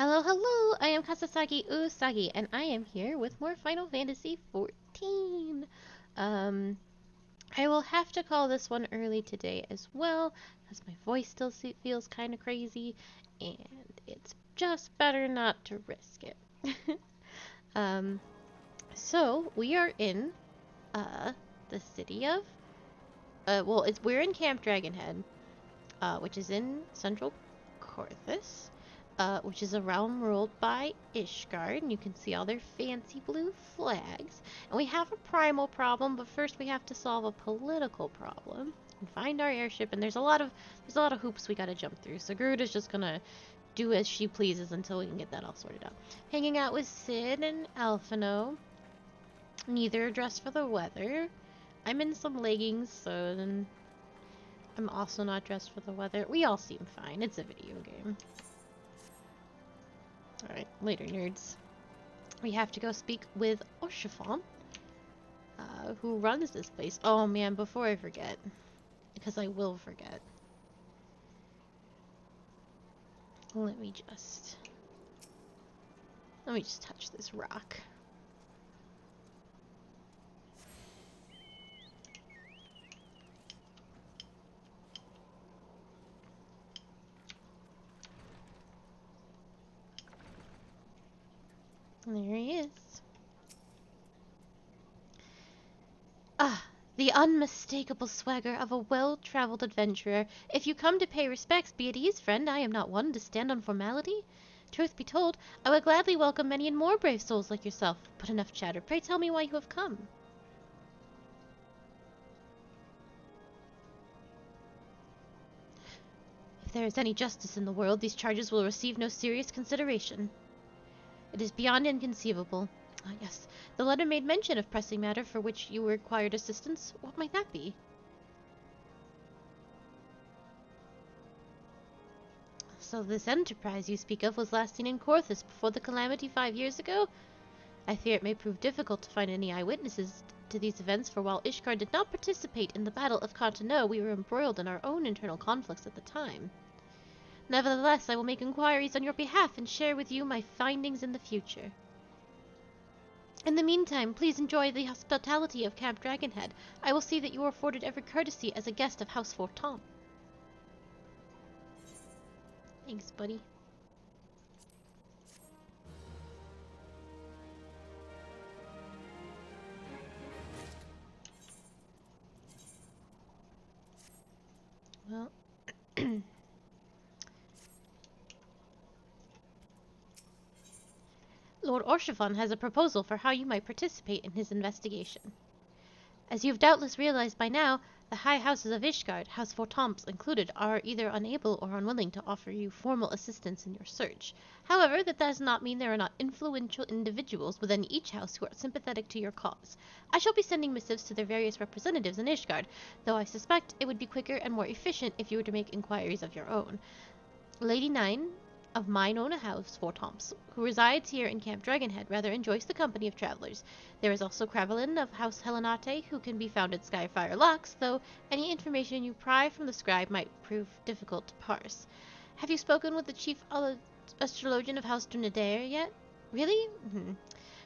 Hello, hello! I am Kasasagi Usagi, and I am here with more Final Fantasy XIV. Um, I will have to call this one early today as well, because my voice still feels kind of crazy, and it's just better not to risk it. um, so we are in, the city of, we're in Camp Dragonhead, which is in Central Corthus. Which is a realm ruled by Ishgard, and you can see all their fancy blue flags. And we have a primal problem, but first we have to solve a political problem and find our airship. And there's a lot of hoops we gotta jump through. So Garuda's just gonna do as she pleases until we can get that all sorted out. Hanging out with Sid and Alphino. Neither are dressed for the weather. I'm in some leggings, so then I'm also not dressed for the weather. We all seem fine. It's a video game. Alright, later, nerds. We have to go speak with Haurchefant, who runs this place. Oh man, before I forget, because I will forget. Let me just touch this rock. There he is. Ah, the unmistakable swagger of a well-traveled adventurer. If you come to pay respects, be at ease, friend. I am not one to stand on formality. Truth be told, I would gladly welcome many and more brave souls like yourself. But enough chatter. Pray tell me why you have come. If there is any justice in the world, these charges will receive no serious consideration. It is beyond inconceivable. Ah, yes. The letter made mention of pressing matter for which you required assistance. What might that be? So this enterprise you speak of was last seen in Corthus before the calamity 5 years ago? I fear it may prove difficult to find any eyewitnesses to these events, for while Ishgard did not participate in the Battle of Conteno, we were embroiled in our own internal conflicts at the time. Nevertheless, I will make inquiries on your behalf and share with you my findings in the future. In the meantime, please enjoy the hospitality of Camp Dragonhead. I will see that you are afforded every courtesy as a guest of House Haurchefant. Thanks, buddy. Well... Lord Haurchefant has a proposal for how you might participate in his investigation. As you have doubtless realized by now, the high houses of Ishgard, House Haurchefant included, are either unable or unwilling to offer you formal assistance in your search. However, that does not mean there are not influential individuals within each house who are sympathetic to your cause. I shall be sending missives to their various representatives in Ishgard, though I suspect it would be quicker and more efficient if you were to make inquiries of your own. Lady Nine, of mine own house, Haurchefant, who resides here in Camp Dragonhead, rather enjoys the company of travelers. There is also Cravelin of House Helenate, who can be found at Skyfire Locks, though any information you pry from the scribe might prove difficult to parse. Have you spoken with the chief astrologian of House Dunadair yet? Really?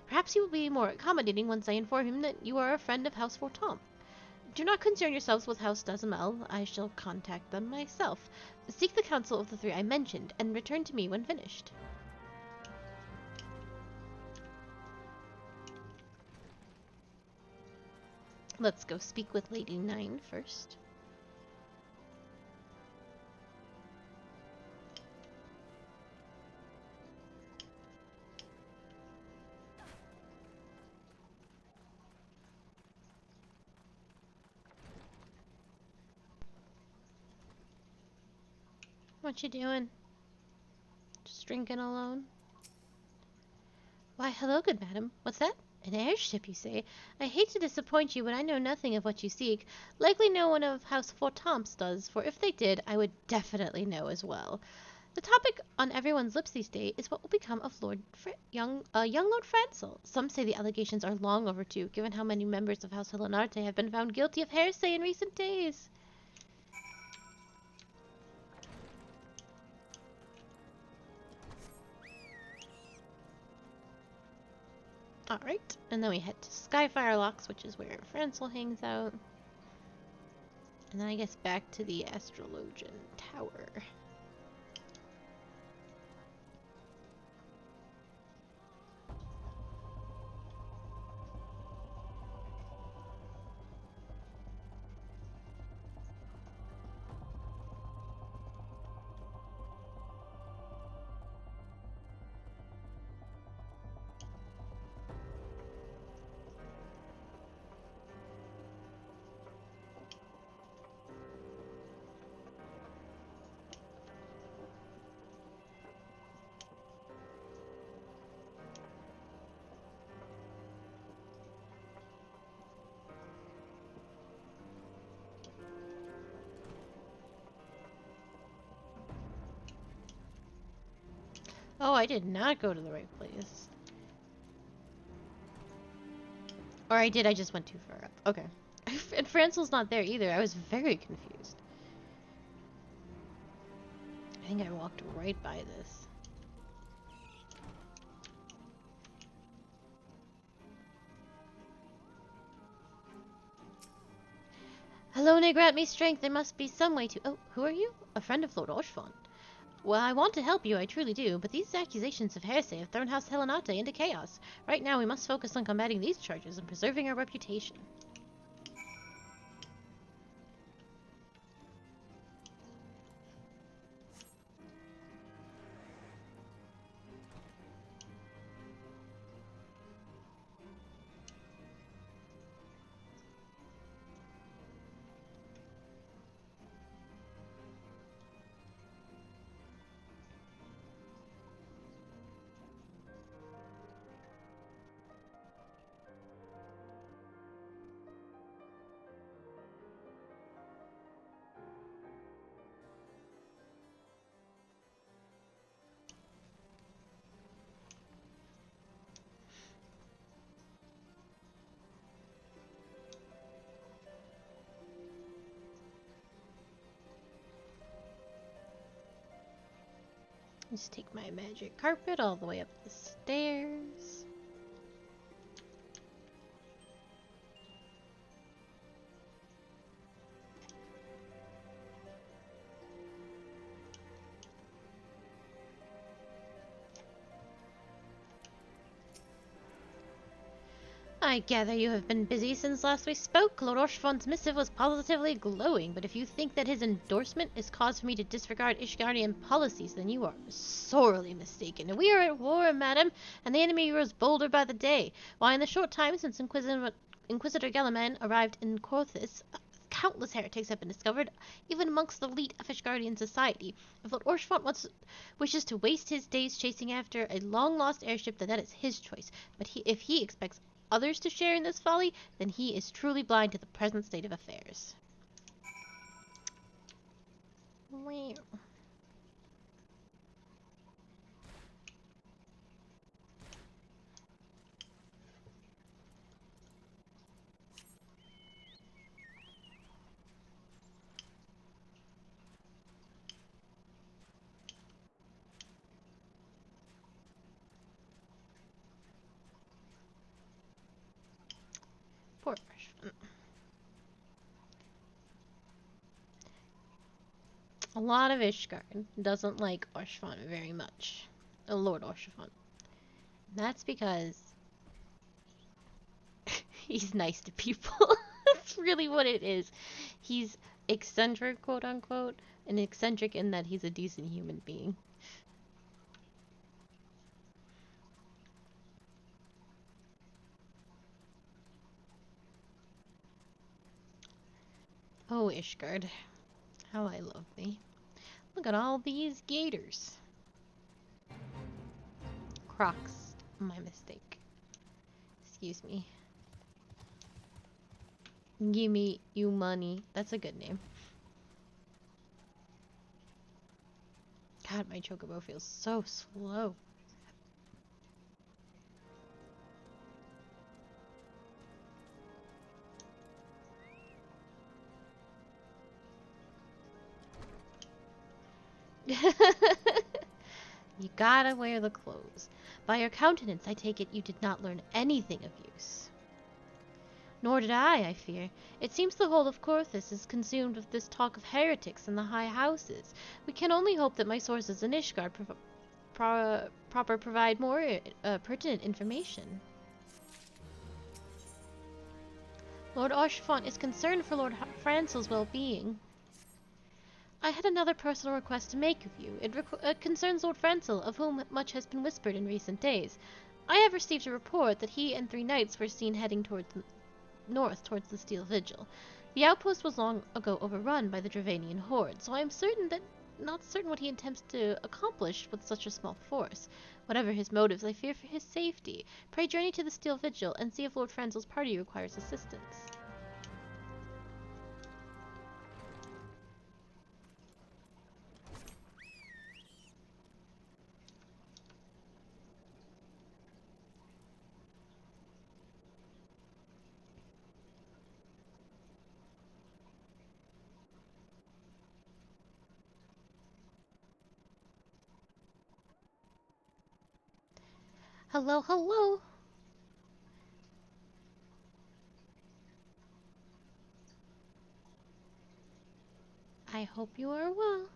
Perhaps he will be more accommodating once I inform him that you are a friend of House Haurchefant. Do not concern yourselves with House Dazamel. I shall contact them myself. Seek the counsel of the three I mentioned, and return to me when finished. Let's go speak with Lady Nine first. What you doing? Just drinking alone? Why, hello, good madam. What's that? An airship, you say? I hate to disappoint you, but I know nothing of what you seek. Likely no one of House Haurchefant does, for if they did, I would definitely know as well. The topic on everyone's lips these days is what will become of young Lord Francel. Some say the allegations are long overdue, given how many members of House Helenate have been found guilty of heresy in recent days. Alright, and then we head to Skyfire Locks, which is where Francel hangs out. And then I guess back to the Astrologian Tower. Oh, I did not go to the right place. Or I did, I just went too far up. Okay. And Francel's not there either. I was very confused. I think I walked right by this. Hello, grant me strength. There must be some way to... Oh, who are you? A friend of Lord Haurchefant. Well, I want to help you, I truly do, but these accusations of heresy have thrown House Helenate into chaos. Right now, we must focus on combating these charges and preserving our reputation. Just take my magic carpet all the way up the stairs. I gather you have been busy since last we spoke. Lord Haurchefant's missive was positively glowing, but if you think that his endorsement is cause for me to disregard Ishgardian policies, then you are sorely mistaken. We are at war, madam, and the enemy grows bolder by the day. Why, in the short time since Inquisitor Galaman arrived in Corthis, countless heretics have been discovered, even amongst the elite of Ishgardian society. If Lord Haurchefant wishes to waste his days chasing after a long-lost airship, then that is his choice. But if he expects others to share in this folly, then he is truly blind to the present state of affairs. Wow. Poor Haurchefant. A lot of Ishgard doesn't like Haurchefant very much. Lord Haurchefant. That's because he's nice to people. That's really what it is. He's eccentric, quote unquote, and eccentric in that he's a decent human being. Oh, Ishgard, how I love thee. Look at all these gators. Crocs, my mistake. Excuse me. Give me you money. That's a good name. God, my chocobo feels so slow. You gotta wear the clothes. By your countenance, I take it you did not learn anything of use. Nor did I fear. It seems the whole of Corthus is consumed with this talk of heretics in the high houses. We can only hope that my sources in Ishgard provide more pertinent information. Lord Haurchefant is concerned for Lord Francel's well-being. I had another personal request to make of you. It concerns Lord Francel, of whom much has been whispered in recent days. I have received a report that he and 3 knights were seen heading towards the north towards the Steel Vigil. The outpost was long ago overrun by the Dravanian horde, so I am not certain what he intends to accomplish with such a small force. Whatever his motives, I fear for his safety. Pray journey to the Steel Vigil and see if Lord Francel's party requires assistance. Hello, hello! I hope you are well.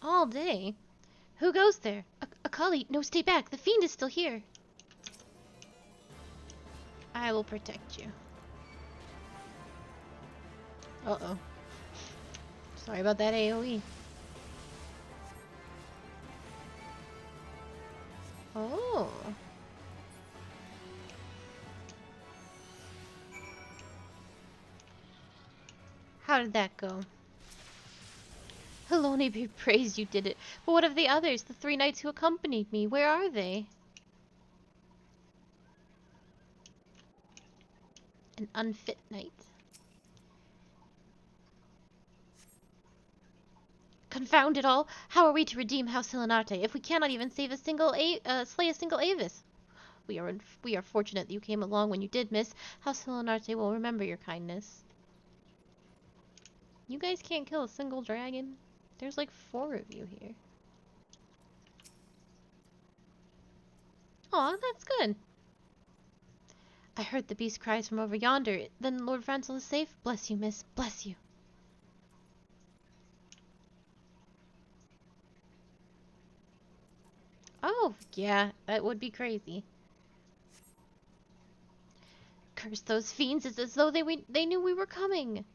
All day? Who goes there? A collie? No, stay back. The fiend is still here. I will protect you. Uh-oh. Sorry about that AoE. Oh. How did that go? Helone be praised you did it. But what of the others, the 3 knights who accompanied me? Where are they? An unfit knight. Confound it all! How are we to redeem House Hillenarte if we cannot even save slay a single Avis? We are fortunate that you came along when you did, miss. House Hillenarte will remember your kindness. You guys can't kill a single dragon? There's like 4 of you here. Aw, that's good. I heard the beast cries from over yonder. Then Lord Francel is safe? Bless you, miss. Bless you. Oh, yeah, that would be crazy. Curse those fiends. It's as though they knew we were coming.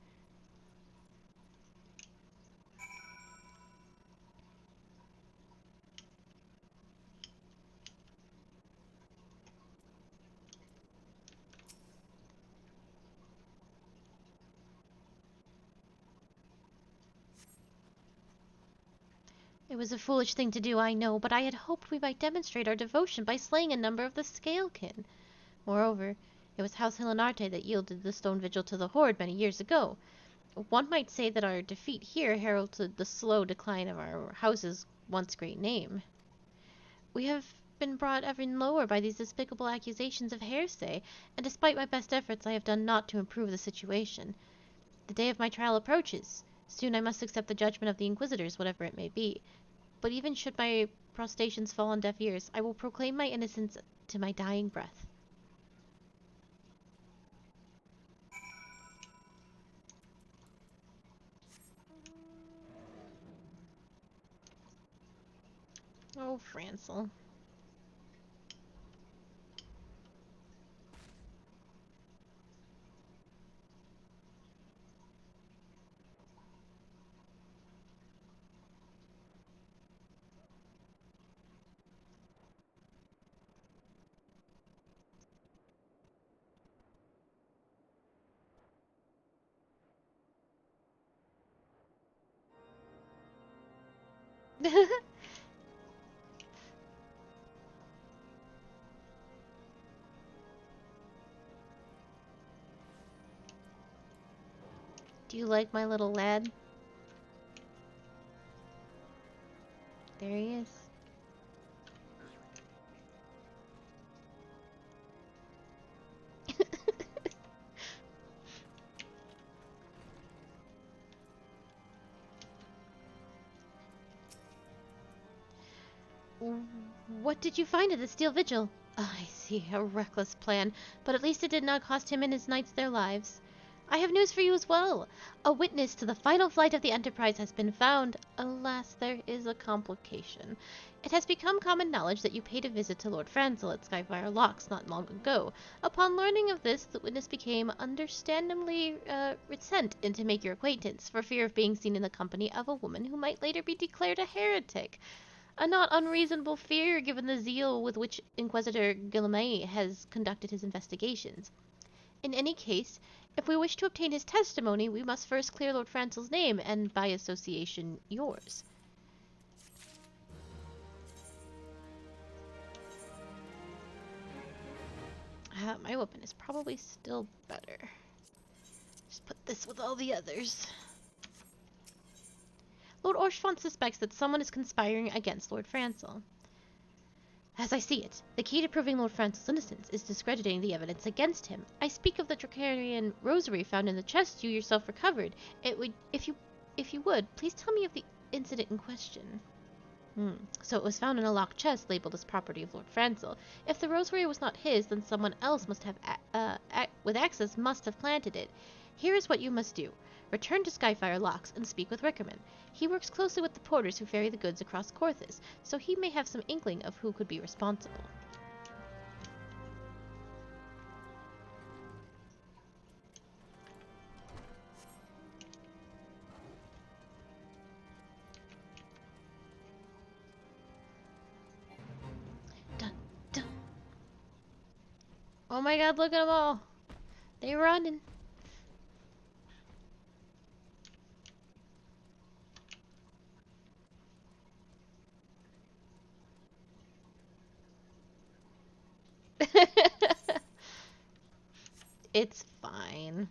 It was a foolish thing to do, I know, but I had hoped we might demonstrate our devotion by slaying a number of the Scalekin. Moreover, it was House Hillenarte that yielded the stone vigil to the Horde many years ago. One might say that our defeat here heralded the slow decline of our house's once great name. We have been brought ever lower by these despicable accusations of heresy, and despite my best efforts I have done naught to improve the situation. The day of my trial approaches. Soon I must accept the judgment of the Inquisitors, whatever it may be. But even should my protestations fall on deaf ears, I will proclaim my innocence to my dying breath. Oh, Francel. Do you like my little lad? There he is. What did you find at the Steel Vigil? I see, a reckless plan, but at least it did not cost him and his knights their lives. I have news for you as well. A witness to the final flight of the Enterprise has been found. Alas, there is a complication. It has become common knowledge that you paid a visit to Lord Franzel at Skyfire Locks not long ago. Upon learning of this, the witness became understandably reticent to make your acquaintance, for fear of being seen in the company of a woman who might later be declared a heretic. A not unreasonable fear, given the zeal with which Inquisitor Guillemette has conducted his investigations. In any case, if we wish to obtain his testimony, we must first clear Lord Francel's name, and by association, yours. My weapon is probably still better. Just put this with all the others. Lord Haurchefant suspects that someone is conspiring against Lord Franzel. As I see it, the key to proving Lord Francel's innocence is discrediting the evidence against him. I speak of the Dracarian rosary found in the chest you yourself recovered. It would, if you would, please tell me of the incident in question. So it was found in a locked chest labeled as property of Lord Franzel. If the rosary was not his, then someone else must have with access must have planted it. Here is what you must do. Return to Skyfire Locks and speak with Rickerman. He works closely with the porters who ferry the goods across Corthus, so he may have some inkling of who could be responsible. Dun, dun. Oh my god, look at them all. They're running. It's fine.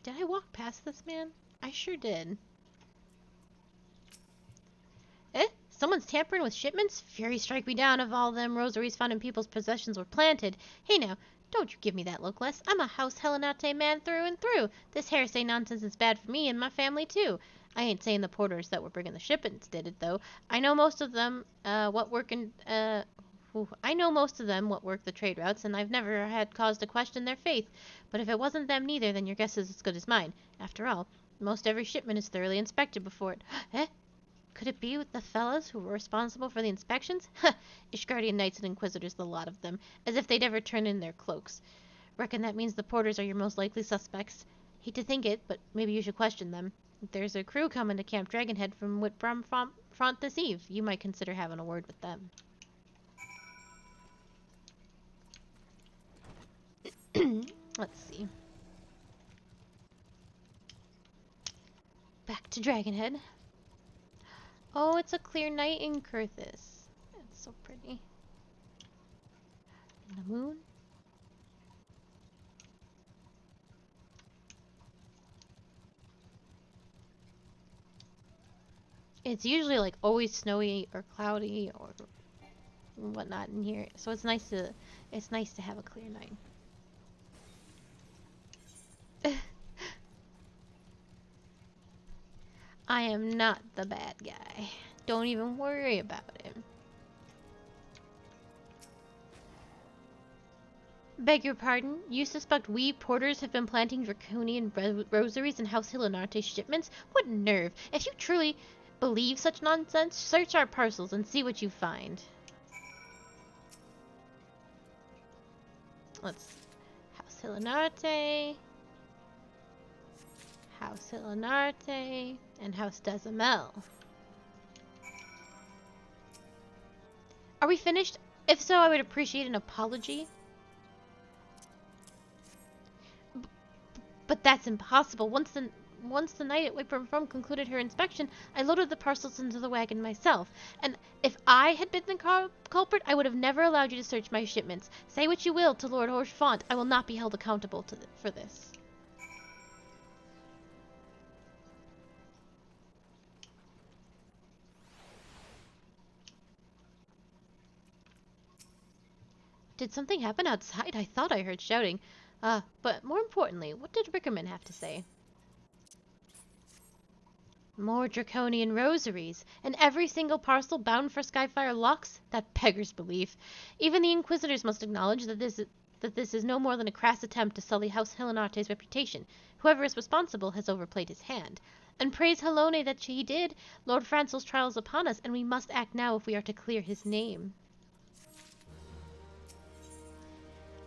Did I walk past this man? I sure did. Someone's tampering with shipments? Fury strike me down if all them rosaries found in people's possessions were planted. Hey now, don't you give me that look, Les. I'm a House Helenate man through and through. This heresy nonsense is bad for me and my family too. I ain't saying the porters that were bringing the shipments did it though. I know most of them what work the trade routes, and I've never had cause to question their faith. But if it wasn't them neither, then your guess is as good as mine. After all, most every shipment is thoroughly inspected before it. Eh? Could it be with the fellows who were responsible for the inspections? Ha! Ishgardian Knights and Inquisitors, the lot of them. As if they'd ever turn in their cloaks. Reckon that means the porters are your most likely suspects. Hate to think it, but maybe you should question them. If there's a crew coming to Camp Dragonhead from Whitbrum Front this eve, you might consider having a word with them. Let's see. Back to Dragonhead. Oh, it's a clear night in Kurthus. It's so pretty. And the moon. It's usually like always snowy or cloudy or whatnot in here, so it's nice to have a clear night. I am not the bad guy. Don't even worry about it. Beg your pardon? You suspect we porters have been planting draconian rosaries in House Helenate shipments? What nerve! If you truly believe such nonsense, search our parcels and see what you find. Let's... House Helenate... House Helenate, and House Desamel. Are we finished? If so, I would appreciate an apology. But that's impossible. Once the knight at Whitburn From concluded her inspection, I loaded the parcels into the wagon myself. And if I had been the culprit, I would have never allowed you to search my shipments. Say what you will to Lord Haurchefant, I will not be held accountable for this. Did something happen outside? I thought I heard shouting. But more importantly, what did Rickerman have to say? More draconian rosaries, and every single parcel bound for Skyfire locks? That beggars belief. Even the Inquisitors must acknowledge that this is no more than a crass attempt to sully House Helenarte's reputation. Whoever is responsible has overplayed his hand. And praise Helone that he did. Lord Francel's trial is upon us, and we must act now if we are to clear his name.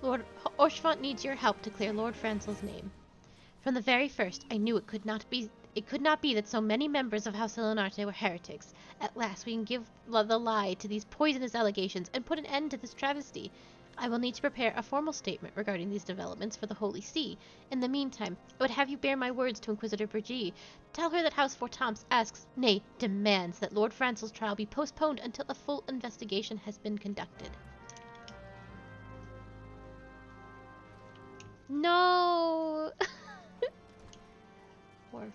Lord Haurchefant needs your help to clear Lord Francel's name. From the very first, I knew it could not be that so many members of House Helenarte were heretics. At last we can give the lie to these poisonous allegations and put an end to this travesty. I will need to prepare a formal statement regarding these developments for the Holy See. In the meantime, I would have you bear my words to Inquisitor Brigitte. Tell her that House Fortamps asks, nay, demands, that Lord Francel's trial be postponed until a full investigation has been conducted. No! Poor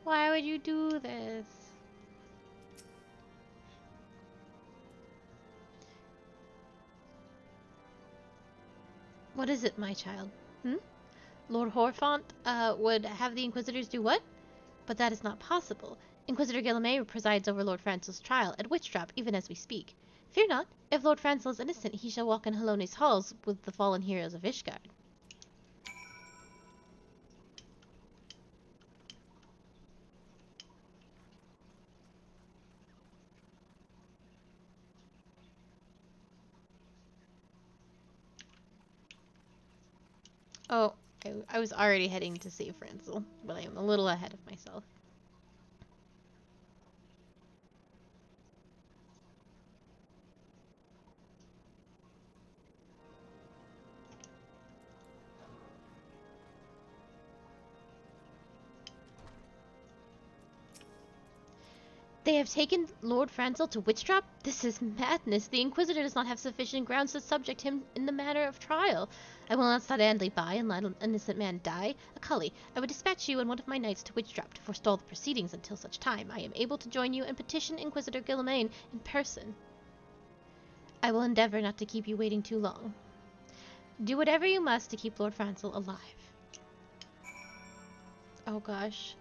Why would you do this? What is it, my child? Lord Haurchefant, would have the Inquisitors do what? But that is not possible. Inquisitor Guillemay presides over Lord Francel's trial at Witchdrop even as we speak. Fear not. If Lord Francel is innocent, he shall walk in Helone's halls with the fallen heroes of Ishgard. Oh, I was already heading to save Francel, but I am a little ahead of myself. They have taken Lord Francel to Witchdrop? This is madness. The Inquisitor does not have sufficient grounds to subject him in the matter of trial. I will not stand idly by and let an innocent man die. Acully, I would dispatch you and one of my knights to Witchdrop to forestall the proceedings until such time I am able to join you and petition Inquisitor Guillemay in person. I will endeavor not to keep you waiting too long. Do whatever you must to keep Lord Francel alive. Oh gosh.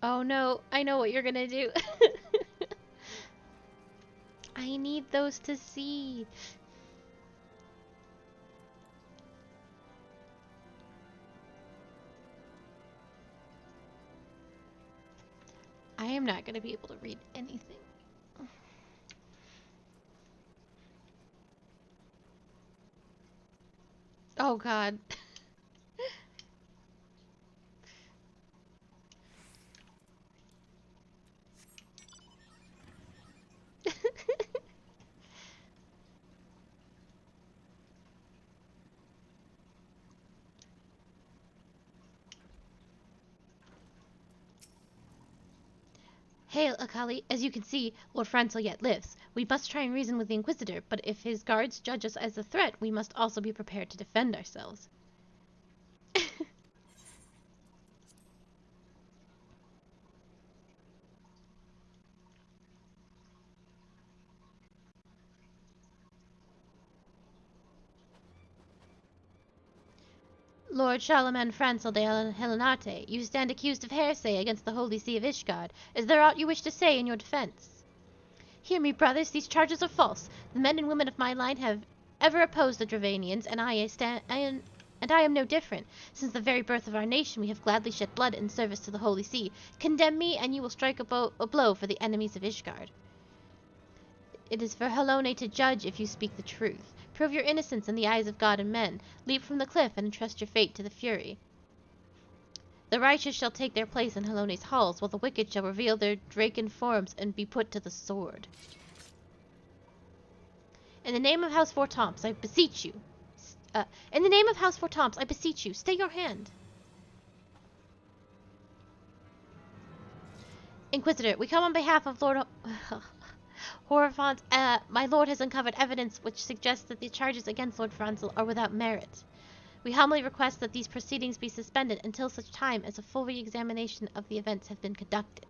Oh no, I know what you're gonna do. I need those to see. I am not gonna be able to read anything. Oh god. Hail, Acully. As you can see, Lord Francel yet lives. We must try and reason with the Inquisitor, but if his guards judge us as a threat, we must also be prepared to defend ourselves. Lord Charlemagne Francel de Helenarte, you stand accused of heresy against the Holy See of Ishgard. Is there aught you wish to say in your defense? Hear me, brothers, these charges are false. The men and women of my line have ever opposed the Dravanians, and I am no different. Since the very birth of our nation, we have gladly shed blood in service to the Holy See. Condemn me, and you will strike a blow for the enemies of Ishgard. It is for Helone to judge if you speak the truth. Prove your innocence in the eyes of God and men. Leap from the cliff and entrust your fate to the Fury. The righteous shall take their place in Helone's halls, while the wicked shall reveal their draken forms and be put to the sword. In the name of House Fortamps, I beseech you. In the name of House Fortamps, I beseech you, stay your hand. Inquisitor, we come on behalf of Lord Haurchefant. My lord has uncovered evidence which suggests that the charges against Lord Francel are without merit. We humbly request that these proceedings be suspended until such time as a full re-examination of the events have been conducted.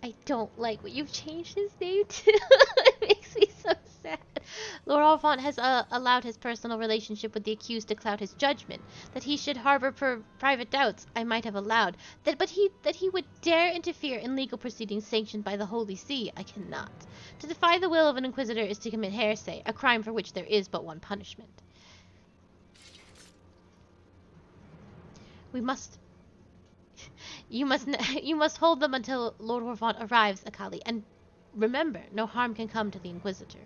I don't like what you've changed his name to. It makes me so sad. Lord Haurchefant has allowed his personal relationship with the accused to cloud his judgment. That he should harbor private doubts, I might have allowed. That he would dare interfere in legal proceedings sanctioned by the Holy See, I cannot. To defy the will of an inquisitor is to commit heresy, a crime for which there is but one punishment. We must... You must hold them until Lord Haurchefant arrives, Akali, and remember, no harm can come to the Inquisitor.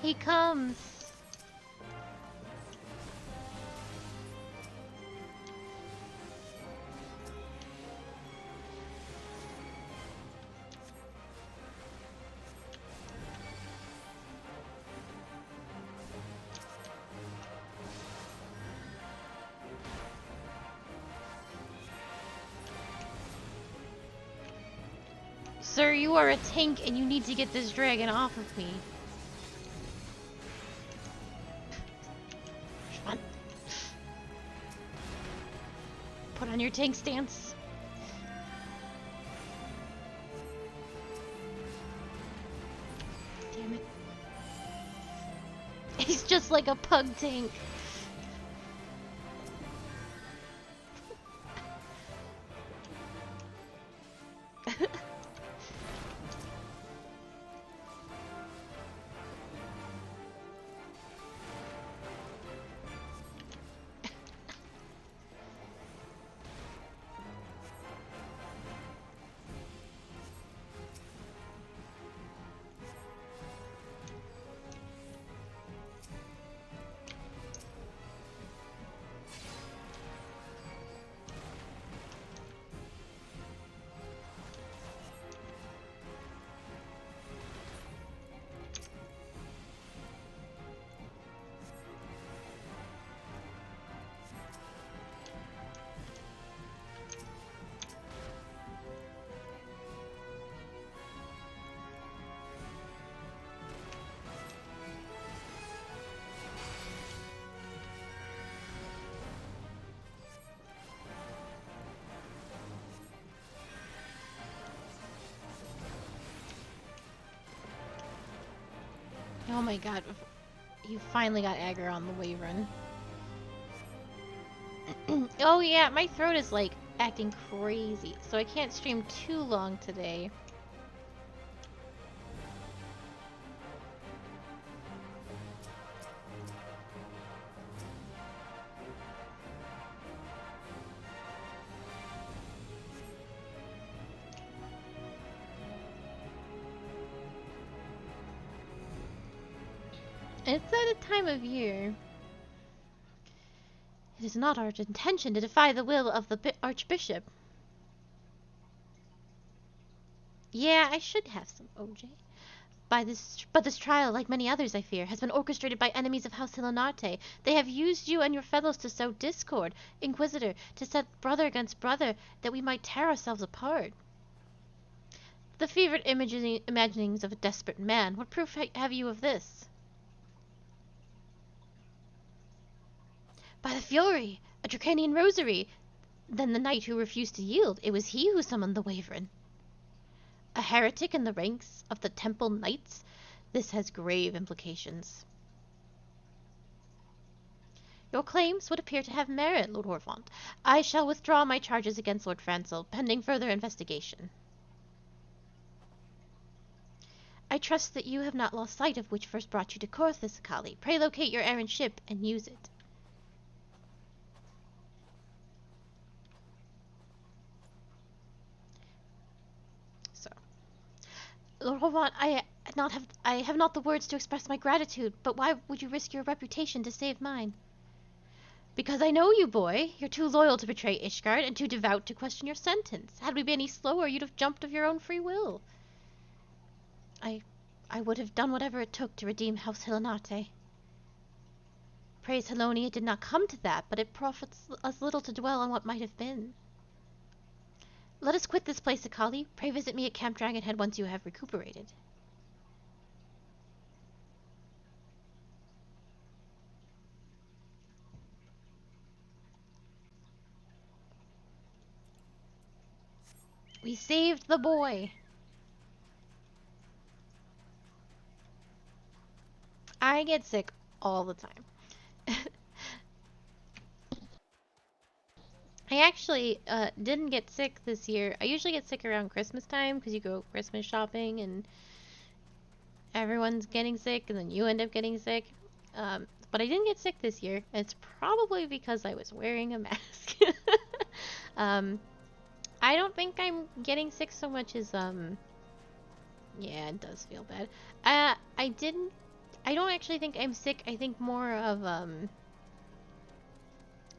He comes! Sir, you are a tank and you need to get this dragon off of me. Come on. Put on your tank stance. Damn it. He's just like a pug tank. Oh my god, you finally got aggro on the Wyvern. Oh yeah, my throat is like acting crazy, so I can't stream too long today. It's at a time of year. It is not our intention to defy the will of the Archbishop. Yeah, I should have some OJ. But this trial, like many others, I fear, has been orchestrated by enemies of House Hilanarte. They have used you and your fellows to sow discord, Inquisitor, to set brother against brother, that we might tear ourselves apart. The fevered imaginings of a desperate man. What proof have you of this? By the Fury! A Dracanian rosary! Then the knight who refused to yield, it was he who summoned the Wyvern. A heretic in the ranks of the Temple Knights? This has grave implications. Your claims would appear to have merit, Lord Haurchefant. I shall withdraw my charges against Lord Francel, pending further investigation. I trust that you have not lost sight of which first brought you to Corthus, Akali. Pray locate your errant ship and use it. So, Lord Haurchefant, I have not the words to express my gratitude, but why would you risk your reputation to save mine? Because I know you, boy. You're too loyal to betray Ishgard and too devout to question your sentence. Had we been any slower, you'd have jumped of your own free will. I would have done whatever it took to redeem House Hilinate. Praise Heloni, it did not come to that, but it profits us little to dwell on what might have been. Let us quit this place, Akali. Pray visit me at Camp Dragonhead once you have recuperated. We saved the boy. I get sick all the time. I actually didn't get sick this year. I usually get sick around Christmas time because you go Christmas shopping and everyone's getting sick and then you end up getting sick. But I didn't get sick this year. It's probably because I was wearing a mask. I don't think I'm getting sick so much as, yeah, it does feel bad. I don't actually think I'm sick. I think more of, I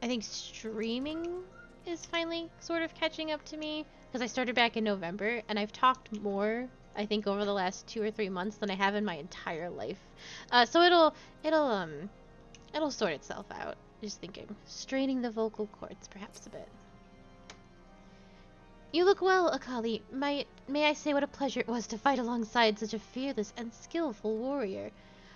think streaming is finally sort of catching up to me because I started back in November and I've talked more, I think, over the last 2 or 3 months than I have in my entire life. So it'll sort itself out. Just thinking, straining the vocal cords perhaps a bit. You look well, Akali. May I say what a pleasure it was to fight alongside such a fearless and skillful warrior.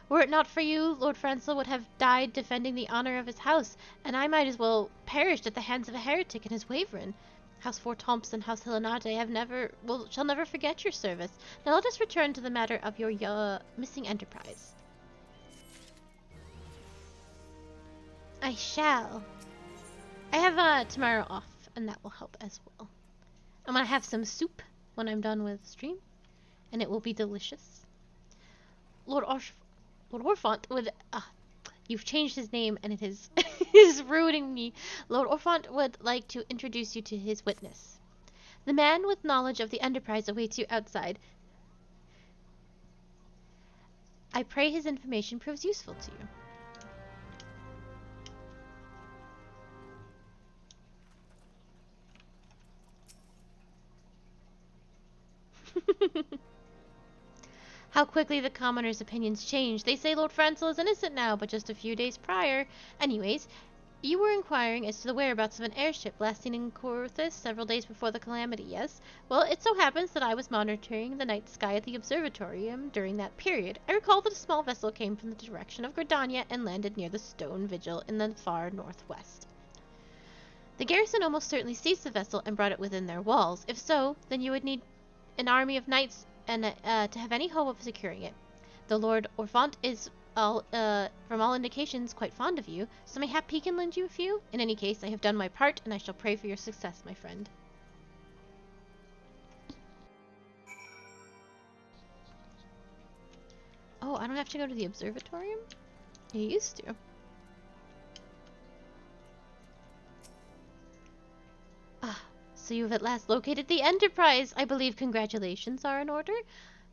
Were it not for you, Lord Francel would have died defending the honor of his house, and I might as well perished at the hands of a heretic and his Wyvern. House Fortemps and House Hilinate shall never forget your service. Now let us return to the matter of your missing enterprise. I shall. I have tomorrow off, and that will help as well. I'm gonna have some soup when I'm done with stream, and it will be delicious. Lord Haurchefant would... you've changed his name, and it is, is ruining me. Lord Haurchefant would like to introduce you to his witness. The man with knowledge of the enterprise awaits you outside. I pray his information proves useful to you. How quickly the commoners' opinions change. They say Lord Francel is innocent now, but just a few days prior. Anyways, you were inquiring as to the whereabouts of an airship lasting in Corthus several days before the calamity, yes? Well, it so happens that I was monitoring the night sky at the observatorium during that period. I recall that a small vessel came from the direction of Gridania and landed near the Stone Vigil in the far northwest. The garrison almost certainly seized the vessel and brought it within their walls. If so, then you would need an army of knights and to have any hope of securing it. The Lord Haurchefant is, from all indications, quite fond of you, so mayhap he can lend you a few? In any case, I have done my part, and I shall pray for your success, my friend. Oh, I don't have to go to the observatorium? You used to. Ah, so you have at last located the Enterprise! I believe congratulations are in order?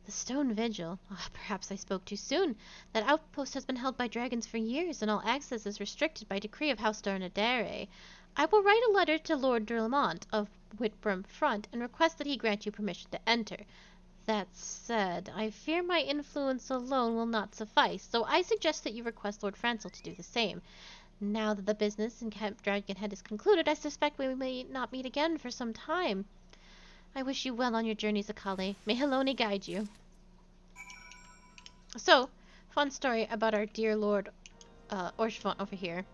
The Stone Vigil. Perhaps I spoke too soon. That outpost has been held by dragons for years, and all access is restricted by decree of House Darnadere. I will write a letter to Lord Durlamont of Whitbrum Front and request that he grant you permission to enter. That said, I fear my influence alone will not suffice, so I suggest that you request Lord Francel to do the same. Now that the business in Camp Dragonhead is concluded, I suspect we may not meet again for some time. I wish you well on your journeys, Akali. May Heloni guide you. So, fun story about our dear Lord Haurchefant over here.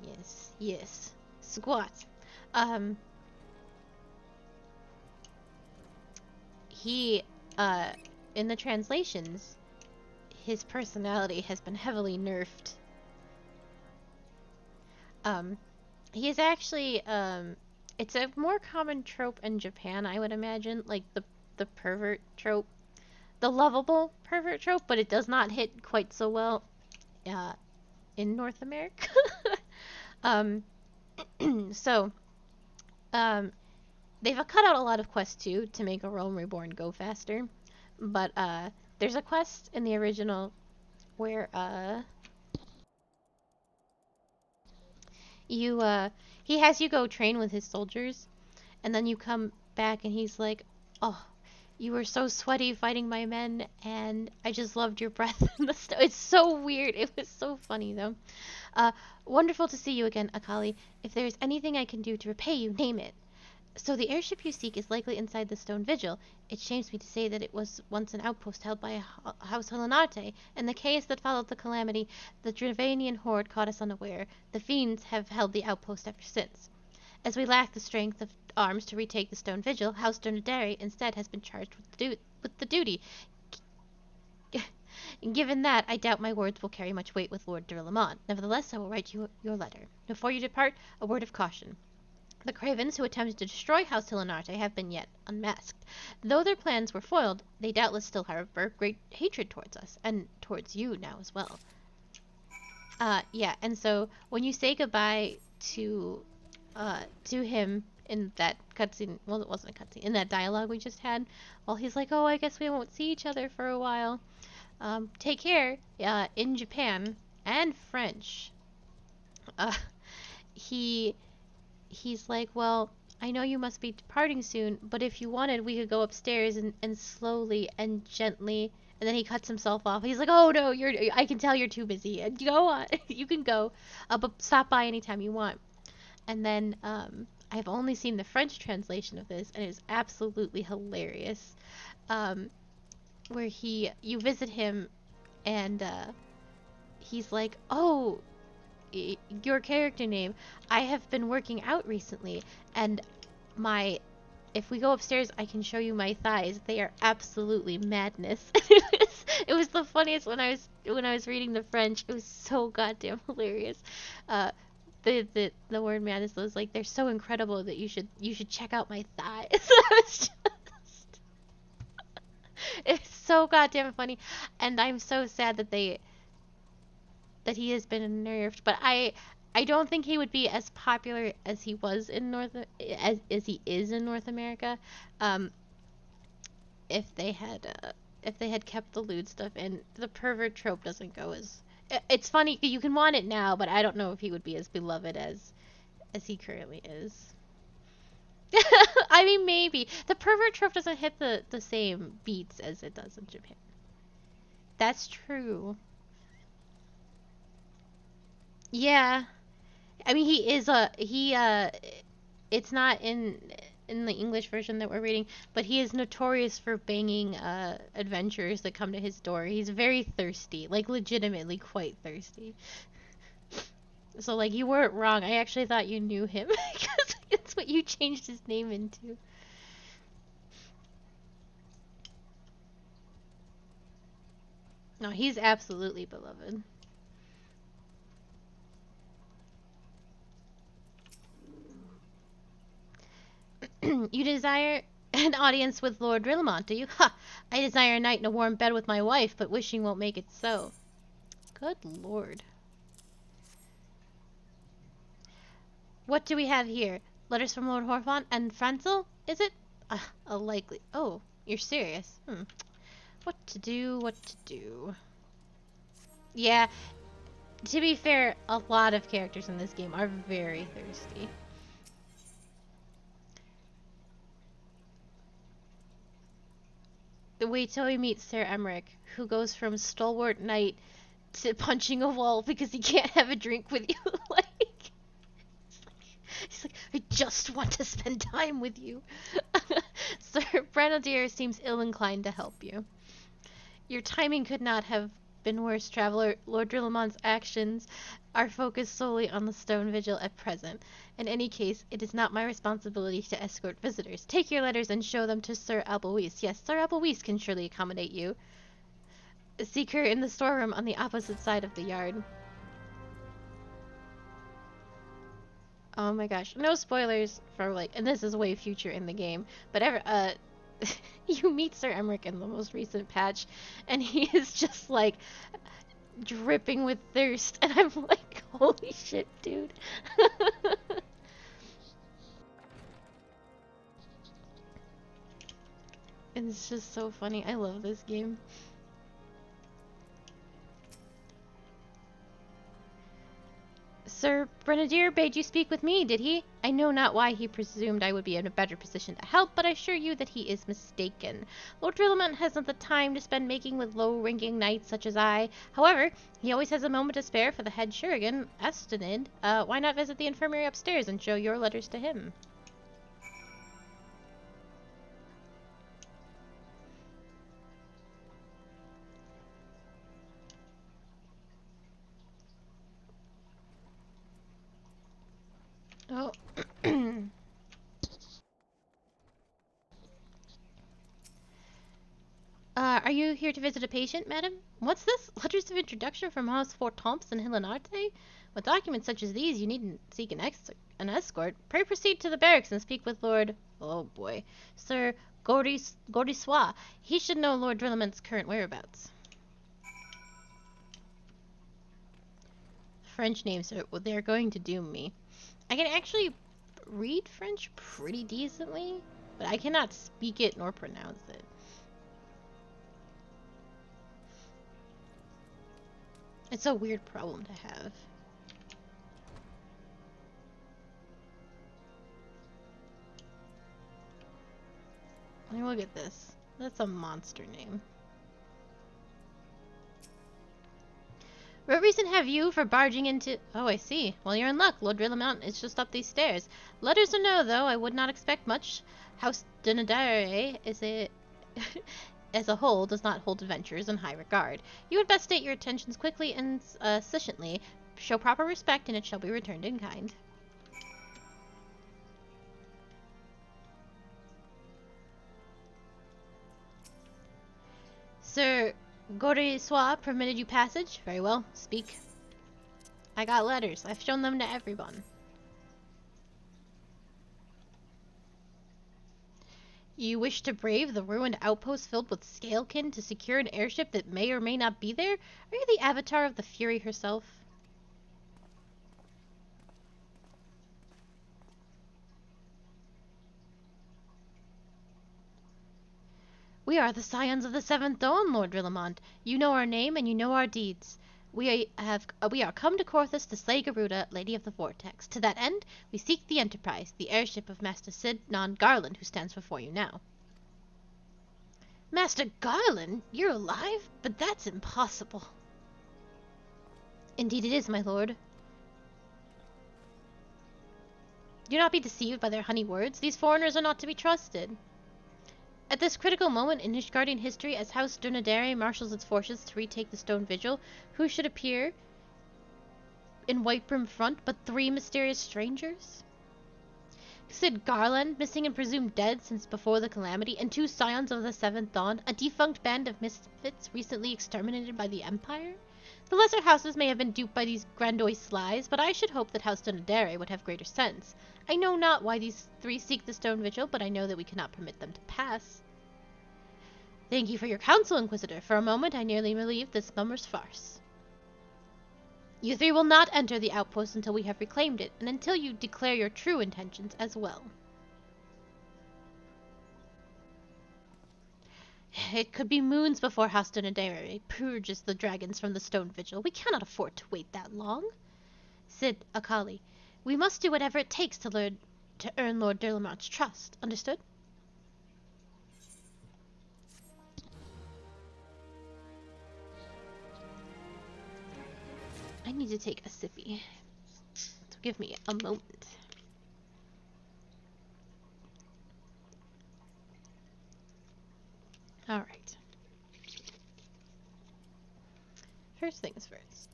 Yes, yes. Squat. Um, he, uh, in the translations, his personality has been heavily nerfed. Um, he is actually, it's a more common trope in Japan, I would imagine, like the pervert trope, the lovable pervert trope, but it does not hit quite so well, uh, in North America. um, so, um, they've cut out a lot of quests too to make A Realm Reborn go faster, but there's a quest in the original where you he has you go train with his soldiers, and then you come back and he's like, "Oh, you were so sweaty fighting my men, and I just loved your breath in the snow." It's so weird. It was so funny though. Uh, Wonderful to see you again, Akali. If there is anything I can do to repay you, name it. So the airship you seek is likely inside the stone vigil. It shames me to say that it was once an outpost held by House Helenarte. In the chaos that followed the calamity, the Dravanian horde caught us unaware. The fiends have held the outpost ever since. As we lack the strength of arms to retake the stone vigil, House Donadari instead has been charged with the duty. Given that, I doubt my words will carry much weight with Lord de Lamont. Nevertheless, I will write you your letter. Before you depart, a word of caution. The cravens who attempted to destroy House Helenarte have been yet unmasked. Though their plans were foiled, they doubtless still harbor great hatred towards us, and towards you now as well. Yeah, and so when you say goodbye to him in that cutscene, well, it wasn't a cutscene, in that dialogue we just had, well, he's like, oh, I guess we won't see each other for a while. Take care, in Japan, and French. Uh, he he's like, well, I know you must be departing soon, but if you wanted, we could go upstairs and slowly and gently. And then he cuts himself off. He's like, oh no, I can tell you're too busy. Go on, you can go, but stop by anytime you want. And then I've only seen the French translation of this, and it's absolutely hilarious. Where you visit him, and he's like, oh, your character name. I have been working out recently, and if we go upstairs, I can show you my thighs. They are absolutely madness. It was the funniest when I was reading the French. It was so goddamn hilarious. The word madness was like, they're so incredible that you should check out my thighs. It's so goddamn funny, and I'm so sad that he has been nerfed. But I don't think he would be as popular as he was in as he is in North America, if they had kept the lewd stuff in. The pervert trope doesn't go as. It's funny, you can want it now, but I don't know if he would be as beloved as he currently is. I mean, maybe the pervert trope doesn't hit the same beats as it does in Japan. That's true. Yeah. I mean, it's not in the English version that we're reading, but he is notorious for banging adventurers that come to his door. He's very thirsty, like legitimately quite thirsty. So like, you weren't wrong. I actually thought you knew him because it's what you changed his name into. No, he's absolutely beloved. You desire an audience with Lord Rillamont, do you? Ha! I desire a night in a warm bed with my wife, but wishing won't make it so. Good lord. What do we have here? Letters from Lord Haurchefant and Franzel, is it? A likely... Oh, you're serious. What to do? Yeah, to be fair, a lot of characters in this game are very thirsty. Wait till we meet Sir Emmerich, who goes from stalwart knight to punching a wall because he can't have a drink with you. He's like, I just want to spend time with you. Sir Brenadier seems ill-inclined to help you. Your timing could not have been worse, traveler. Lord Drillamon's actions are focused solely on the stone vigil at present. In any case, it is not my responsibility to escort visitors. Take your letters and show them to Sir Albawise. Yes, Sir Albawise can surely accommodate you. Seek her in the storeroom on the opposite side of the yard. Oh my gosh. No spoilers for, like, and this is way future in the game, but you meet Sir Emmerich in the most recent patch, and he is just, like, dripping with thirst, and I'm like, holy shit, dude. And it's just so funny. I love this game. Sir Grenadier bade you speak with me, did he? I know not why he presumed I would be in a better position to help, but I assure you that he is mistaken. Lord Drillamont hasn't the time to spend making with low-ranking knights such as I. However, he always has a moment to spare for the head Shurigan, Estonid. Why not visit the infirmary upstairs and show your letters to him? Oh. Are you here to visit a patient, madam? What's this? Letters of introduction from House Fort Thompson Hillenarte? With documents such as these, you needn't seek an escort. Pray proceed to the barracks and speak with Lord... Oh boy. Sir Gordissois. He should know Lord Drillamont's current whereabouts. French names, they're going to doom me. I can actually read French pretty decently, but I cannot speak it nor pronounce it. It's a weird problem to have. I mean, look at this. That's a monster name. What reason have you for barging into... Oh, I see. Well, you're in luck. Lord Drillamont is just up these stairs. Letters or no, though, I would not expect much. House Denadare is a... as a whole, does not hold adventurers in high regard. You had best state your intentions quickly and succinctly. Show proper respect, and it shall be returned in kind. Sir Gordissois permitted you passage? Very well. Speak. I got letters. I've shown them to everyone. You wish to brave the ruined outpost filled with scalekin to secure an airship that may or may not be there? Are you the avatar of the Fury herself? We are the scions of the Seventh Dawn, Lord Drillamont. You know our name and you know our deeds. We are come to Corthus to slay Garuda, Lady of the Vortex. To that end, we seek the Enterprise, the airship of Master Sidnon Garland, who stands before you now. Master Garland? You're alive? But that's impossible. Indeed it is, my lord. Do not be deceived by their honey words. These foreigners are not to be trusted. At this critical moment in Ishgardian history, as House Durnadare marshals its forces to retake the Stone Vigil, who should appear in Whitebrim front but 3 mysterious strangers? Sid Garland, missing and presumed dead since before the Calamity, and 2 scions of the Seventh Dawn, a defunct band of misfits recently exterminated by the Empire? The lesser houses may have been duped by these grandiose lies, but I should hope that House Durnadare would have greater sense. I know not why these 3 seek the Stone Vigil, but I know that we cannot permit them to pass. Thank you for your counsel, Inquisitor. For a moment I nearly believed this summer's farce. You 3 will not enter the outpost until we have reclaimed it, and until you declare your true intentions as well. It could be moons before House Durnadare purges the dragons from the Stone Vigil. We cannot afford to wait that long. Sid Akali, we must do whatever it takes to earn Lord Drillamant's trust. Understood? I need to take a sippy. So give me a moment. Alright. First things first.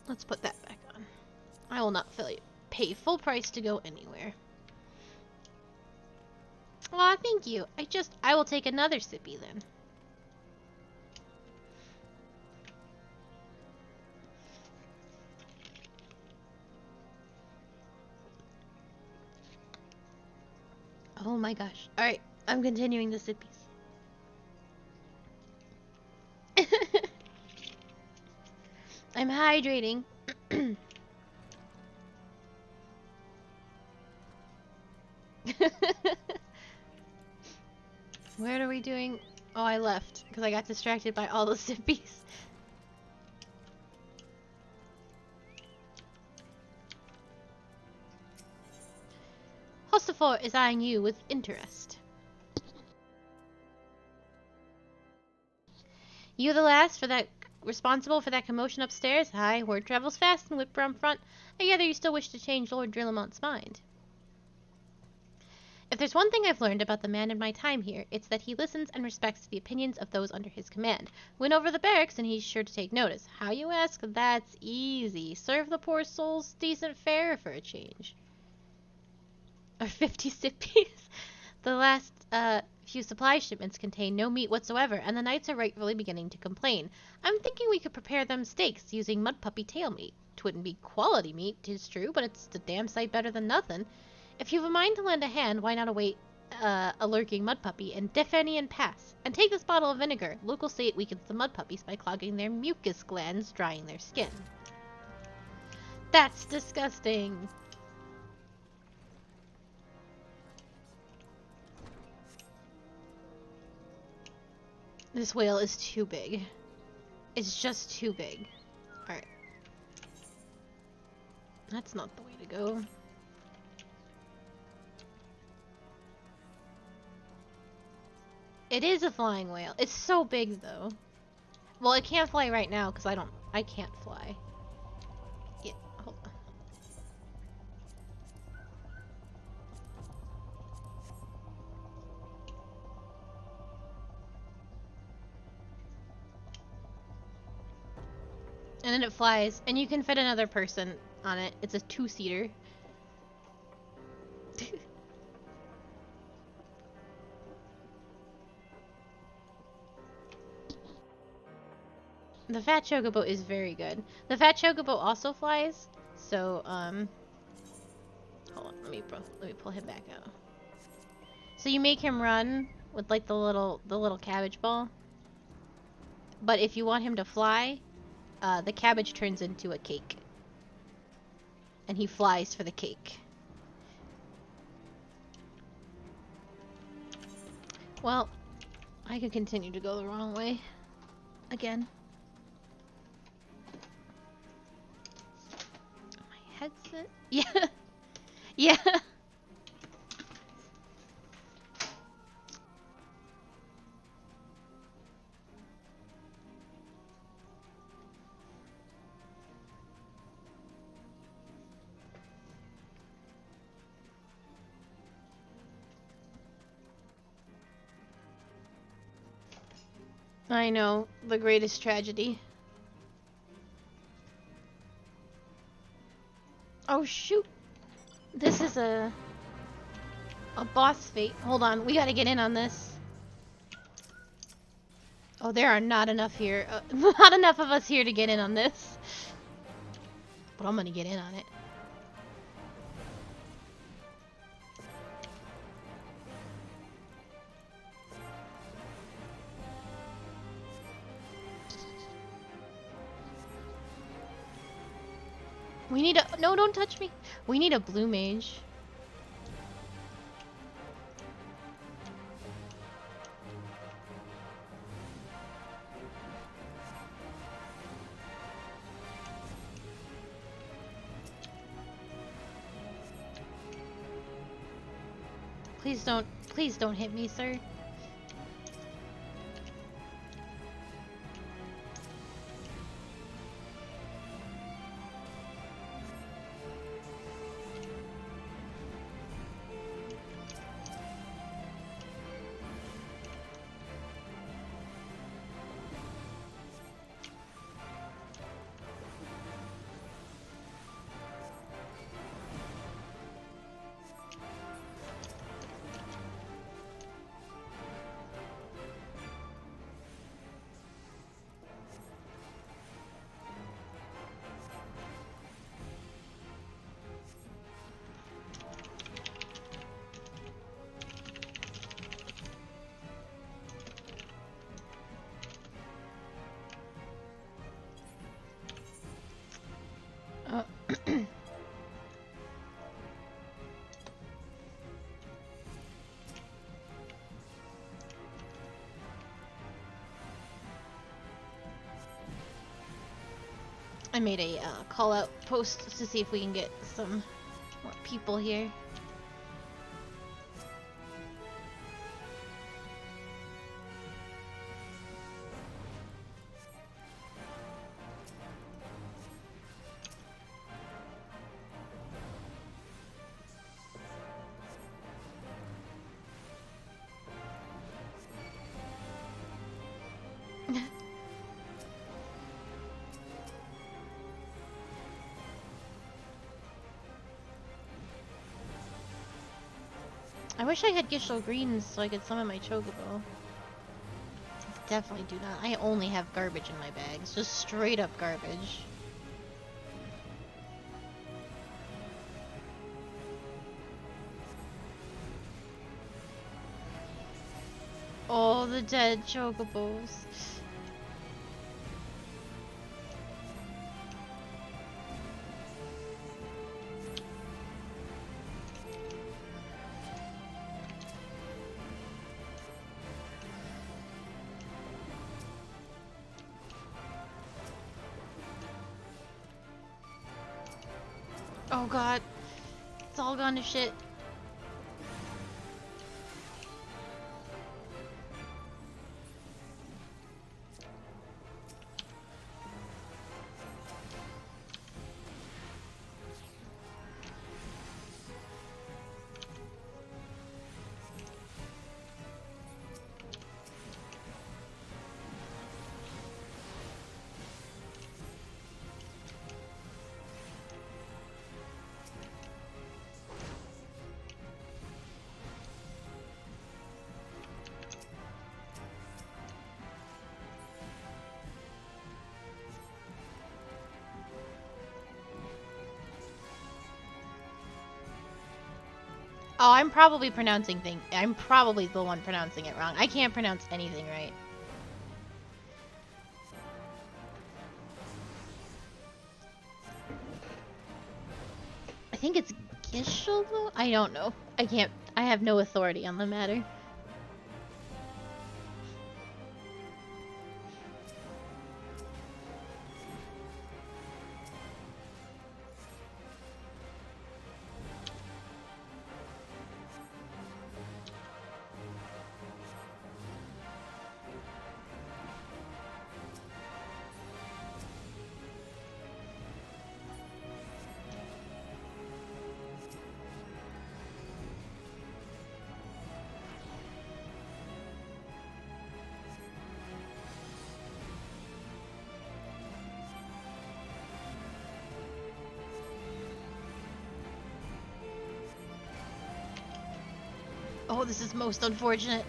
Let's put that back on. I will not pay full price to go anywhere. Aw, thank you. I will take another sippy then. Oh my gosh. Alright, I'm continuing the sippies. I'm hydrating. What are we doing? Oh, I left because I got distracted by all the sippies. Hostafor is eyeing you with interest. You the last responsible for that commotion upstairs? Hi, word travels fast and whip around front. I gather you still wish to change Lord Drillamont's mind. If there's one thing I've learned about the man in my time here, it's that he listens and respects the opinions of those under his command. Win over the barracks and he's sure to take notice. How, you ask? That's easy. Serve the poor souls decent fare for a change. Or 50 sippies. The last few supply shipments contain no meat whatsoever, and the knights are rightfully beginning to complain. I'm thinking we could prepare them steaks using mud puppy tail meat. 'Twouldn't be quality meat, 'tis true, but it's a damn sight better than nothing. If you've a mind to lend a hand, why not await a lurking mud puppy in Defenian Pass? And take this bottle of vinegar. Locals say it weakens the mud puppies by clogging their mucus glands, drying their skin. That's disgusting. This whale is too big. It's just too big. Alright. That's not the way to go. It is a flying whale. It's so big though. Well, it can't fly right now because I can't fly. Yeah, hold on. And then it flies, and you can fit another person on it. It's a 2-seater. The fat chocobo is very good. The fat chocobo also flies, so hold on, let me pull him back out. So you make him run with like the little cabbage ball. But if you want him to fly, the cabbage turns into a cake. And he flies for the cake. Well, I could continue to go the wrong way. Again. My headset? Yeah. Yeah. I know, the greatest tragedy. Oh shoot! This is a boss fight. Hold on, we gotta get in on this. Oh, there are not enough here. Not enough of us here to get in on this. But I'm gonna get in on it. We need a- no, don't touch me! We need a blue mage. Please don't hit me, sir. I made a call out post to see if we can get some more people here. I wish I had Gishel greens so I could summon my Chocobo. I definitely do not. I only have garbage in my bags. Just straight up garbage. Oh, the dead Chocobos. Oh god. It's all gone to shit. Oh, I'm probably I'm probably the one pronouncing it wrong. I can't pronounce anything right. I think it's Gishel though? I don't know. I have no authority on the matter. Oh, this is most unfortunate.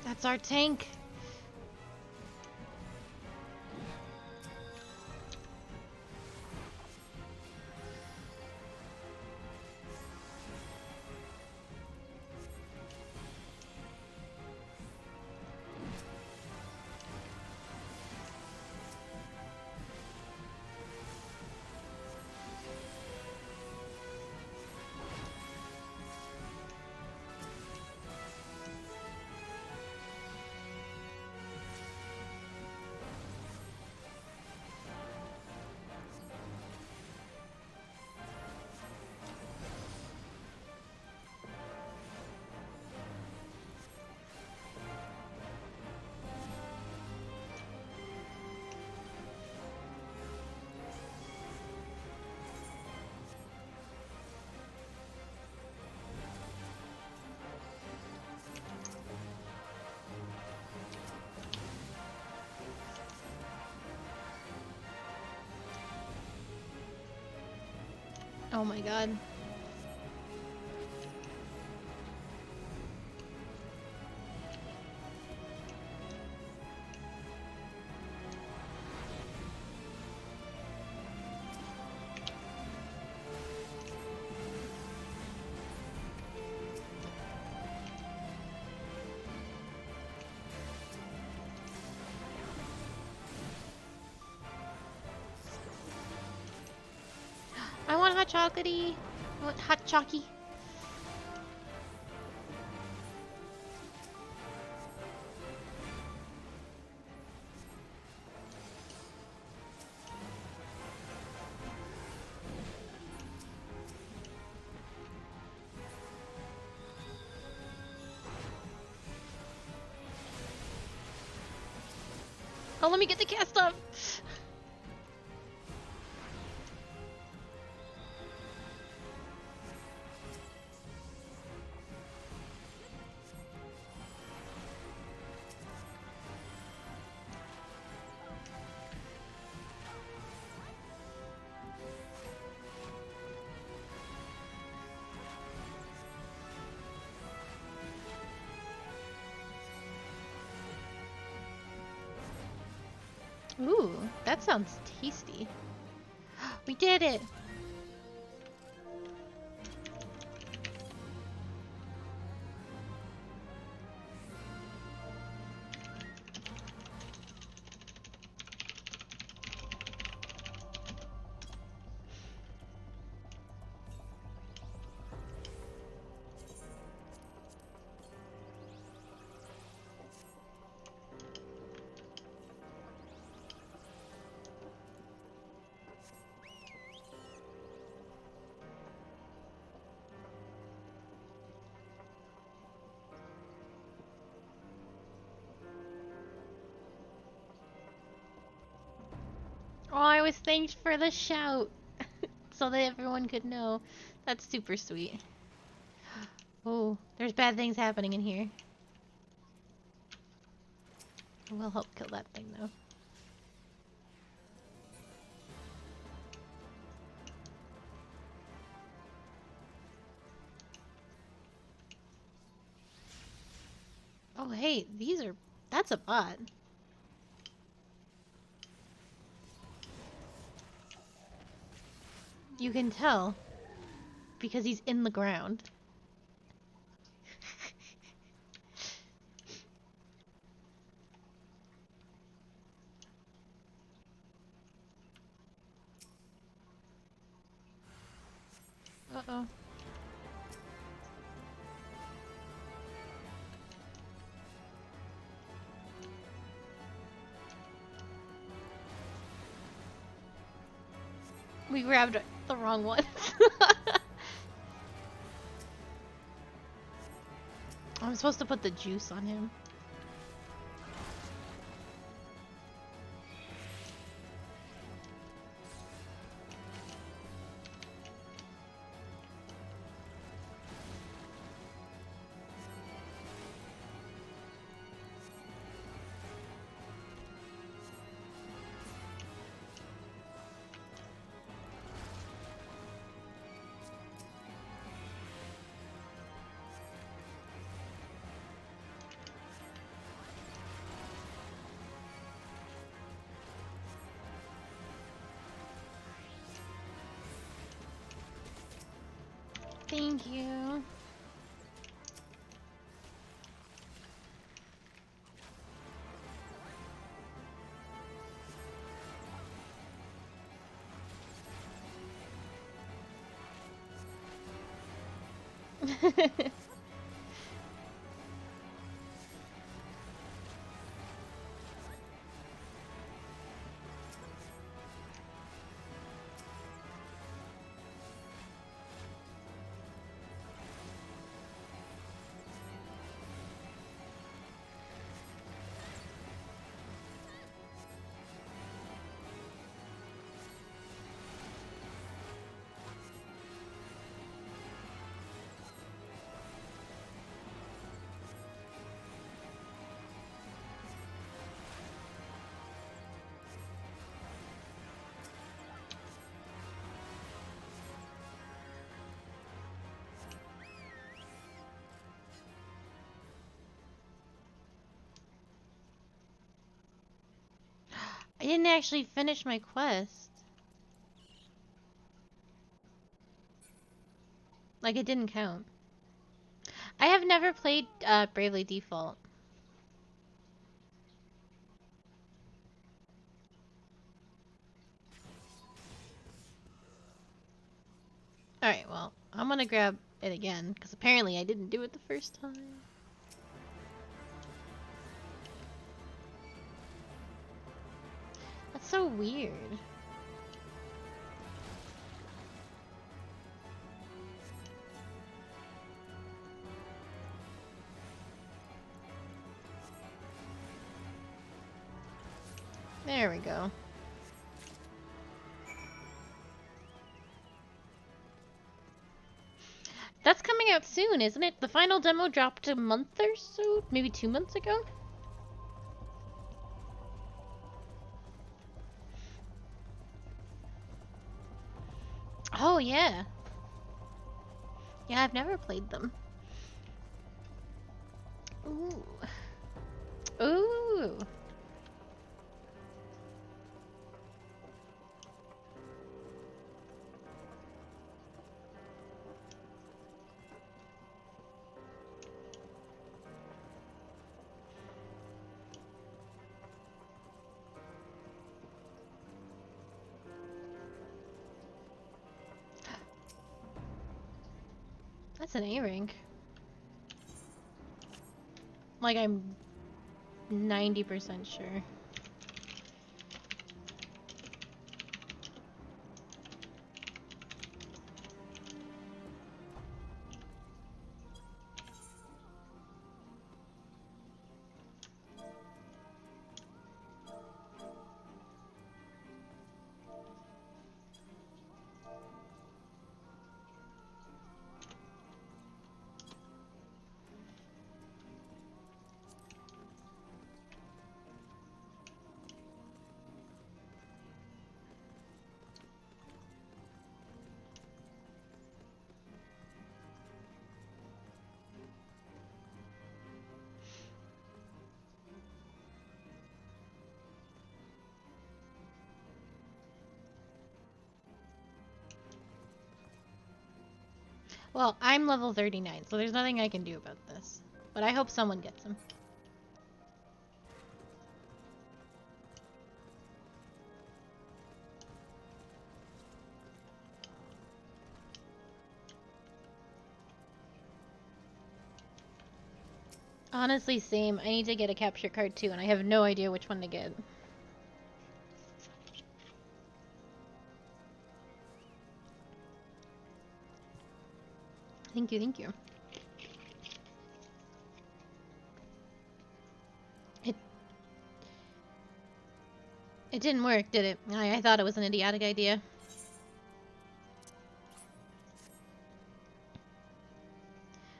That's our tank. Oh my god. hot chocolatey? You want hot chalky? Oh, let me get the cast off! Ooh, that sounds tasty. We did it! Oh, I was thanked for the shout so that everyone could know. That's super sweet. Oh, there's bad things happening in here. We'll help kill that thing though. Oh hey, that's a bot. You can tell because he's in the ground. Uh-oh. We grabbed the wrong one. I'm supposed to put the juice on him. Thank you. I didn't actually finish my quest. Like, it didn't count. I have never played Bravely Default. Alright, well, I'm gonna grab it again, because apparently I didn't do it the first time. That's so weird. There we go. That's coming out soon, isn't it? The final demo dropped a month or so? Maybe 2 months ago? Oh, yeah. Yeah, I've never played them. Ooh. Ooh. That's an A-ring. Like, I'm 90% sure. Well, I'm level 39, so there's nothing I can do about this. But I hope someone gets him. Honestly, same. I need to get a capture card too, and I have no idea which one to get. Thank you, thank you. It didn't work, did it? I thought it was an idiotic idea.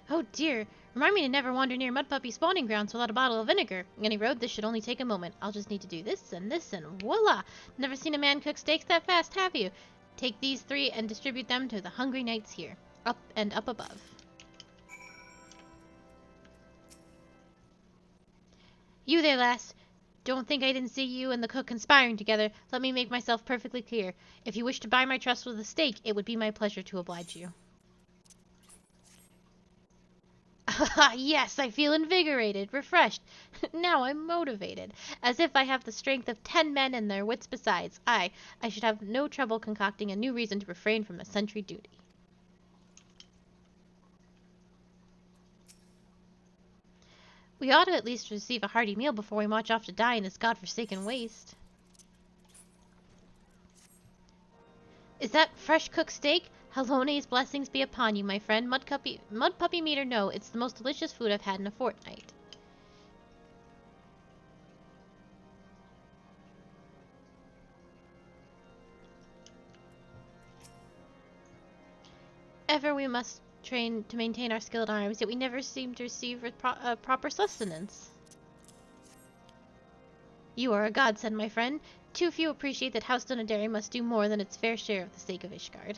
Oh dear. Remind me to never wander near Mud Puppy spawning grounds without a bottle of vinegar. Any road, this should only take a moment. I'll just need to do this, and voila! Never seen a man cook steaks that fast, have you? Take these 3 and distribute them to the hungry knights here. Up and up above. You there, lass. Don't think I didn't see you and the cook conspiring together. Let me make myself perfectly clear. If you wish to buy my trust with a steak, it would be my pleasure to oblige you. Yes, I feel invigorated, refreshed. Now I'm motivated, as if I have the strength of 10 men and their wits besides. I should have no trouble concocting a new reason to refrain from a sentry duty. We ought to at least receive a hearty meal before we march off to die in this god-forsaken waste. Is that fresh cooked steak? Halone's blessings be upon you, my friend. Mud puppy meat or no, it's the most delicious food I've had in a fortnight. Ever we must train to maintain our skilled arms, yet we never seem to receive proper sustenance. You are a godsend, my friend. Too few appreciate that House Donadary must do more than its fair share of the sake of Ishgard.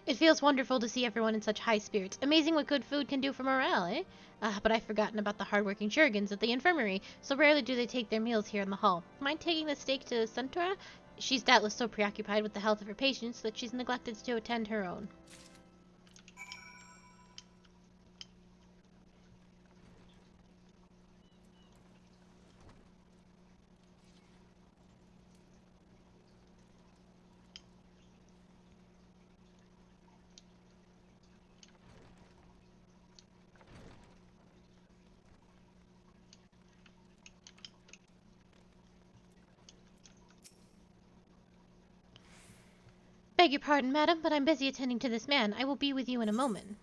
It feels wonderful to see everyone in such high spirits. Amazing what good food can do for morale, eh? But I've forgotten about the hard-working Shurgans at the infirmary. So rarely do they take their meals here in the hall. Mind taking the steak to Centura? She's doubtless so preoccupied with the health of her patients that she's neglected to attend her own. beg your pardon, madam, but I'm busy attending to this man. I will be with you in a moment.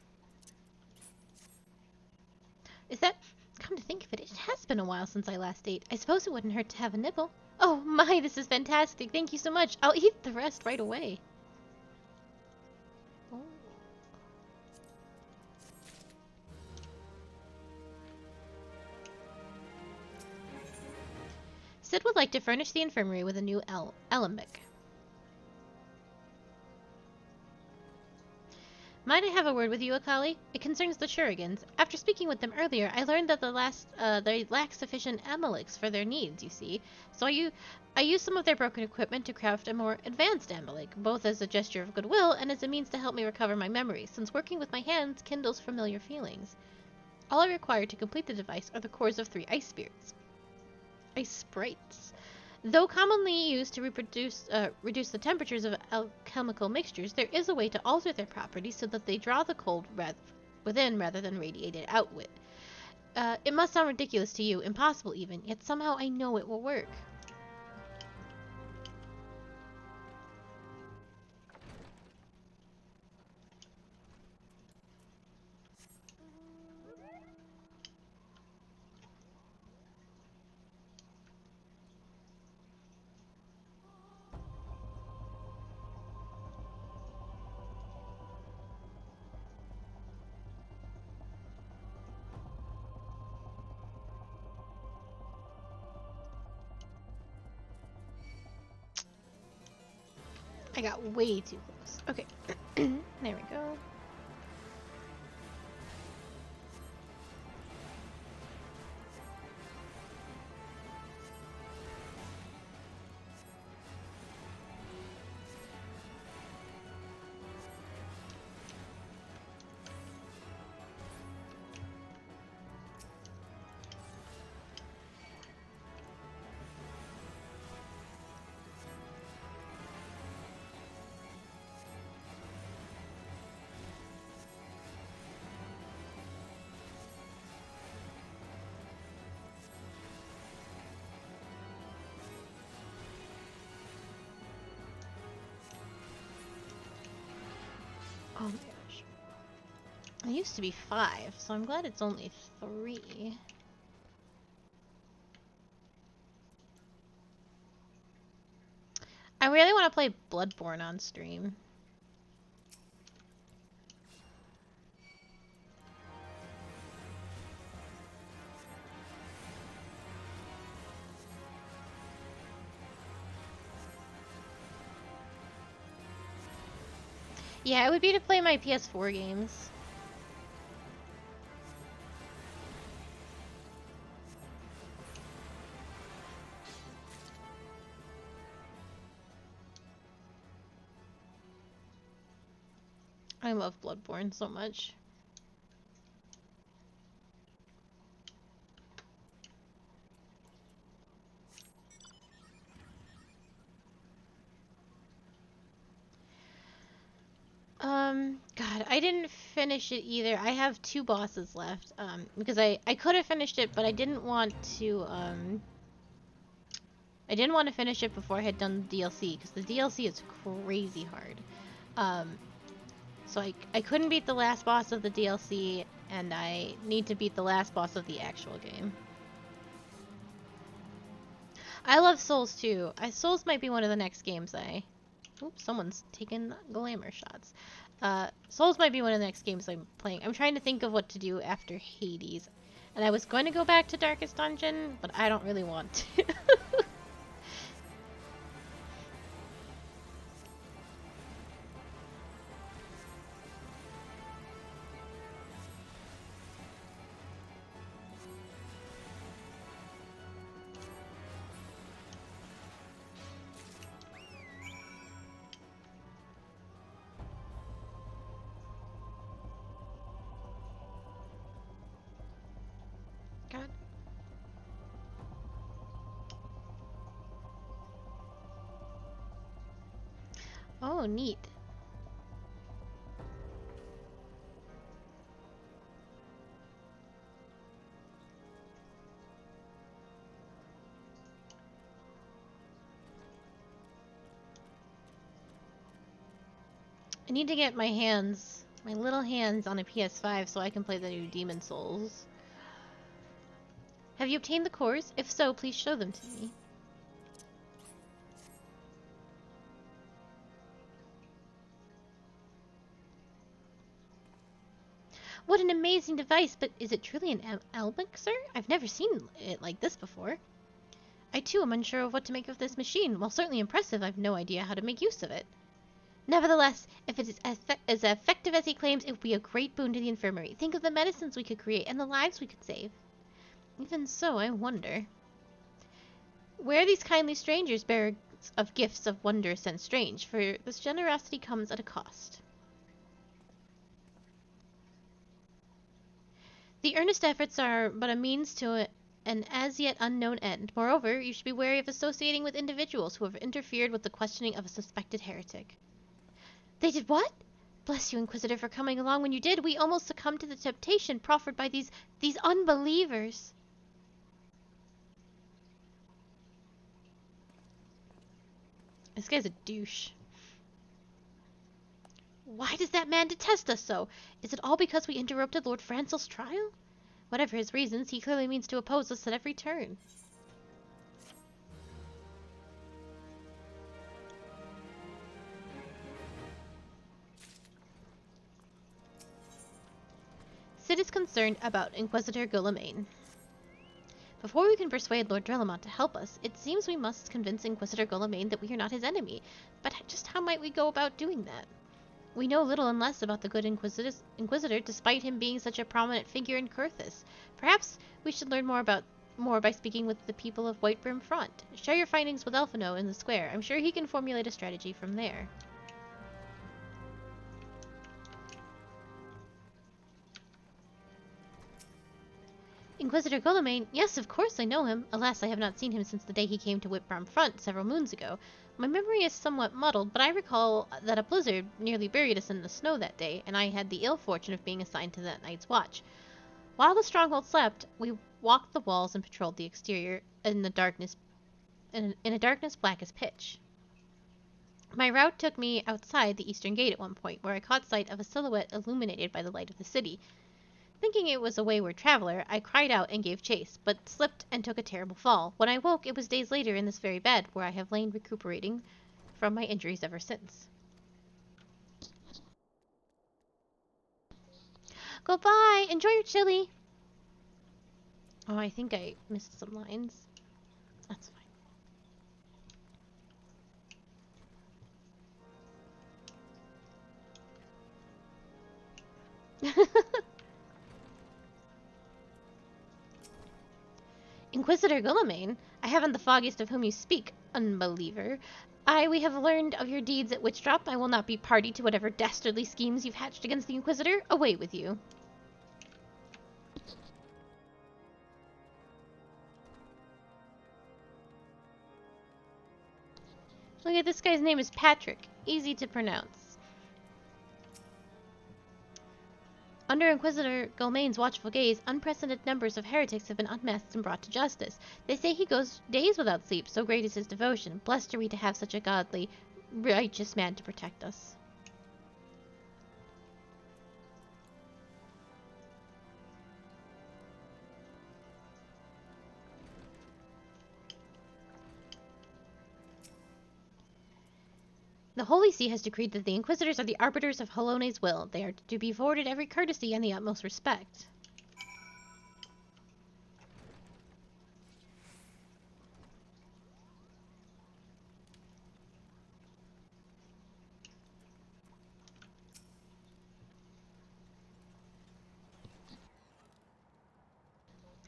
Is that... Come to think of it, it has been a while since I last ate. I suppose it wouldn't hurt to have a nibble. Oh my, this is fantastic. Thank you so much. I'll eat the rest right away. Oh. Sid would like to furnish the infirmary with a new alembic. Might I have a word with you, Akali? It concerns the Shurigans. After speaking with them earlier, I learned that they lack sufficient amulets for their needs, you see. So I used some of their broken equipment to craft a more advanced amulet, both as a gesture of goodwill and as a means to help me recover my memories, since working with my hands kindles familiar feelings. All I require to complete the device are the cores of 3 ice spirits. Ice sprites. Though commonly used to reduce the temperatures of alchemical mixtures, there is a way to alter their properties so that they draw the cold within rather than radiate it outward. It must sound ridiculous to you, impossible even, yet somehow I know it will work. I got way too close. Okay. There we go. Oh my gosh. It used to be 5, so I'm glad it's only 3. I really want to play Bloodborne on stream. Yeah, it would be to play my PS4 games. I love Bloodborne so much. God, I didn't finish it either. I have 2 bosses left, because I could have finished it, but I didn't want to, I didn't want to finish it before I had done the DLC, because the DLC is crazy hard. So I couldn't beat the last boss of the DLC, and I need to beat the last boss of the actual game. I love Souls too. Souls might be one of the next games Oops, someone's taking glamour shots. Souls might be one of the next games I'm playing. I'm trying to think of what to do after Hades. And I was going to go back to Darkest Dungeon, but I don't really want to. God. Oh, neat. I need to get my hands, my little hands on a PS5 so I can play the new Demon Souls. Have you obtained the cores? If so, please show them to me. What an amazing device, but is it truly an elixir? I've never seen it like this before. I too am unsure of what to make of this machine. While certainly impressive, I've no idea how to make use of it. Nevertheless, if it is as effective as he claims, it would be a great boon to the infirmary. Think of the medicines we could create and the lives we could save. Even so, I wonder. Where are these kindly strangers, bearers of gifts of wondrous and strange? For this generosity comes at a cost. The earnest efforts are but a means to an as yet unknown end. Moreover, you should be wary of associating with individuals who have interfered with the questioning of a suspected heretic. They did what? Bless you, Inquisitor, for coming along when you did. We almost succumbed to the temptation proffered by these unbelievers. This guy's a douche. Why does that man detest us so? Is it all because we interrupted Lord Francel's trial? Whatever his reasons, he clearly means to oppose us at every turn. Cid is concerned about Inquisitor Guillaume. Before we can persuade Lord Drelamont to help us, it seems we must convince Inquisitor Guillaume that we are not his enemy. But just how might we go about doing that? We know little and less about the good Inquisitor, despite him being such a prominent figure in Curthis. Perhaps we should learn more by speaking with the people of Whitebrim Front. Share your findings with Elfino in the square. I'm sure he can formulate a strategy from there. Inquisitor Guillaume? Yes, of course I know him. Alas, I have not seen him since the day he came to Whitebrim Front several moons ago. My memory is somewhat muddled, but I recall that a blizzard nearly buried us in the snow that day, and I had the ill fortune of being assigned to that night's watch. While the stronghold slept, we walked the walls and patrolled the exterior in a darkness black as pitch. My route took me outside the eastern gate at one point, where I caught sight of a silhouette illuminated by the light of the city. Thinking it was a wayward traveler, I cried out and gave chase, but slipped and took a terrible fall. When I woke, it was days later in this very bed, where I have lain recuperating from my injuries ever since. Goodbye! Enjoy your chili! Oh, I think I missed some lines. That's fine. Inquisitor Guillaume, I haven't the foggiest of whom you speak, unbeliever. We have learned of your deeds at Witchdrop. I will not be party to whatever dastardly schemes you've hatched against the Inquisitor. Away with you. Look at this guy's name is Patrick. Easy to pronounce. Under Inquisitor Guillaume's watchful gaze, unprecedented numbers of heretics have been unmasked and brought to justice. They say he goes days without sleep, so great is his devotion. Blessed are we to have such a godly, righteous man to protect us. The Holy See has decreed that the Inquisitors are the arbiters of Holone's will. They are to be afforded every courtesy and the utmost respect.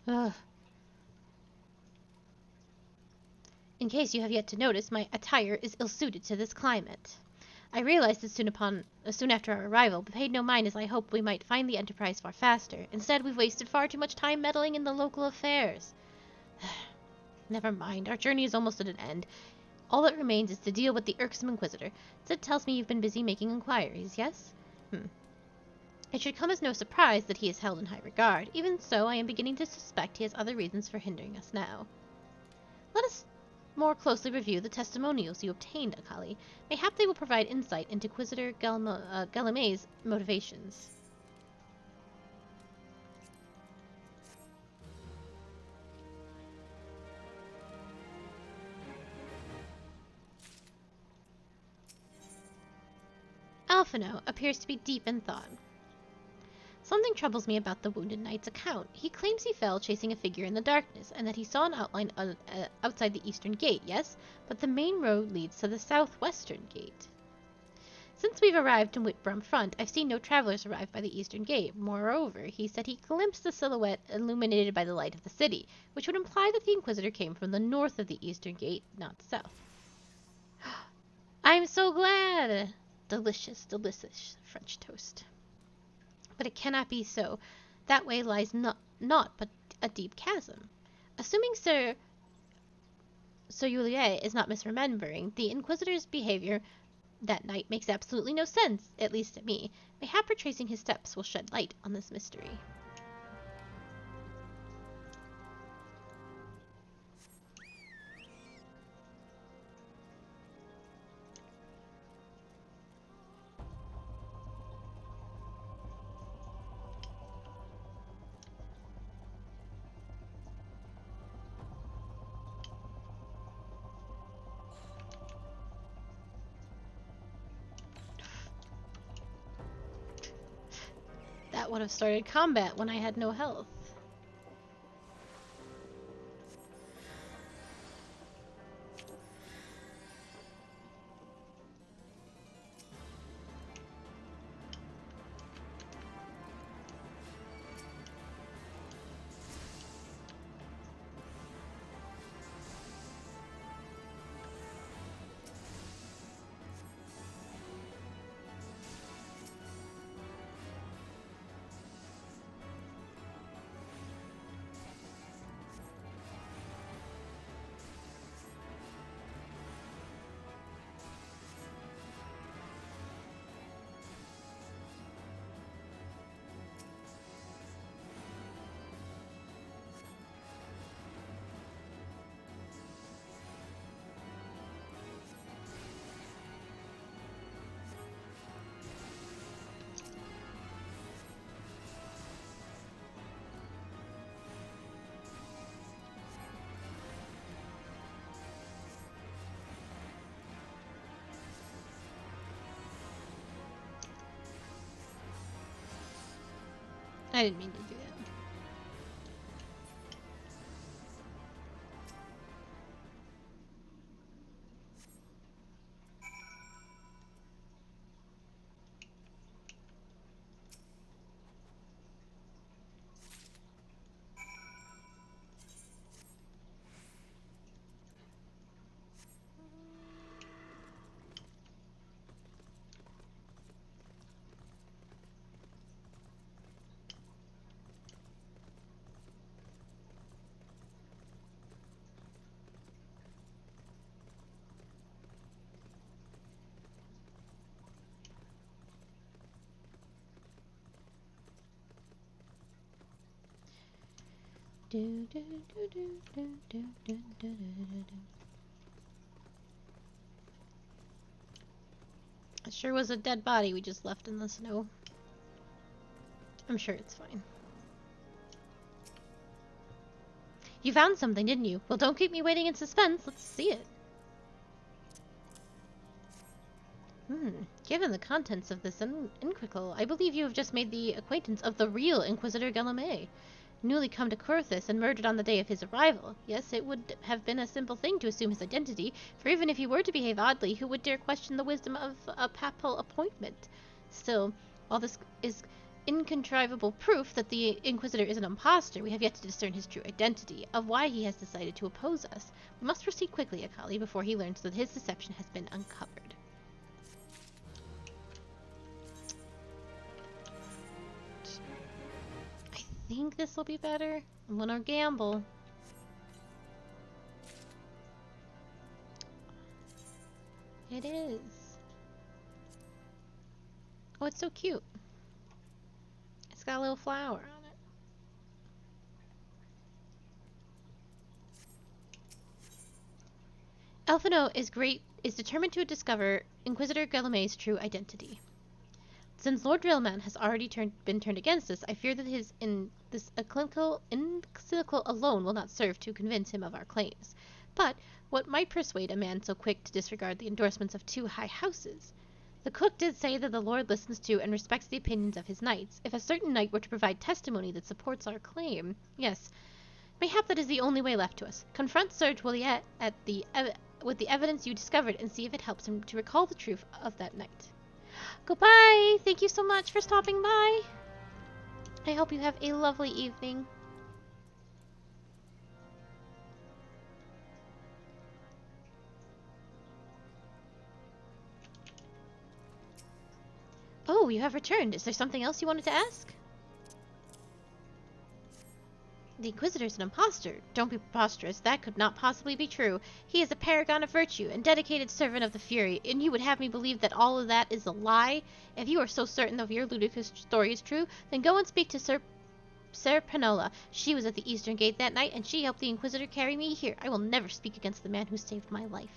Ugh. In case you have yet to notice, my attire is ill-suited to this climate. I realized this soon after our arrival, but paid no mind as I hoped we might find the Enterprise far faster. Instead, we've wasted far too much time meddling in the local affairs. Never mind, our journey is almost at an end. All that remains is to deal with the irksome Inquisitor. Cid tells me you've been busy making inquiries, yes? It should come as no surprise that he is held in high regard. Even so, I am beginning to suspect he has other reasons for hindering us now. Let us more closely review the testimonials you obtained, Akali. Mayhap they will provide insight into Inquisitor Galame's motivations. Alphino appears to be deep in thought. Something troubles me about the Wounded Knight's account. He claims he fell chasing a figure in the darkness, and that he saw an outline outside the eastern gate, yes? But the main road leads to the southwestern gate. Since we've arrived in Whitbrum Front, I've seen no travelers arrive by the eastern gate. Moreover, he said he glimpsed a silhouette illuminated by the light of the city, which would imply that the Inquisitor came from the north of the eastern gate, not the south. I'm so glad! Delicious, delicious French toast. But it cannot be so. That way lies not but a deep chasm. Assuming Sir Juliet is not misremembering, the Inquisitor's behavior that night makes absolutely no sense, at least to me. Mayhap retracing his steps will shed light on this mystery. That would have started combat when I had no health. I didn't mean to do that. It sure was a dead body we just left in the snow. I'm sure it's fine. You found something, didn't you? Well, don't keep me waiting in suspense. Let's see it. Given the contents of this encyclical, I believe you have just made the acquaintance of the real Inquisitor Galame. Newly come to Corthus and murdered on the day of his arrival. Yes, it would have been a simple thing to assume his identity, for even if he were to behave oddly, who would dare question the wisdom of a papal appointment? Still, while this is incontrivable proof that the Inquisitor is an impostor, we have yet to discern his true identity, of why he has decided to oppose us. We must proceed quickly, Akali, before he learns that his deception has been uncovered. I think this will be better. I'm gonna gamble. It is. Oh, it's so cute. It's got a little flower on it. Elfino is determined to discover Inquisitor Galamay's true identity. Since Lord Drillman has already been turned against us, I fear that this encyclical alone will not serve to convince him of our claims. But what might persuade a man so quick to disregard the endorsements of two high houses? The cook did say that the Lord listens to and respects the opinions of his knights. If a certain knight were to provide testimony that supports our claim, yes, mayhap that is the only way left to us. Confront Sir Juliet with the evidence you discovered and see if it helps him to recall the truth of that night. Goodbye! Thank you so much for stopping by. I hope you have a lovely evening. Oh, you have returned. Is there something else you wanted to ask? The Inquisitor's an impostor. Don't be preposterous. That could not possibly be true. He is a paragon of virtue and dedicated servant of the Fury, and you would have me believe that all of that is a lie? If you are so certain of your ludicrous story is true, then go and speak to Sir Penola. She was at the Eastern Gate that night, and she helped the Inquisitor carry me here. I will never speak against the man who saved my life.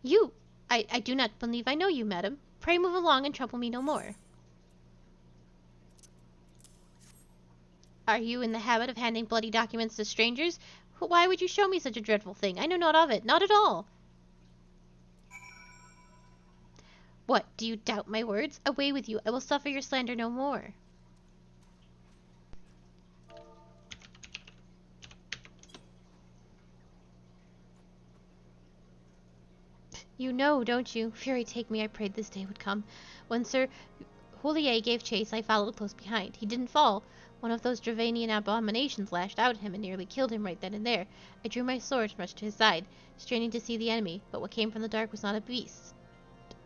You! I do not believe I know you, madam. Pray move along and trouble me no more. Are you in the habit of handing bloody documents to strangers? Why would you show me such a dreadful thing? I know not of it, not at all. What, do you doubt my words? Away with you, I will suffer your slander no more. You know, don't you? Fury take me, I prayed this day would come. When Sir Juliet gave chase, I followed close behind. He didn't fall. One of those Dravanian abominations lashed out at him and nearly killed him right then and there. I drew my sword and rushed to his side, straining to see the enemy, but what came from the dark was not a beast,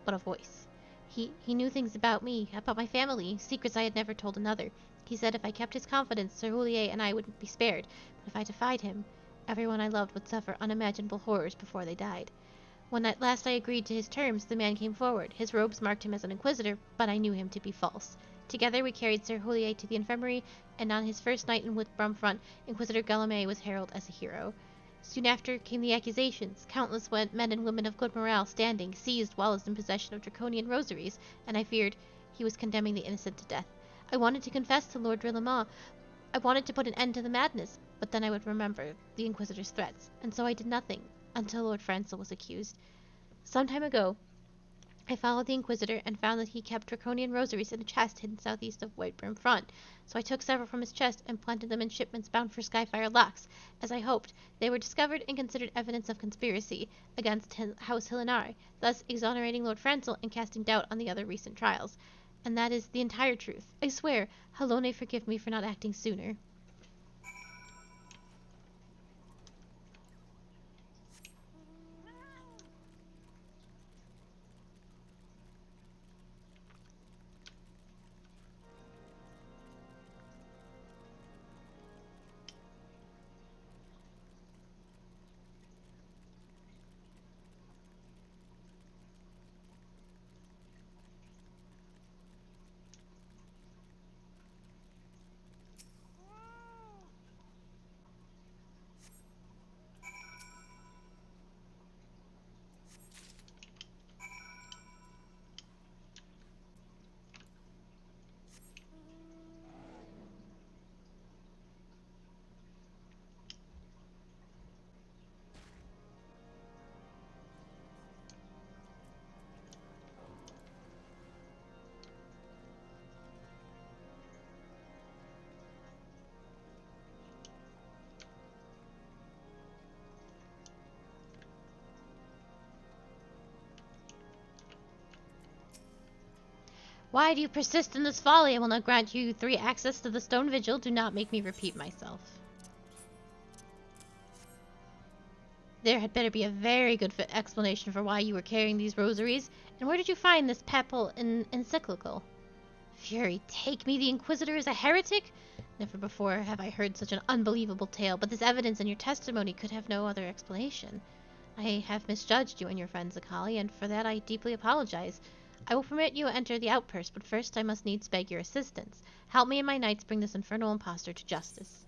but a voice. He knew things about me, about my family, secrets I had never told another. He said if I kept his confidence, Sir Juliet and I would be spared, but if I defied him, everyone I loved would suffer unimaginable horrors before they died. When at last I agreed to his terms, the man came forward. His robes marked him as an inquisitor, but I knew him to be false. Together we carried Sir Juliet to the infirmary, and on his first night in Whitbrumfront, Inquisitor Galamay was heralded as a hero. Soon after came the accusations. Countless men and women of good morale standing, seized while in possession of draconian rosaries, and I feared he was condemning the innocent to death. I wanted to confess to Lord Rillamont. I wanted to put an end to the madness, but then I would remember the Inquisitor's threats, and so I did nothing, until Lord Francel was accused. Some time ago, I followed the Inquisitor and found that he kept draconian rosaries in a chest hidden southeast of Whitbrumfront, so I took several from his chest and planted them in shipments bound for Skyfire Locks. As I hoped, they were discovered and considered evidence of conspiracy against House Hillinari, thus exonerating Lord Francel and casting doubt on the other recent trials. And that is the entire truth. I swear, Halone forgive me for not acting sooner. Why do you persist in this folly? I will not grant you 3 access to the stone vigil. Do not make me repeat myself. There had better be a very good explanation for why you were carrying these rosaries. And where did you find this papal encyclical? Fury, take me, the Inquisitor is a heretic? Never before have I heard such an unbelievable tale, but this evidence and your testimony could have no other explanation. I have misjudged you and your friends, Akali, and for that I deeply apologize. I will permit you to enter the outpost, but first I must needs beg your assistance. Help me and my knights bring this infernal impostor to justice.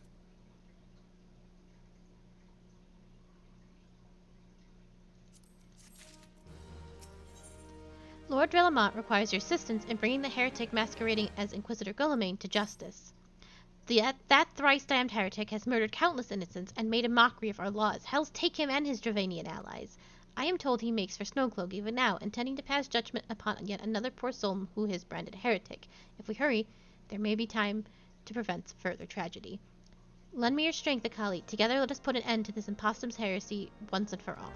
Lord Relamont requires your assistance in bringing the heretic masquerading as Inquisitor Guillaume to justice. That thrice-damned heretic has murdered countless innocents and made a mockery of our laws. Hells take him and his Dravanian allies. I am told he makes for Snowcloak even now, intending to pass judgment upon yet another poor soul who has branded a heretic. If we hurry, there may be time to prevent further tragedy. Lend me your strength, Akali. Together let us put an end to this impostum's heresy once and for all.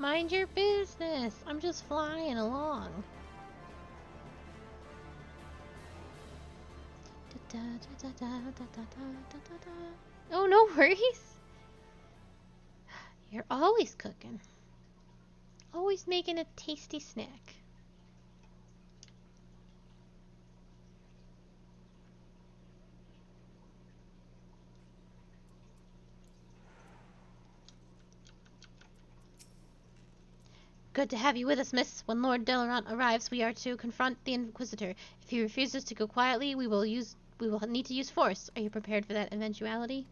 Mind your business. I'm just flying along. Oh, no worries. You're always cooking. Always making a tasty snack. Good to have you with us, miss. When Lord Delarant arrives, we are to confront the Inquisitor. If he refuses to go quietly, we will need to use force. Are you prepared for that eventuality?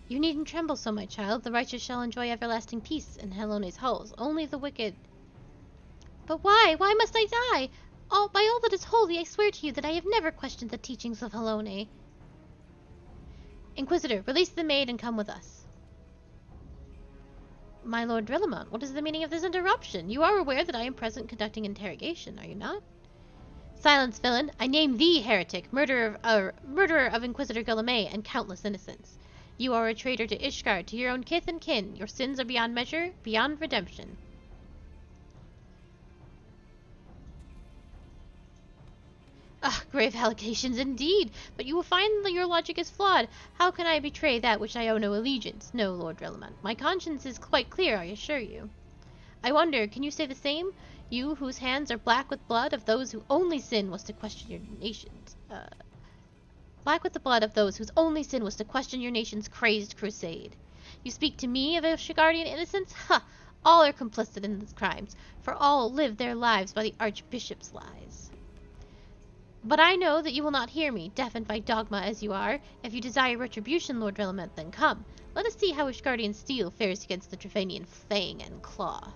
You needn't tremble so, my child. The righteous shall enjoy everlasting peace in Helone's halls. Only the wicked... But why? Why must I die? By all that is holy, I swear to you that I have never questioned the teachings of Helone. Inquisitor, release the maid and come with us. My Lord Relamont, what is the meaning of this interruption? You are aware that I am present conducting interrogation, are you not? Silence, villain! I name thee heretic, murderer of Inquisitor Guillaume and countless innocents. You are a traitor to Ishgard, to your own kith and kin. Your sins are beyond measure, beyond redemption. Ah, grave allegations indeed, but you will find that your logic is flawed. How can I betray that which I owe no allegiance? No, Lord Relamont. My conscience is quite clear, I assure you. I wonder, can you say the same? You, whose hands are black with blood of those whose only sin was to question your nation's... black with the blood of those whose only sin was to question your nation's crazed crusade. You speak to me of Ishgardian innocence? Ha! All are complicit in these crimes, for all live their lives by the Archbishop's lies. But I know that you will not hear me, deafened by dogma as you are. If you desire retribution, Lord Relamont, then come. Let us see how Ishgardian steel fares against the Trevanian fang and claw.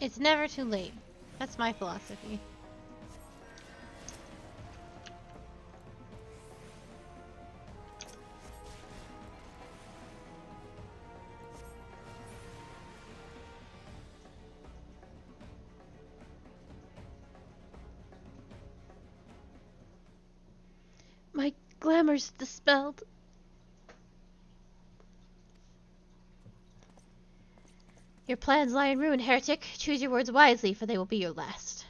It's never too late. That's my philosophy. My glamour's dispelled. Your plans lie in ruin, heretic. Choose your words wisely, for they will be your last.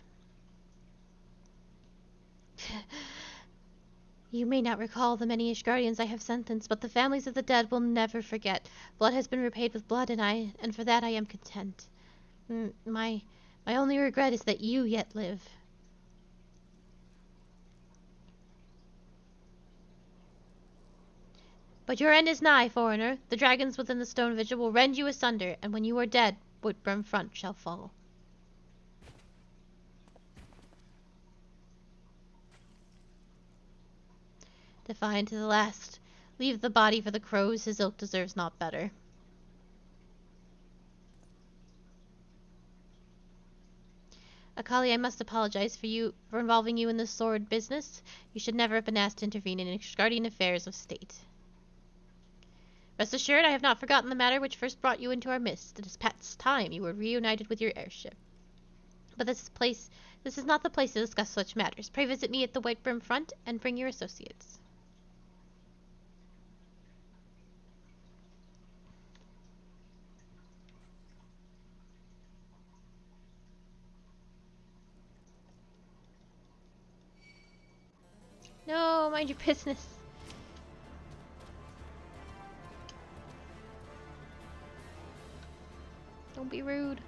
You may not recall the many Ishgardians I have sentenced, but the families of the dead will never forget. Blood has been repaid with blood, and for that I am content. My only regret is that you yet live. But your end is nigh, foreigner. The dragons within the stone vigil will rend you asunder, and when you are dead, Whitburn front shall fall. Defiant to the last. Leave the body for the crows, his ilk deserves not better. Akali, I must apologize for involving you in this sordid business. You should never have been asked to intervene in Ishgardian affairs of state. Rest assured, I have not forgotten the matter which first brought you into our midst. It is past time you were reunited with your heirship. But this is not the place to discuss such matters. Pray visit me at the White Brim front, and bring your associates. No, mind your business. Don't be rude.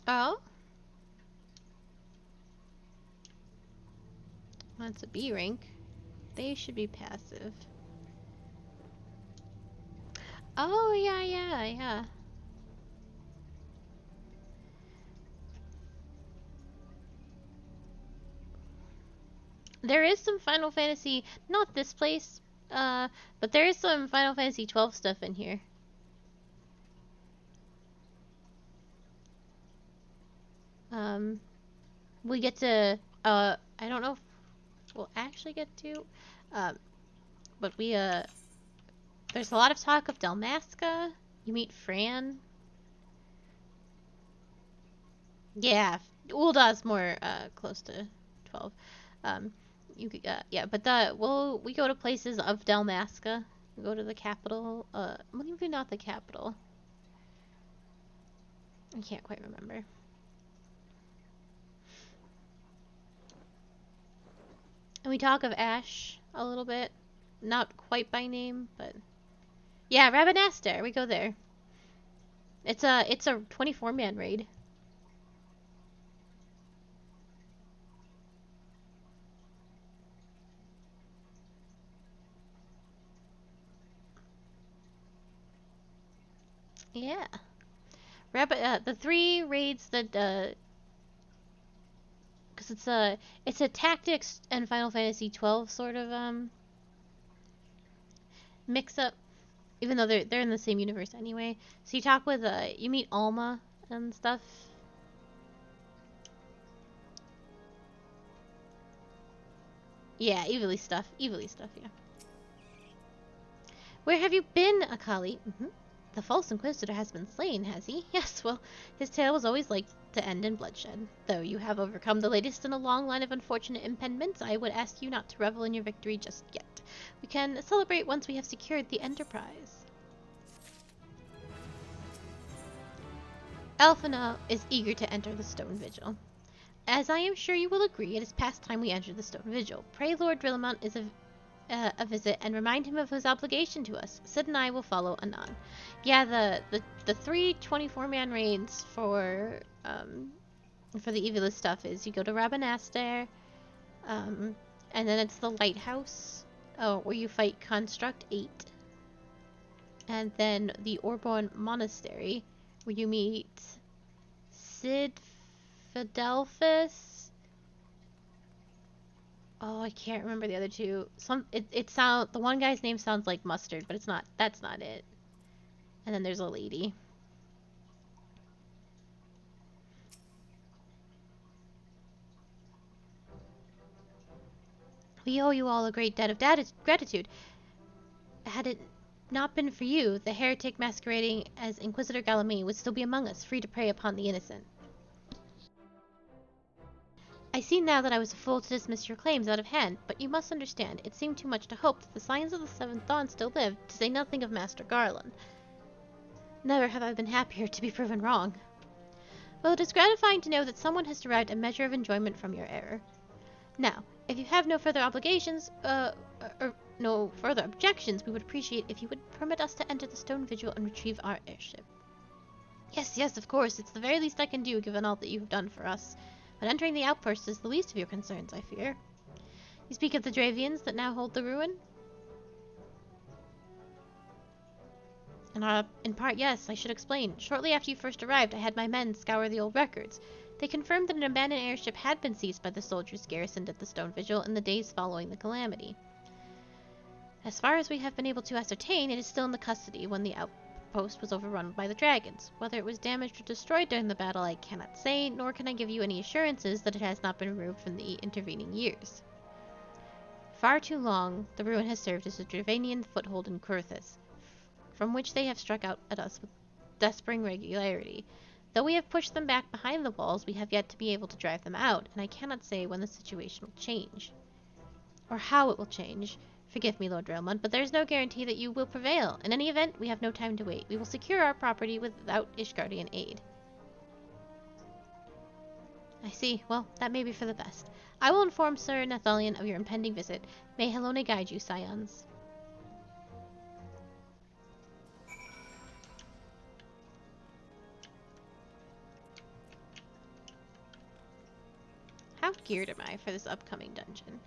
Oh? That's a B rank. They should be passive. Oh, yeah. There is some Final Fantasy, not this place, but there is some Final Fantasy 12 stuff in here. We get to, I don't know if we'll actually get to, but there's a lot of talk of Dalmasca. You meet Fran. Yeah, Ulda's more, close to 12. Yeah, but we go to places of Dalmasca. We go to the capital, maybe not the capital. I can't quite remember. And we talk of Ash a little bit. Not quite by name, but... Yeah, Rabanastre, we go there. It's a 24-man raid. Yeah. The 3 raids that, because it's a tactics and Final Fantasy 12 sort of, mix-up. Even though they're in the same universe anyway. So you talk with, you meet Alma and stuff. Yeah, evilly stuff, yeah. Where have you been, Akali? The false inquisitor has been slain, has he? Yes, well, his tale was always like to end in bloodshed. Though you have overcome the latest in a long line of unfortunate impediments, I would ask you not to revel in your victory just yet. We can celebrate once we have secured the Enterprise. Alphina is eager to enter the Stone Vigil. As I am sure you will agree, it is past time we enter the Stone Vigil. Pray Lord Drillamount is a visit and remind him of his obligation to us. Sid and I will follow anon. Yeah, the 3 24-man raids for the evilist stuff is you go to Rabanastre, and then it's the lighthouse, where you fight Construct 8. And then the Orborn Monastery, where you meet Sid Fidelphus. Oh, I can't remember the other two. The one guy's name sounds like mustard, but it's not. That's not it. And then there's a lady. We owe you all a great debt of gratitude. Had it not been for you, the heretic masquerading as Inquisitor Galame would still be among us, free to prey upon the innocent. I see now that I was a fool to dismiss your claims out of hand, but you must understand, it seemed too much to hope that the Scions of the Seventh Dawn still lived, to say nothing of Master Garland. Never have I been happier to be proven wrong. Well, it is gratifying to know that someone has derived a measure of enjoyment from your error. Now, if you have no further obligations, or no further objections, we would appreciate if you would permit us to enter the Stone Vigil and retrieve our airship. Yes, of course, it's the very least I can do, given all that you have done for us. But entering the outpost is the least of your concerns, I fear. You speak of the Dravians that now hold the ruin? In part, yes, I should explain. Shortly after you first arrived, I had my men scour the old records. They confirmed that an abandoned airship had been seized by the soldiers garrisoned at the Stone Vigil in the days following the calamity. As far as we have been able to ascertain, it is still in the custody when the outpost was overrun by the dragons. Whether it was damaged or destroyed during the battle, I cannot say, nor can I give you any assurances that it has not been removed from the intervening years. Far too long, the ruin has served as a Dravanian foothold in Kurthis, from which they have struck out at us with despairing regularity. Though we have pushed them back behind the walls, we have yet to be able to drive them out, and I cannot say when the situation will change. Or how it will change. Forgive me, Lord Railmont, but there is no guarantee that you will prevail. In any event, we have no time to wait. We will secure our property without Ishgardian aid. I see. Well, that may be for the best. I will inform Sir Nathalion of your impending visit. May Helone guide you, Scions. How geared am I for this upcoming dungeon?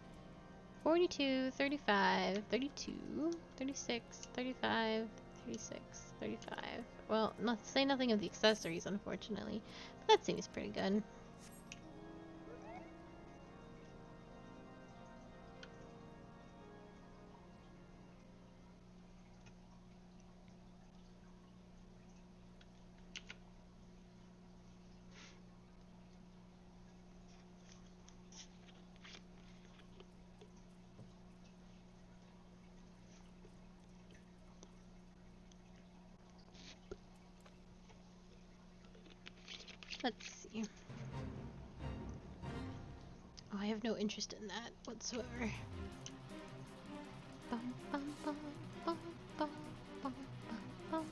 42, 35, 32, 36, 35, 36, 35. Well, say nothing of the accessories, unfortunately. But that seems pretty good. Let's see. Oh, I have no interest in that whatsoever. Bum, bum, bum, bum, bum, bum, bum.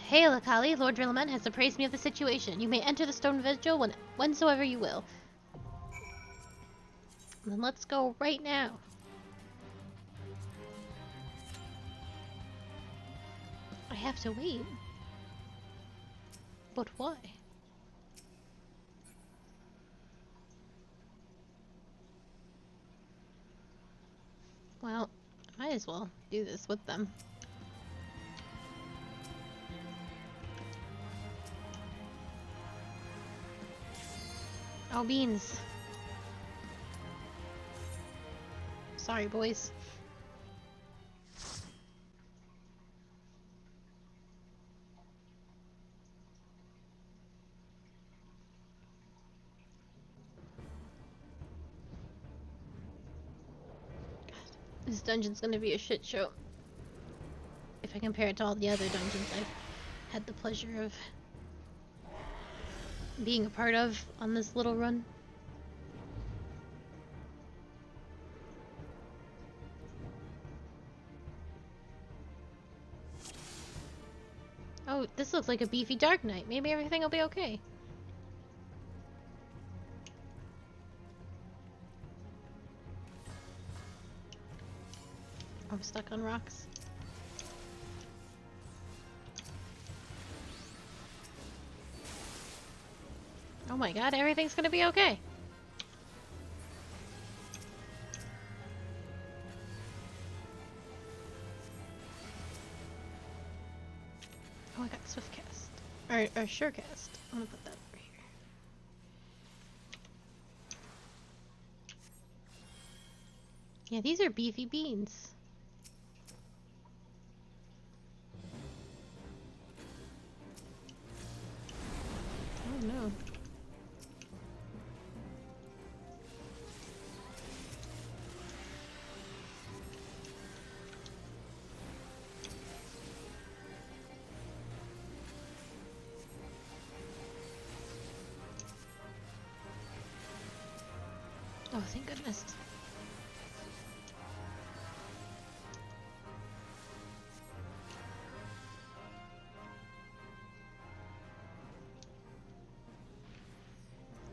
Hail, Akali. Lord Drillman has appraised me of the situation. You may enter the Stone Vigil whensoever you will. Then let's go right now. I have to wait. But why? Well, I might as well do this with them. Oh, beans. Sorry, boys. This dungeon's gonna be a shit show. If I compare it to all the other dungeons I've had the pleasure of being a part of on this little run. Oh, this looks like a beefy Dark Knight. Maybe everything will be okay. I'm stuck on rocks. Oh my god, everything's gonna be okay. Oh, I got Swift Cast. Or Sure Cast. I'm gonna put that over here. Yeah, these are beefy beans. Oh no. Oh, thank goodness.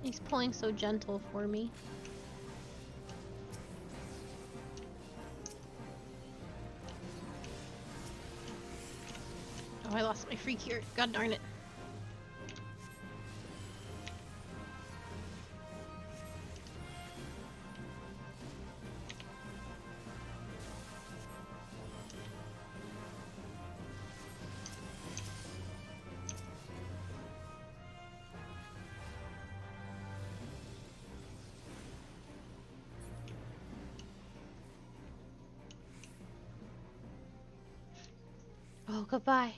He's pulling so gentle for me. Oh, I lost my freak here. God darn it. Oh, goodbye.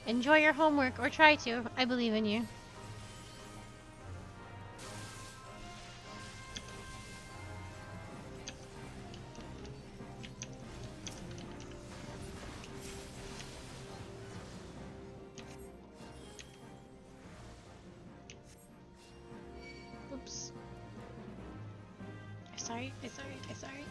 Enjoy your homework, or try to. I believe in you. Oops. I'm sorry, I'm sorry, I'm sorry.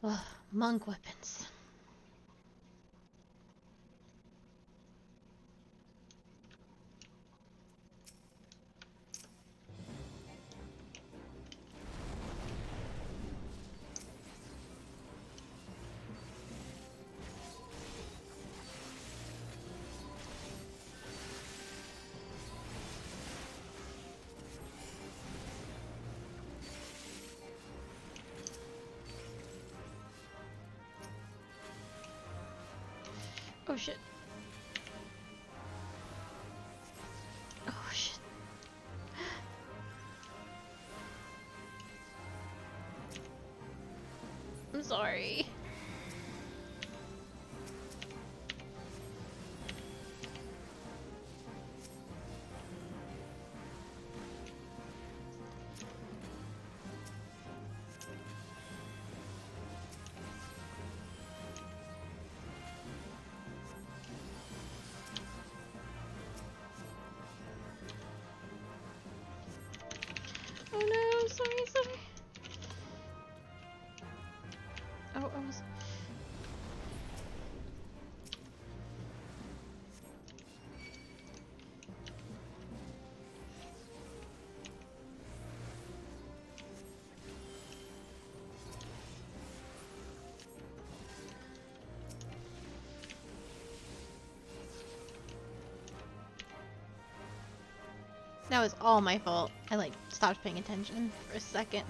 Ugh, monk weapons. Oh shit. Oh shit. I'm sorry. Oh no, sorry. Oh, I was... That was all my fault. I, like, stopped paying attention for a second.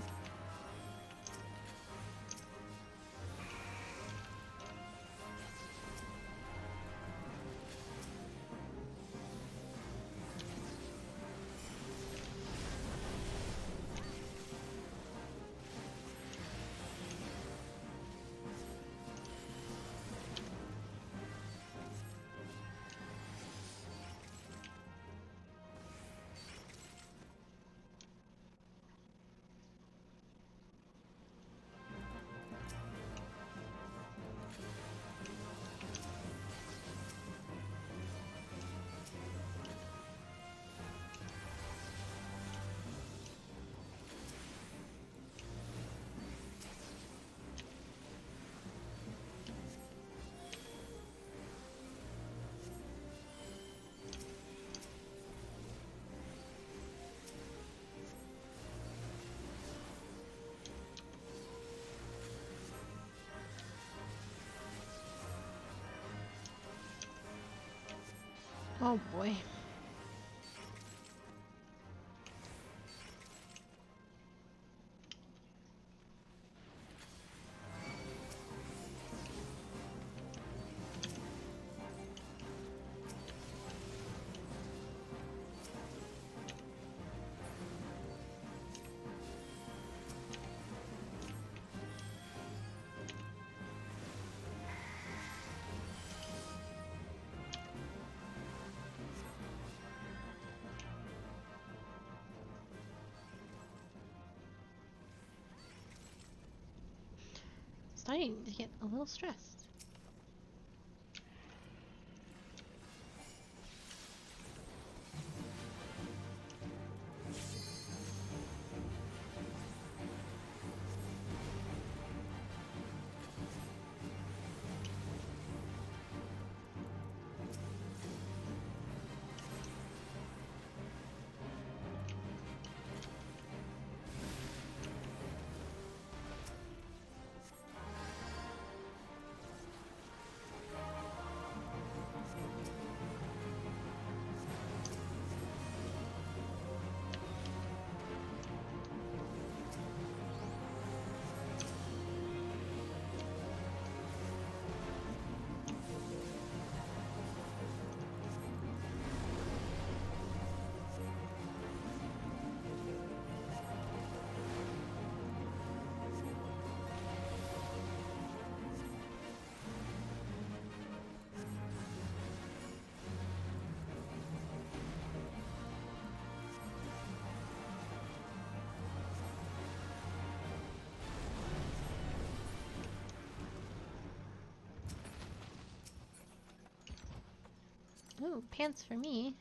Oh boy. Starting to get a little stressed. Ooh, pants for me.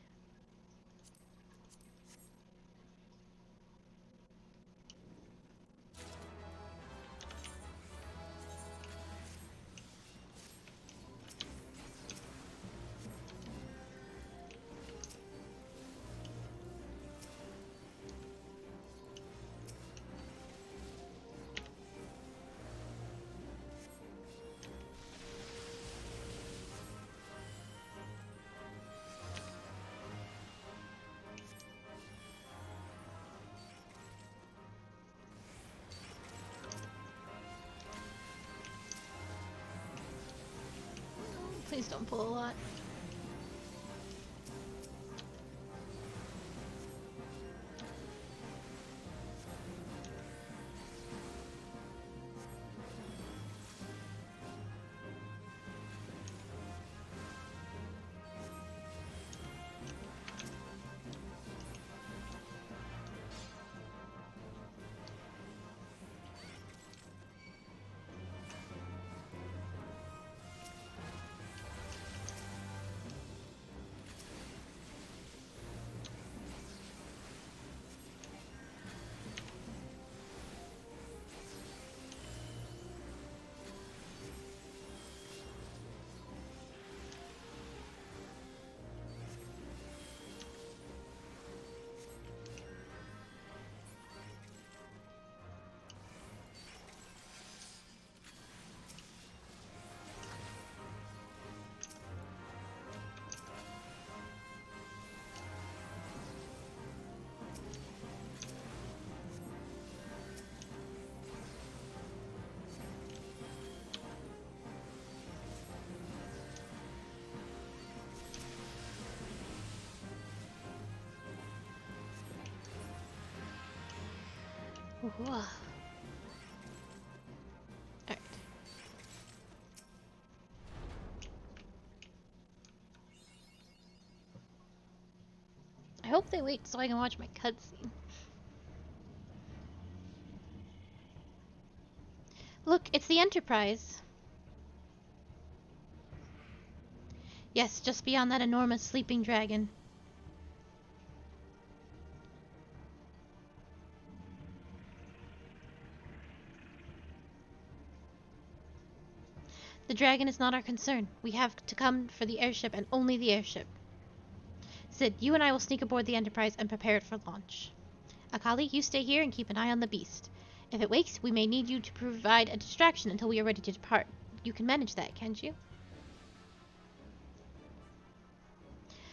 Please don't pull a lot. Alright. I hope they wait so I can watch my cutscene. Look, it's the Enterprise. Yes, just beyond that enormous sleeping dragon. The dragon is not our concern. We have to come for the airship and only the airship. Sid, you and I will sneak aboard the Enterprise and prepare it for launch. Akali, you stay here and keep an eye on the beast. If it wakes, we may need you to provide a distraction until we are ready to depart. You can manage that, can't you?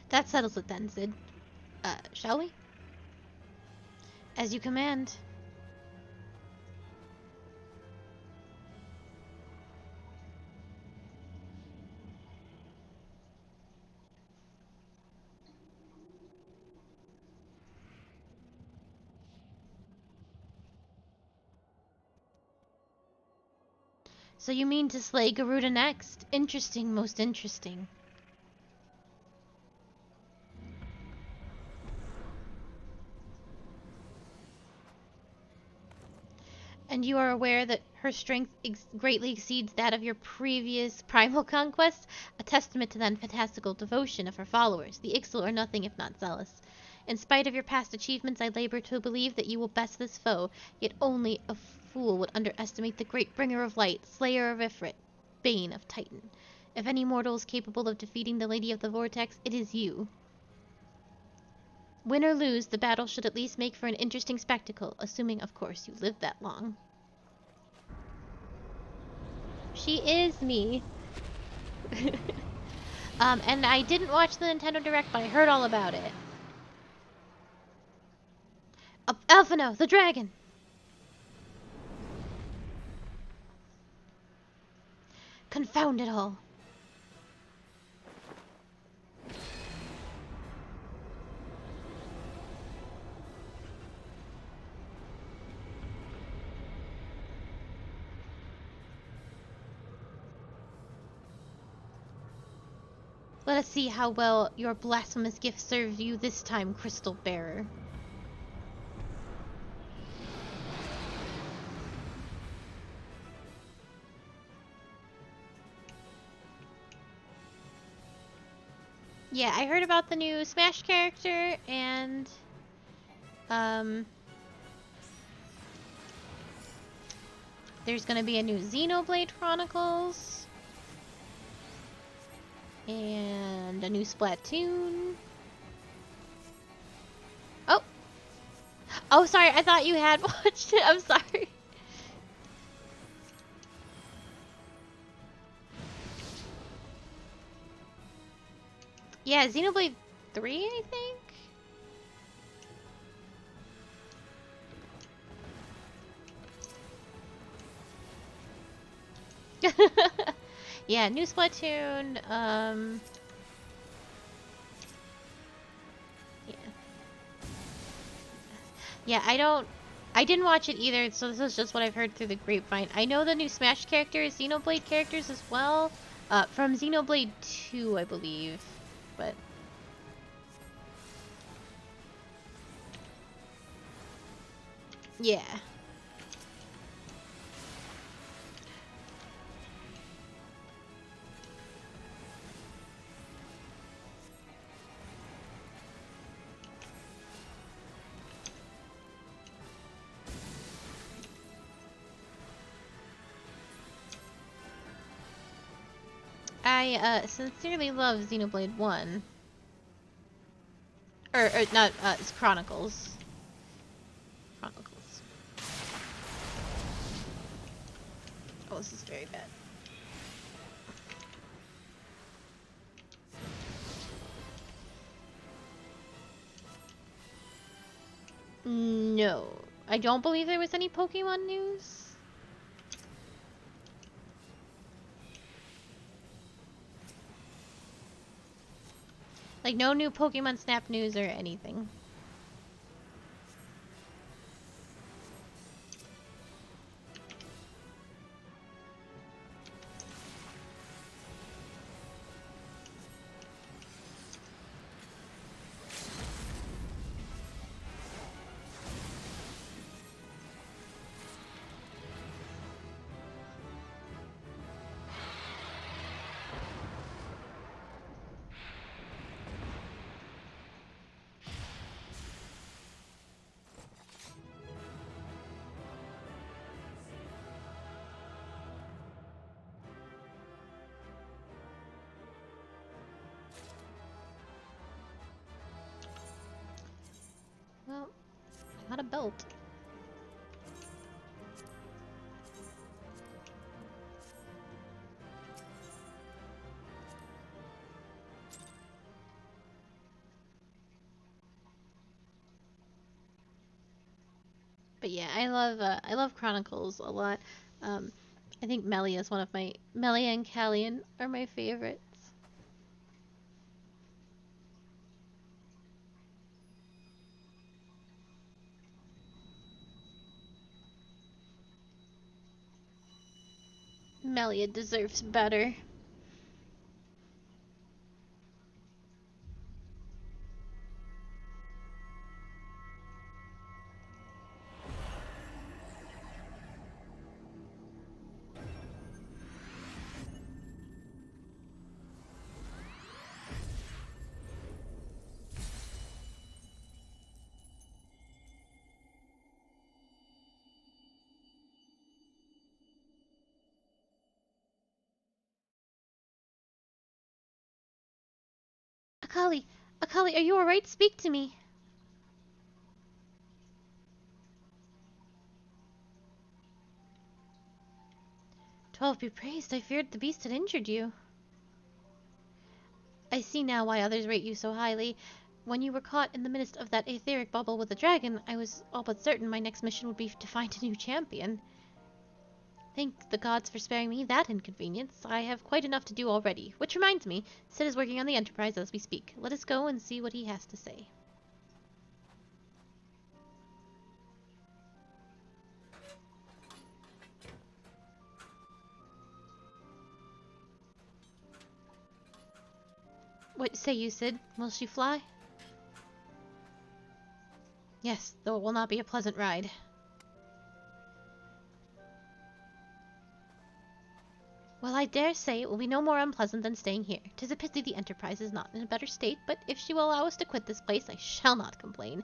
That settles it then, Sid. Shall we? As you command. So you mean to slay Garuda next? Interesting, most interesting. And you are aware that her strength greatly exceeds that of your previous primal conquest, a testament to the fantastical devotion of her followers. The Ixal are nothing if not zealous. In spite of your past achievements, I labor to believe that you will best this foe, yet only a fool would underestimate the great bringer of light, slayer of Ifrit, bane of Titan. If any mortal is capable of defeating the Lady of the Vortex, it is you. Win or lose, the battle should at least make for an interesting spectacle, assuming, of course, you live that long. She is me. And I didn't watch the Nintendo Direct, but I heard all about it. Alphino, the dragon! Confound it all. Let us see how well your blasphemous gift serves you this time, Crystal Bearer. Yeah, I heard about the new Smash character, and there's gonna be a new Xenoblade Chronicles. And a new Splatoon. Oh! Oh, sorry, I thought you had watched it. I'm sorry. Yeah, Xenoblade 3, I think? Yeah, new Splatoon, yeah. Yeah, I didn't watch it either, so this is just what I've heard through the grapevine. I know the new Smash characters, Xenoblade characters as well, from Xenoblade 2, I believe, but... Yeah. I sincerely love Xenoblade 1. Or not, it's Chronicles. Chronicles. Oh, this is very bad. No. I don't believe there was any Pokemon news. Like, no new Pokemon Snap news or anything. Not a belt. But yeah, I love Chronicles a lot. Um, I think Melia is one of my Melia and Callian are my favorites. Melia deserves better. Akali, Akali, are you alright? Speak to me. 12 be praised, I feared the beast had injured you. I see now why others rate you so highly. When you were caught in the midst of that etheric bubble with the dragon, I was all but certain my next mission would be to find a new champion. Thank the gods for sparing me that inconvenience. I have quite enough to do already. Which reminds me, Sid is working on the Enterprise as we speak. Let us go and see what he has to say. What say you, Sid? Will she fly? Yes, though it will not be a pleasant ride. Well, I dare say it will be no more unpleasant than staying here. 'Tis a pity the Enterprise is not in a better state, but if she will allow us to quit this place, I shall not complain.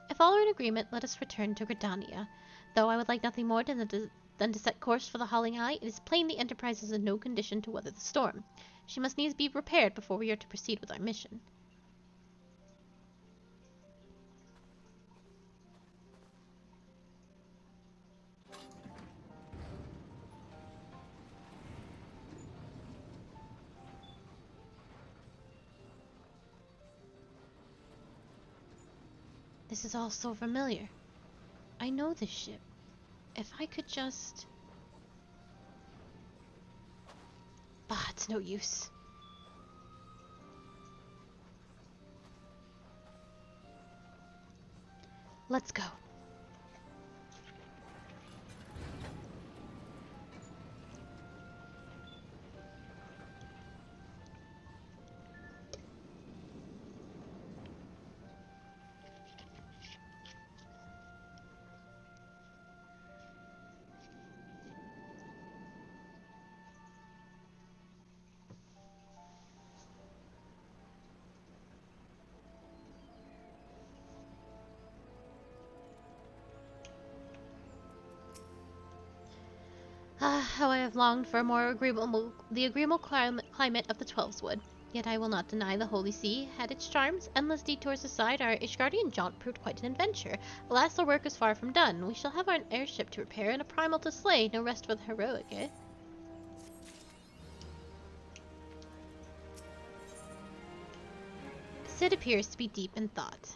If all are in agreement, let us return to Gridania. Though I would like nothing more than to set course for the Hauling Eye, it is plain the Enterprise is in no condition to weather the storm. She must needs be repaired before we are to proceed with our mission. This is all so familiar. I know this ship. If I could just... Bah, it's no use. Let's go. Ah, how I have longed for a more agreeable climate of the Twelves wood. Yet I will not deny the Holy See had its charms. Endless detours aside, our Ishgardian jaunt proved quite an adventure. Alas, our work is far from done. We shall have our airship to repair and a primal to slay. No rest for the heroic, eh? Sid appears to be deep in thought.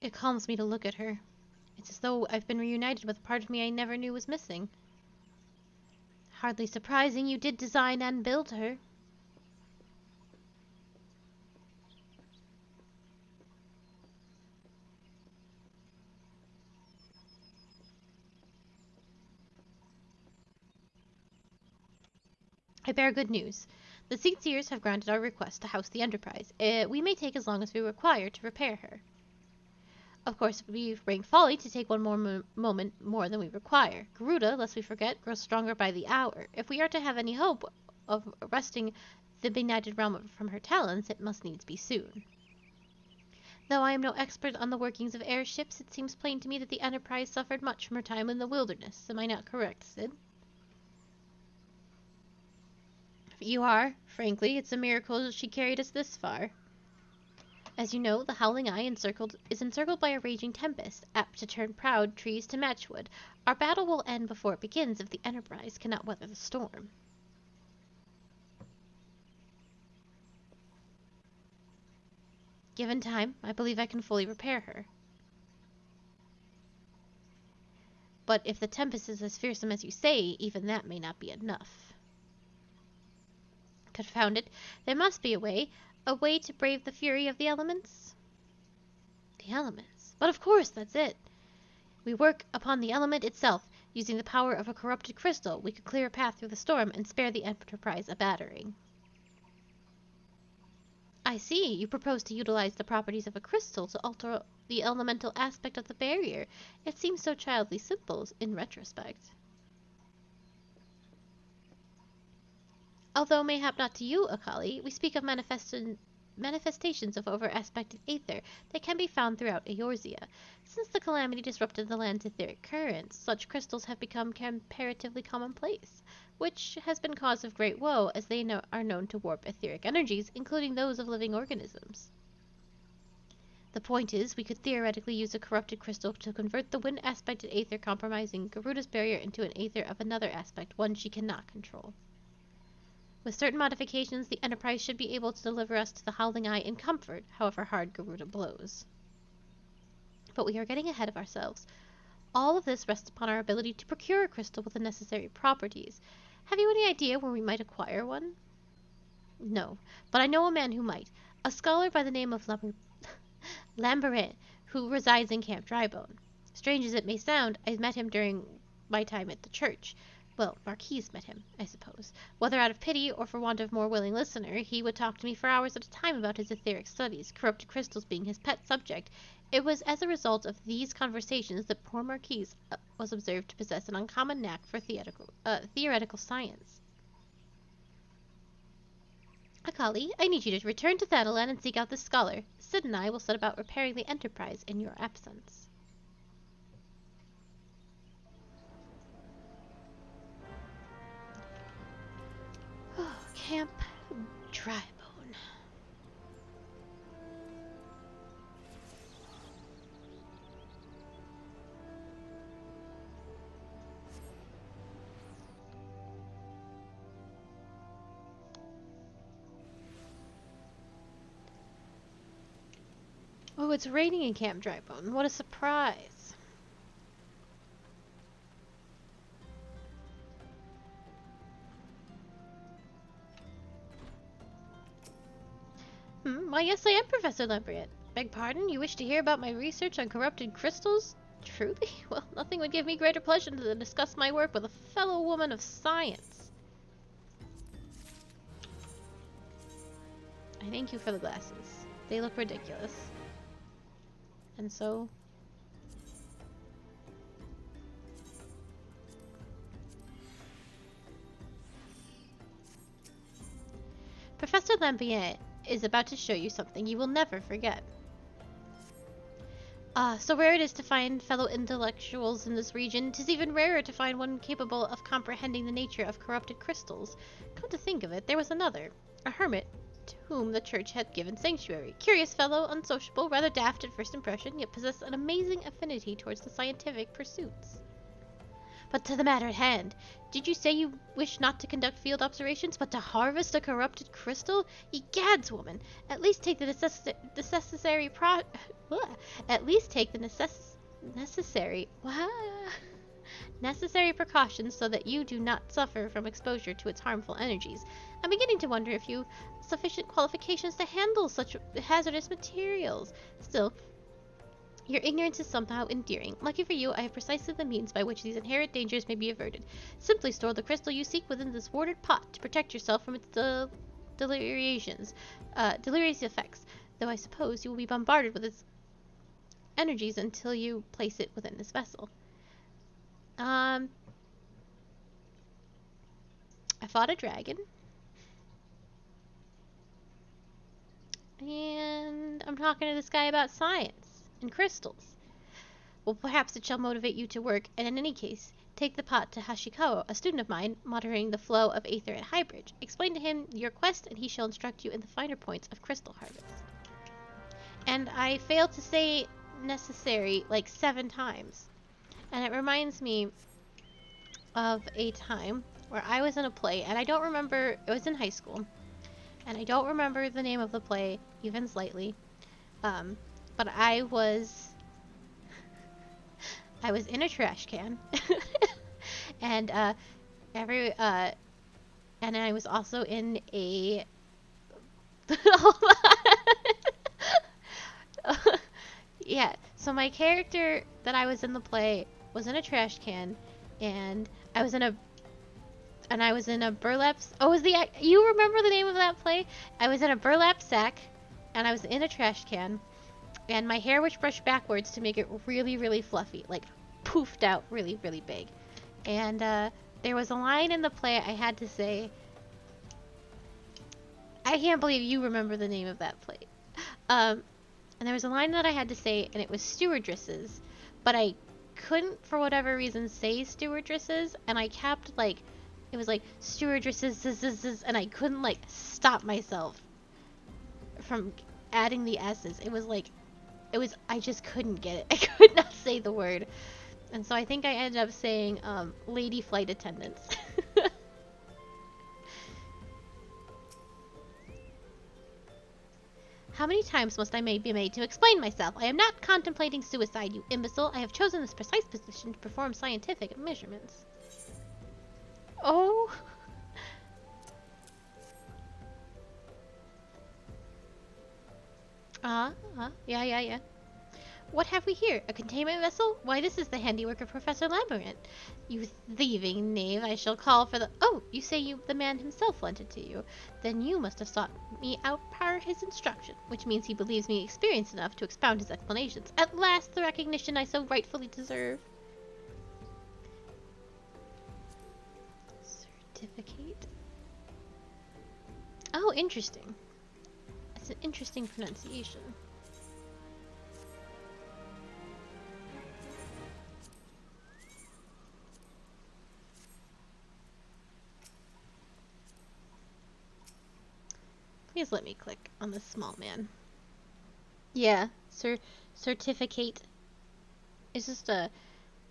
It calms me to look at her. It's as though I've been reunited with a part of me I never knew was missing. Hardly surprising you did design and build her. I bear good news. The Seats have granted our request to house the Enterprise. We may take as long as we require to repair her. Of course, it would be rank folly to take one more moment more than we require. Garuda, lest we forget, grows stronger by the hour. If we are to have any hope, of wresting the benighted realm from her talons, it must needs be soon. Though I am no expert on the workings of airships, it seems plain to me that the Enterprise suffered much from her time in the wilderness. Am I not correct, Sid? You are. Frankly, it's a miracle she carried us this far. As you know, the Howling Eye is encircled by a raging tempest, apt to turn proud trees to matchwood. Our battle will end before it begins if the Enterprise cannot weather the storm. Given time, I believe I can fully repair her. But if the tempest is as fearsome as you say, even that may not be enough. Confound it, there must be a way to brave the fury of the elements? The elements? But of course, that's it. We work upon the element itself. Using the power of a corrupted crystal, we could clear a path through the storm and spare the Enterprise a battering. I see. You propose to utilize the properties of a crystal to alter the elemental aspect of the barrier. It seems so childly simple in retrospect. Although mayhap not to you, Akali, we speak of manifestations of over-aspected aether that can be found throughout Eorzea. Since the calamity disrupted the land's etheric currents, such crystals have become comparatively commonplace, which has been cause of great woe, as they are known to warp etheric energies, including those of living organisms. The point is, we could theoretically use a corrupted crystal to convert the wind-aspected aether compromising Garuda's barrier into an aether of another aspect, one she cannot control. With certain modifications, the Enterprise should be able to deliver us to the Howling Eye in comfort, however hard Garuda blows. But we are getting ahead of ourselves. All of this rests upon our ability to procure a crystal with the necessary properties. Have you any idea where we might acquire one? No, but I know a man who might. A scholar by the name of Lamberin, who resides in Camp Drybone. Strange as it may sound, I met him during my time at the church. Well, Marquise met him, I suppose. Whether out of pity or for want of more willing listener, he would talk to me for hours at a time about his etheric studies, corrupted crystals being his pet subject. It was as a result of these conversations that poor Marquise was observed to possess an uncommon knack for theoretical science. Akali, I need you to return to Thanalan and seek out this scholar. Sid and I will set about repairing the Enterprise in your absence. Camp Drybone. Oh, it's raining in Camp Drybone. What a surprise. Why, yes, I am Professor Lambriet. Beg pardon? You wish to hear about my research on corrupted crystals? Truly? Well, nothing would give me greater pleasure than to discuss my work with a fellow woman of science. I thank you for the glasses. They look ridiculous. And so... Professor Lambriet is about to show you something you will never forget. So rare it is to find fellow intellectuals in this region, 'tis even rarer to find one capable of comprehending the nature of corrupted crystals. Come to think of it, there was another, a hermit, to whom the church had given sanctuary. Curious fellow, unsociable, rather daft at first impression, yet possessed an amazing affinity towards the scientific pursuits. But to the matter at hand. Did you say you wish not to conduct field observations, but to harvest a corrupted crystal? Egads, woman! At least take the necessary necessary precautions so that you do not suffer from exposure to its harmful energies. I'm beginning to wonder if you have sufficient qualifications to handle such hazardous materials. Still, your ignorance is somehow endearing. Lucky for you, I have precisely the means by which these inherent dangers may be averted. Simply store the crystal you seek within this warded pot to protect yourself from its delirious effects, though I suppose you will be bombarded with its energies until you place it within this vessel. I fought a dragon. And I'm talking to this guy about science and crystals. Well, perhaps it shall motivate you to work, and in any case, take the pot to Hashikawa, a student of mine, monitoring the flow of aether at Highbridge. Explain to him your quest, and he shall instruct you in the finer points of crystal harvest. And I failed to say necessary like 7 times. And it reminds me of a time where I was in a play, and I don't remember, it was in high school, and I don't remember the name of the play, even slightly, but I was in a trash can, and and I was also in a, yeah, so my character that I was in the play was in a trash can, and I was in a burlap. Oh, you remember the name of that play? I was in a burlap sack, and I was in a trash can, and my hair was brushed backwards to make it really, really fluffy, like poofed out really, really big. And there was a line in the play I had to say. I can't believe you remember the name of that play. And there was a line that I had to say, and it was stewardesses, but I couldn't, for whatever reason, say stewardesses, and I kept, like, it was like, stewardesses, and I couldn't, like, stop myself from adding the S's. It was like, I just couldn't get it. I could not say the word. And so I think I ended up saying, lady flight attendants. How many times must I be made to explain myself? I am not contemplating suicide, you imbecile. I have chosen this precise position to perform scientific measurements. Oh. Yeah. What have we here? A containment vessel? Why, this is the handiwork of Professor Labyrinth. You thieving knave, I shall call for the— Oh, you say the man himself lent it to you. Then you must have sought me out per his instruction, which means he believes me experienced enough to expound his explanations. At last, the recognition I so rightfully deserve. Certificate. Oh, interesting. That's an interesting pronunciation. Please let me click on this small man. Yeah, certificate. It's just a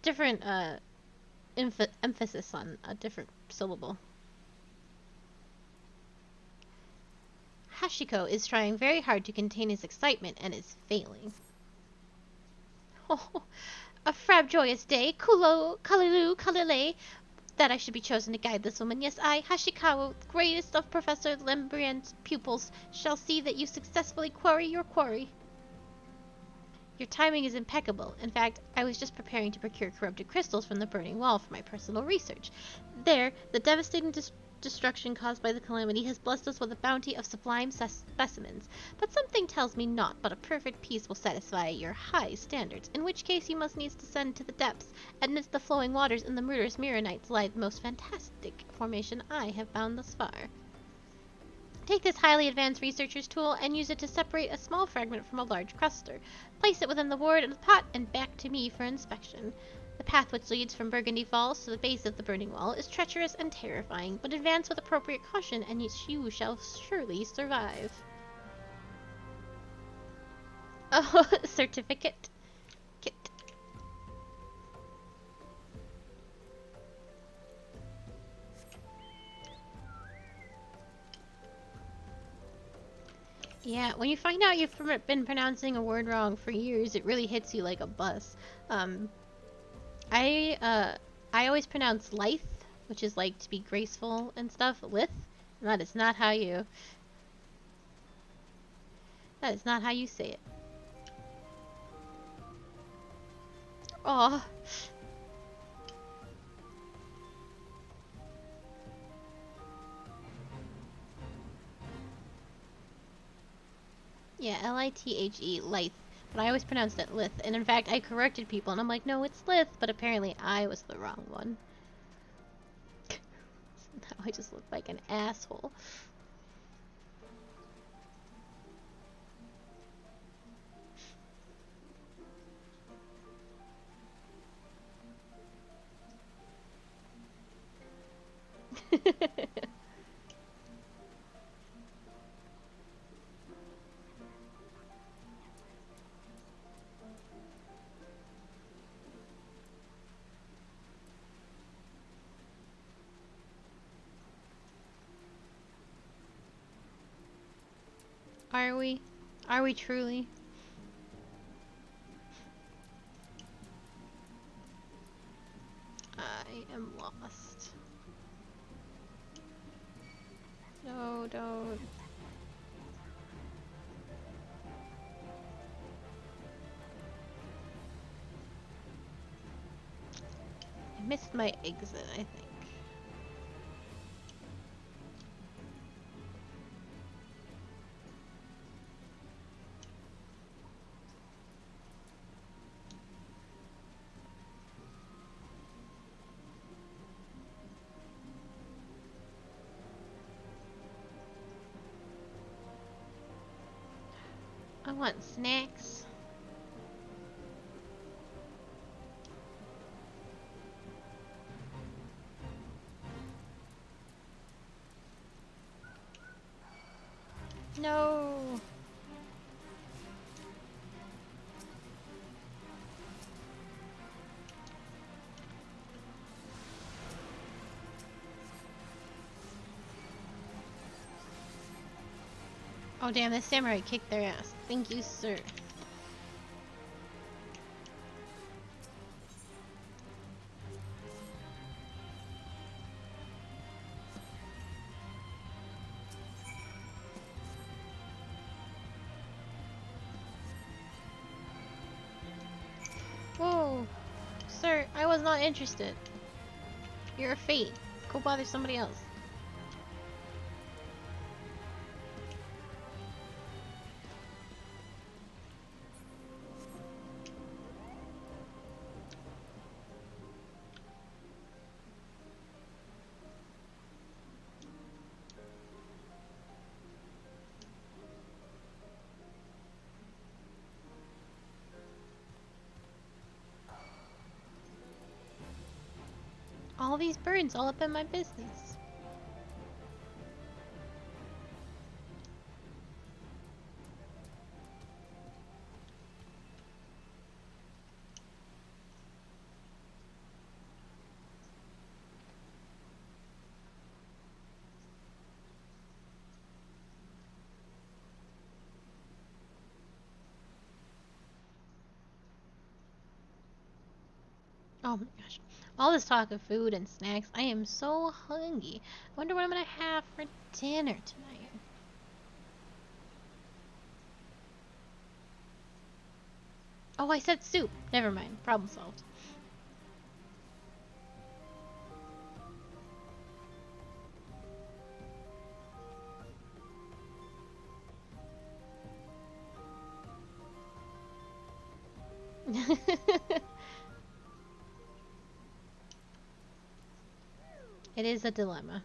different emphasis on a different syllable. Hashiko is trying very hard to contain his excitement and is failing. Oh, a frab joyous day, Kalilu, Kalile, that I should be chosen to guide this woman. Yes, I, Hashikawa, greatest of Professor Lembriand's pupils, shall see that you successfully quarry your quarry. Your timing is impeccable. In fact, I was just preparing to procure corrupted crystals from the burning wall for my personal research. There, the devastating destruction caused by the calamity has blessed us with a bounty of sublime specimens. But something tells me naught but a perfect peace will satisfy your high standards, in which case you must needs descend to the depths. Amidst the flowing waters and the murderous Mirrorites lie the most fantastic formation I have found thus far. Take this highly advanced researcher's tool and use it to separate a small fragment from a large cluster. Place it within the ward of the pot and back to me for inspection. The path which leads from Burgundy Falls to the base of the burning wall is treacherous and terrifying, but advance with appropriate caution and you shall surely survive. Oh, certificate. Kit. Yeah, when you find out you've been pronouncing a word wrong for years, it really hits you like a bus. I always pronounce lithe, which is like to be graceful and stuff, lith, and that is not how you say it. Oh. Yeah, L-I-T-H-E, lithe. But I always pronounced it lith. And in fact, I corrected people, and I'm like, no, it's lith. But apparently I was the wrong one. Now I just look like an asshole. Are we? Are we truly? I am lost. No, don't. I missed my exit, I think. I want snacks. No. Oh damn, this samurai kicked their ass. Thank you, sir. Whoa. Sir, I was not interested. You're a fate. Go bother somebody else. All these birds all up in my business. Oh my gosh. All this talk of food and snacks, I am so hungry. I wonder what I'm gonna have for dinner tonight. Oh, I said soup. Never mind. Problem solved. It is a dilemma.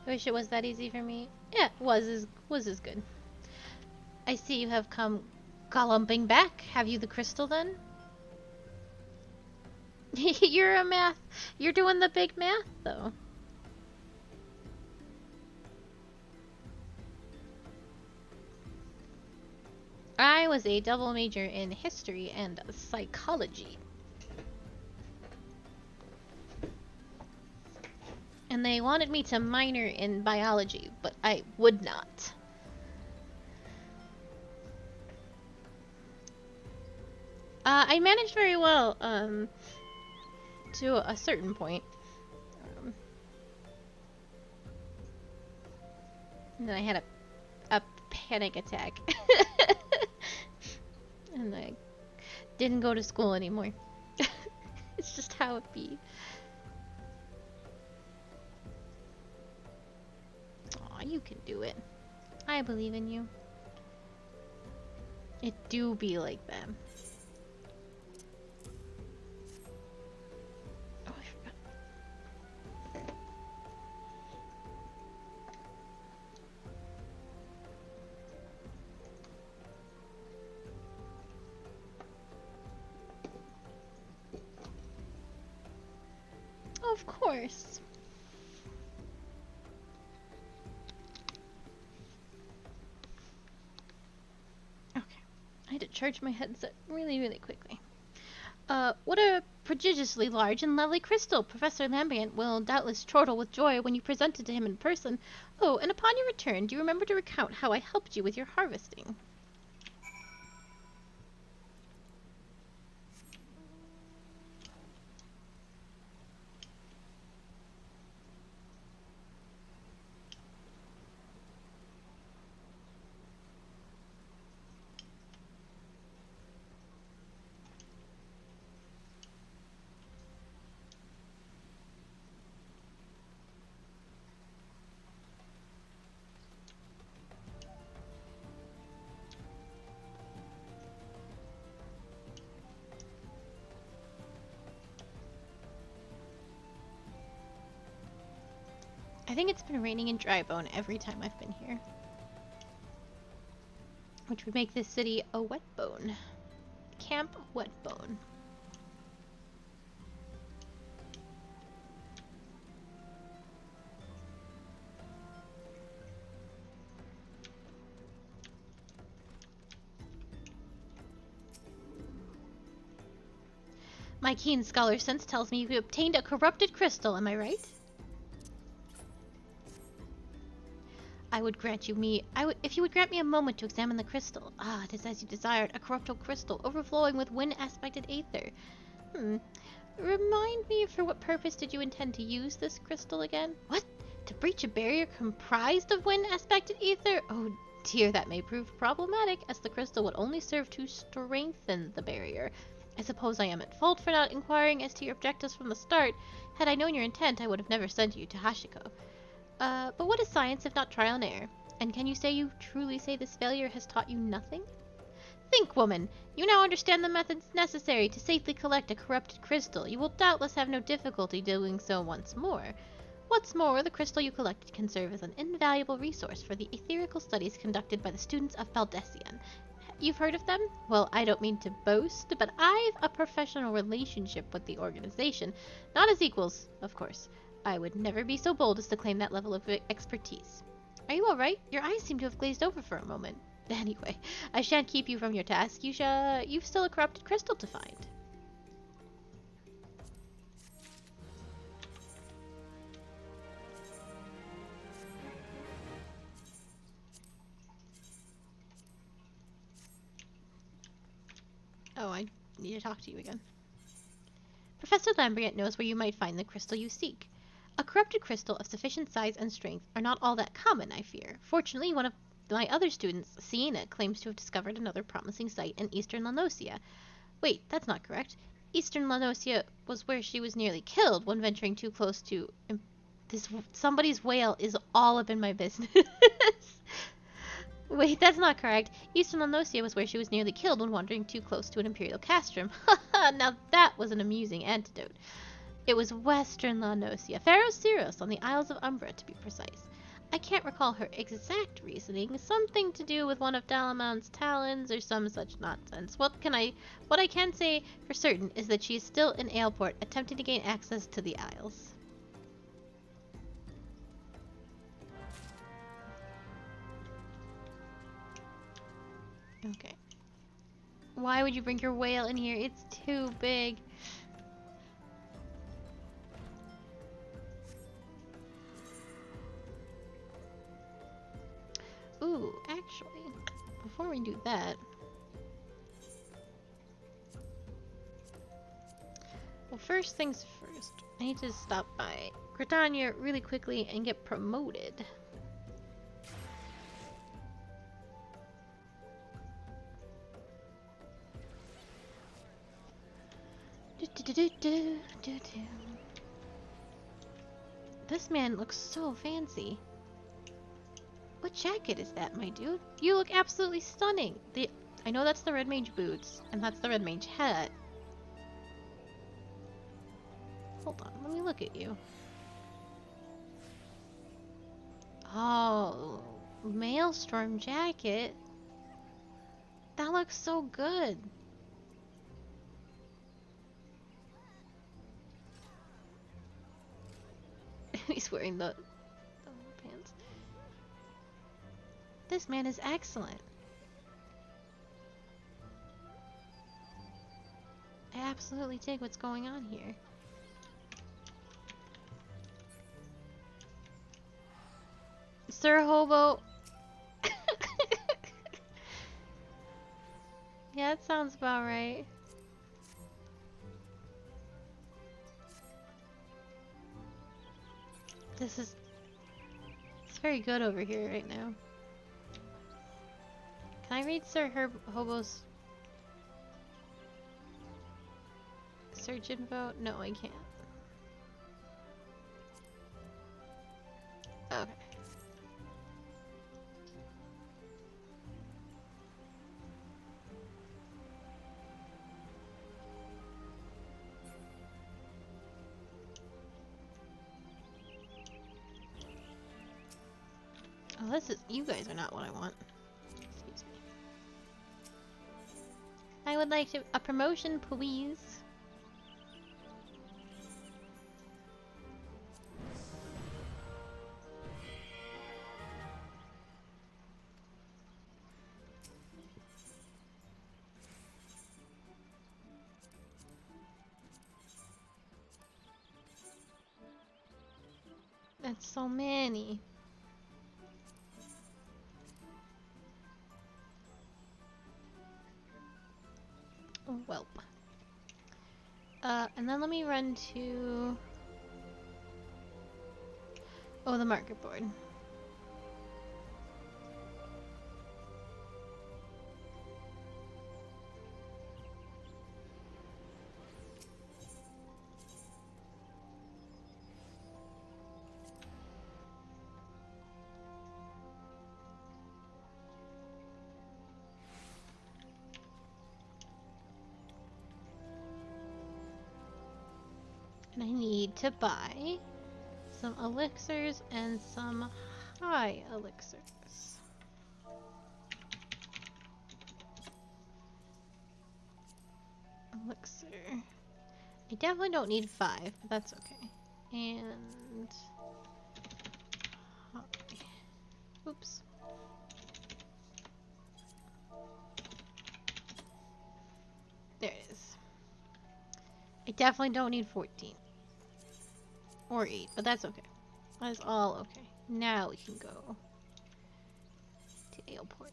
I wish it was that easy for me. Yeah, was as good. I see you have come gallumping back. Have you the crystal then? You're a math. You're doing the big math though. I was a double major in history and psychology. And they wanted me to minor in biology, but I would not. I managed very well, to a certain point. And then I had a panic attack. And I didn't go to school anymore. It's just how it be. Aw, you can do it. I believe in you. It do be like that. Oh, I forgot. Of course. Okay. I had to charge my headset really, really quickly. What a prodigiously large and lovely crystal! Professor Lambert will doubtless chortle with joy when you present it to him in person. Oh, and upon your return, do you remember to recount how I helped you with your harvesting? I think it's been raining in Drybone every time I've been here. Which would make this city a wetbone. Camp Wetbone. My keen scholar sense tells me you obtained a corrupted crystal, am I right? If you would grant me a moment to examine the crystal. Ah, it is as you desired, a corruptible crystal, overflowing with wind-aspected aether. Remind me, for what purpose did you intend to use this crystal again? What? To breach a barrier comprised of wind-aspected aether? Oh dear, that may prove problematic, as the crystal would only serve to strengthen the barrier. I suppose I am at fault for not inquiring as to your objectives from the start. Had I known your intent, I would have never sent you to Hashiko. But what is science if not trial and error? And can you truly say this failure has taught you nothing? Think, woman! You now understand the methods necessary to safely collect a corrupted crystal. You will doubtless have no difficulty doing so once more. What's more, the crystal you collected can serve as an invaluable resource for the etherical studies conducted by the students of Baldessian. You've heard of them? Well, I don't mean to boast, but I've a professional relationship with the organization. Not as equals, of course. I would never be so bold as to claim that level of expertise. Are you alright? Your eyes seem to have glazed over for a moment. Anyway, I shan't keep you from your task. You've still a corrupted crystal to find. Oh, I need to talk to you again. Professor Lambert knows where you might find the crystal you seek. A corrupted crystal of sufficient size and strength are not all that common, I fear. Fortunately, one of my other students, Siena, claims to have discovered another promising site in eastern Lanosia. Wait, that's not correct. Eastern Lanosia was where she was nearly killed when venturing too close to... somebody's whale is all up in my business. Wait, that's not correct. Eastern Lanosia was where she was nearly killed when wandering too close to an imperial castrum. Haha, now that was an amusing antidote. It was Western Lanosia, Pharaoh Syros on the Isles of Umbra, to be precise. I can't recall her exact reasoning, something to do with one of Dalaman's talons or some such nonsense. What I can say for certain is that she is still in Aleport, attempting to gain access to the Isles. Okay. Why would you bring your whale in here? It's too big. Ooh, actually, before we do that... Well, first things first, I need to stop by Gridania really quickly and get promoted. This man looks so fancy. What jacket is that, my dude? You look absolutely stunning. I know that's the Red Mage boots, and that's the Red Mage hat. Hold on, let me look at you. Oh, Maelstrom jacket. That looks so good. He's wearing the pants. This man is excellent. I absolutely dig what's going on here. Sir Hobo. Yeah, that sounds about right. It's very good over here right now. Can I read Sir Hobo's search info? No, I can't. Okay. Oh, you guys are not what I want. Excuse me. I would like a promotion, please. That's so many. Welp. And then let me run to... Oh, the market board. And I need to buy some elixirs and some high elixirs. Elixir. I definitely don't need 5, but that's okay. And... Oops. There it is. I definitely don't need 14. Or 8, but that's okay. That's all okay. Now we can go to Aleport.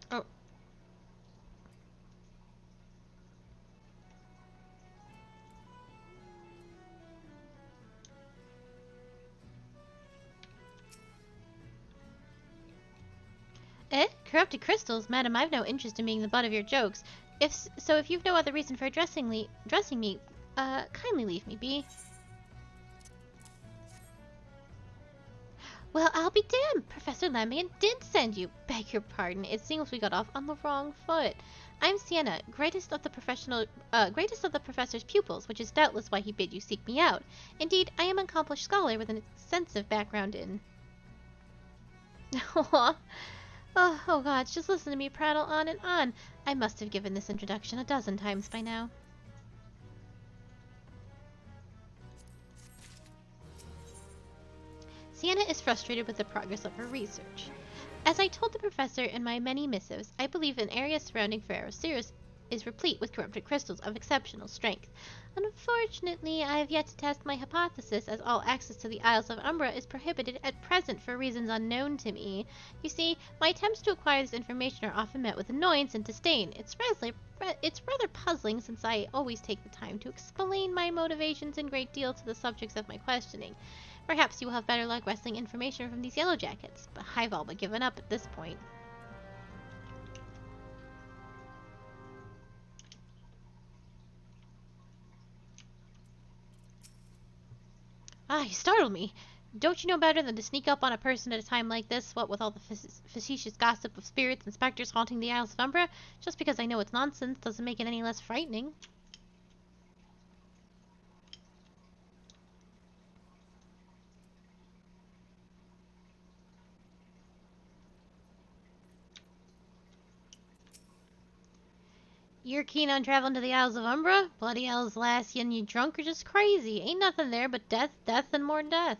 Oh. Eh? Corrupted crystals? Madam, I've no interest in being the butt of your jokes. If you've no other reason for addressing me, kindly leave me be. Well, I'll be damned! Professor Lambian did send you. Beg your pardon. It seems we got off on the wrong foot. I'm Sienna, greatest of the professor's pupils, which is doubtless why he bid you seek me out. Indeed, I am an accomplished scholar with an extensive background in... Oh gods, just listen to me prattle on and on. I must have given this introduction a dozen times by now. Sienna is frustrated with the progress of her research. As I told the professor in my many missives, I believe an area surrounding Ferrocirrus is replete with corrupted crystals of exceptional strength. Unfortunately, I have yet to test my hypothesis, as all access to the Isles of Umbra is prohibited at present for reasons unknown to me. You see, my attempts to acquire this information are often met with annoyance and disdain. It's rather puzzling, since I always take the time to explain my motivations in great deal to the subjects of my questioning. Perhaps you will have better luck wresting information from these yellow jackets, but I've all but given up at this point. Ah, you startled me. Don't you know better than to sneak up on a person at a time like this, what with all the facetious gossip of spirits and specters haunting the Isles of Umbra? Just because I know it's nonsense doesn't make it any less frightening. You're keen on traveling to the Isles of Umbra? Bloody hell's lass, you drunk or just crazy? Ain't nothing there but death, death, and more death.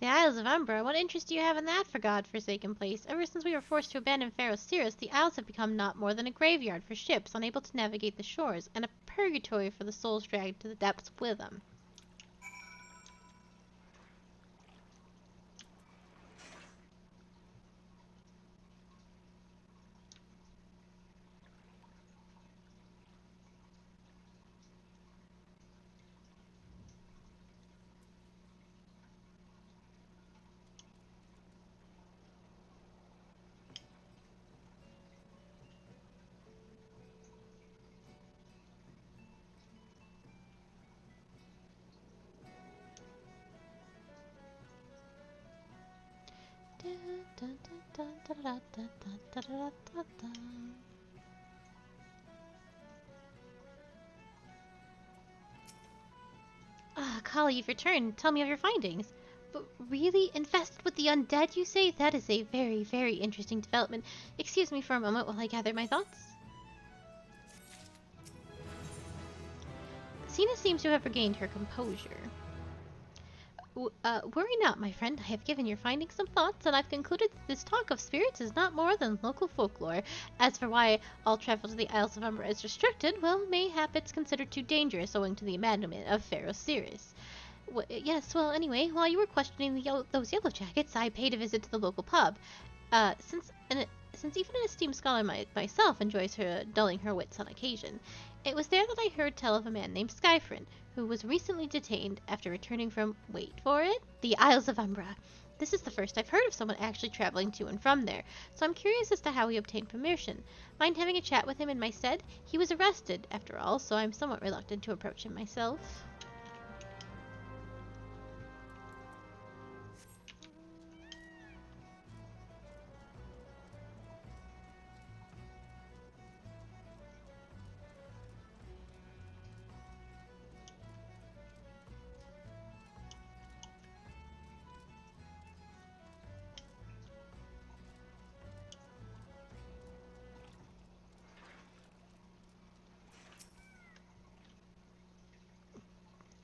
The Isles of Umbra? What interest do you have in that for God-forsaken place? Ever since we were forced to abandon Pharaoh Cirrus, the Isles have become not more than a graveyard for ships unable to navigate the shores, and a purgatory for the souls dragged to the depths with them. Ah, Kali, you've returned. Tell me of your findings. But really? Infested with the undead, you say? That is a very, very interesting development. Excuse me for a moment while I gather my thoughts. Sina seems to have regained her composure. Worry not, my friend. I have given your findings some thoughts, and I've concluded that this talk of spirits is not more than local folklore. As for why all travel to the Isles of Umbra is restricted, well, mayhap it's considered too dangerous owing to the abandonment of Pharaoh Cirrus. Yes, well, anyway, while you were questioning those yellow jackets, I paid a visit to the local pub. Since even an esteemed scholar myself enjoys dulling her wits on occasion, it was there that I heard tell of a man named Skyfrin, who was recently detained after returning from, wait for it, the Isles of Umbra. This is the first I've heard of someone actually traveling to and from there, so I'm curious as to how he obtained permission. Mind having a chat with him in my stead? He was arrested, after all, so I'm somewhat reluctant to approach him myself.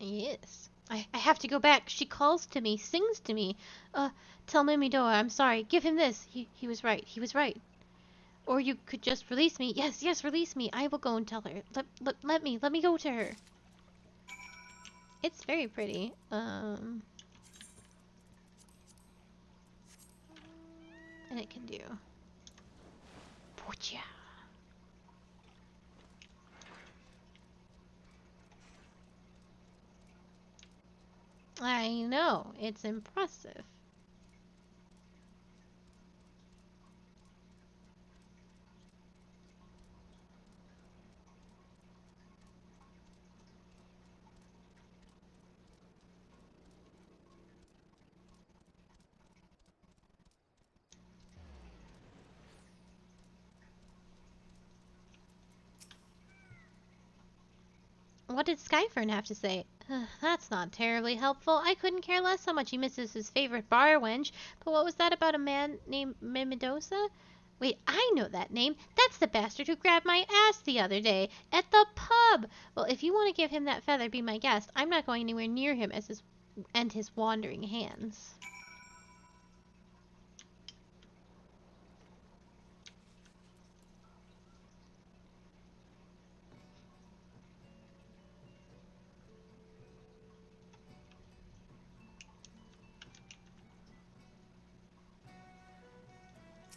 Yes. I have to go back. She calls to me, sings to me. Tell Mimidoa I'm sorry. Give him this. He was right. He was right. Or you could just release me. Yes, yes, release me. I will go and tell her. Let me go to her. It's very pretty. And it can do. Pocha. I know. It's impressive. What did Skyfern have to say? That's not terribly helpful. I couldn't care less how much he misses his favorite bar wench, but what was that about a man named Mimidosa? Wait, I know that name. That's the bastard who grabbed my ass the other day at the pub. Well, if you want to give him that feather, be my guest. I'm not going anywhere near him and his wandering hands.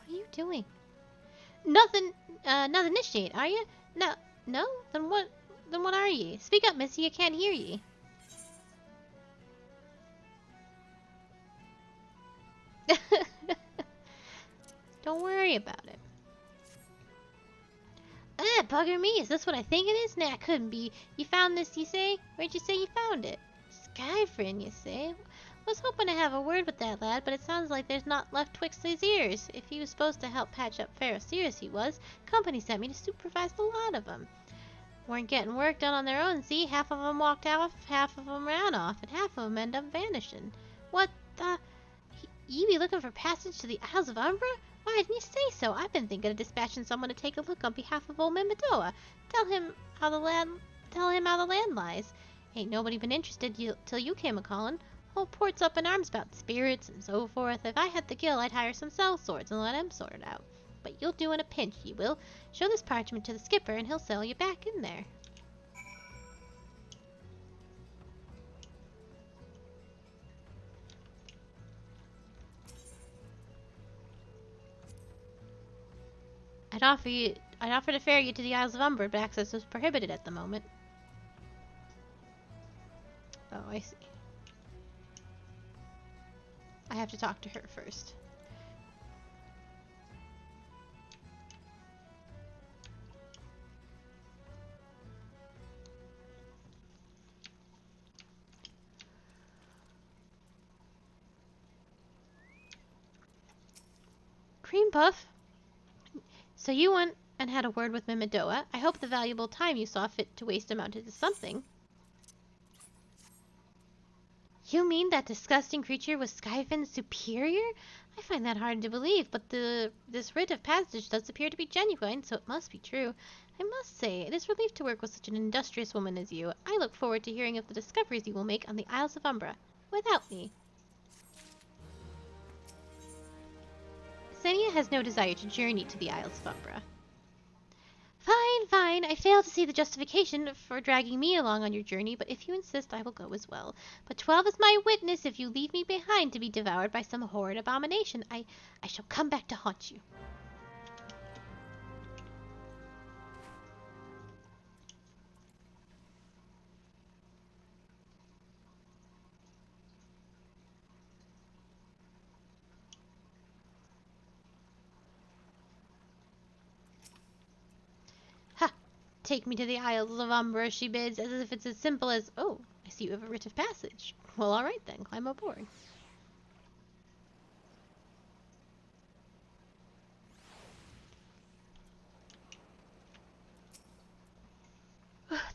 What are you doing? Nothing. Not initiate, are you? No. No. Then what? Then what are ye? Speak up, missy, I can't hear ye. Don't worry about it. Bugger me, is this what I think it is? Nah, it couldn't be. You found this, you say? Where'd you say you found it? Skyfriend, you say? Was hoping to have a word with that lad, but it sounds like there's not left twixt his ears. If he was supposed to help patch up FFXIV he was. Company sent me to supervise the lot of 'em. Weren't getting work done on their own, see? Half of 'em walked off, half of 'em ran off, and half of 'em end up vanishing. What the... You be looking for passage to the Isles of Umbra? Why didn't you say so? I've been thinking of dispatching someone to take a look on behalf of old Mimidoa. Tell him how the land lies. Ain't nobody been interested till you came a-calling. Whole port's up in arms about spirits and so forth. If I had the gill, I'd hire some sellswords and let 'em sort it out. But you'll do in a pinch, ye will. Show this parchment to the skipper and he'll sell you back in there. I'd offer to ferry you to the Isles of Umbra, but access is prohibited at the moment. Oh, I see. I have to talk to her first. Cream Puff? So you went and had a word with Mimidoa. I hope the valuable time you saw fit to waste amounted to something. You mean that disgusting creature was Skyfin's superior? I find that hard to believe, but this writ of passage does appear to be genuine, so it must be true. I must say, it is a relief to work with such an industrious woman as you. I look forward to hearing of the discoveries you will make on the Isles of Umbra, without me. Xenia has no desire to journey to the Isles of Umbra. Fine, fine. I fail to see the justification for dragging me along on your journey, but if you insist, I will go as well. But 12 is my witness. If you leave me behind to be devoured by some horrid abomination, I shall come back to haunt you. Ha! Take me to the Isles of Umbra, she bids, as if it's as simple as, oh, I see you have a writ of passage. Well, all right then, climb aboard.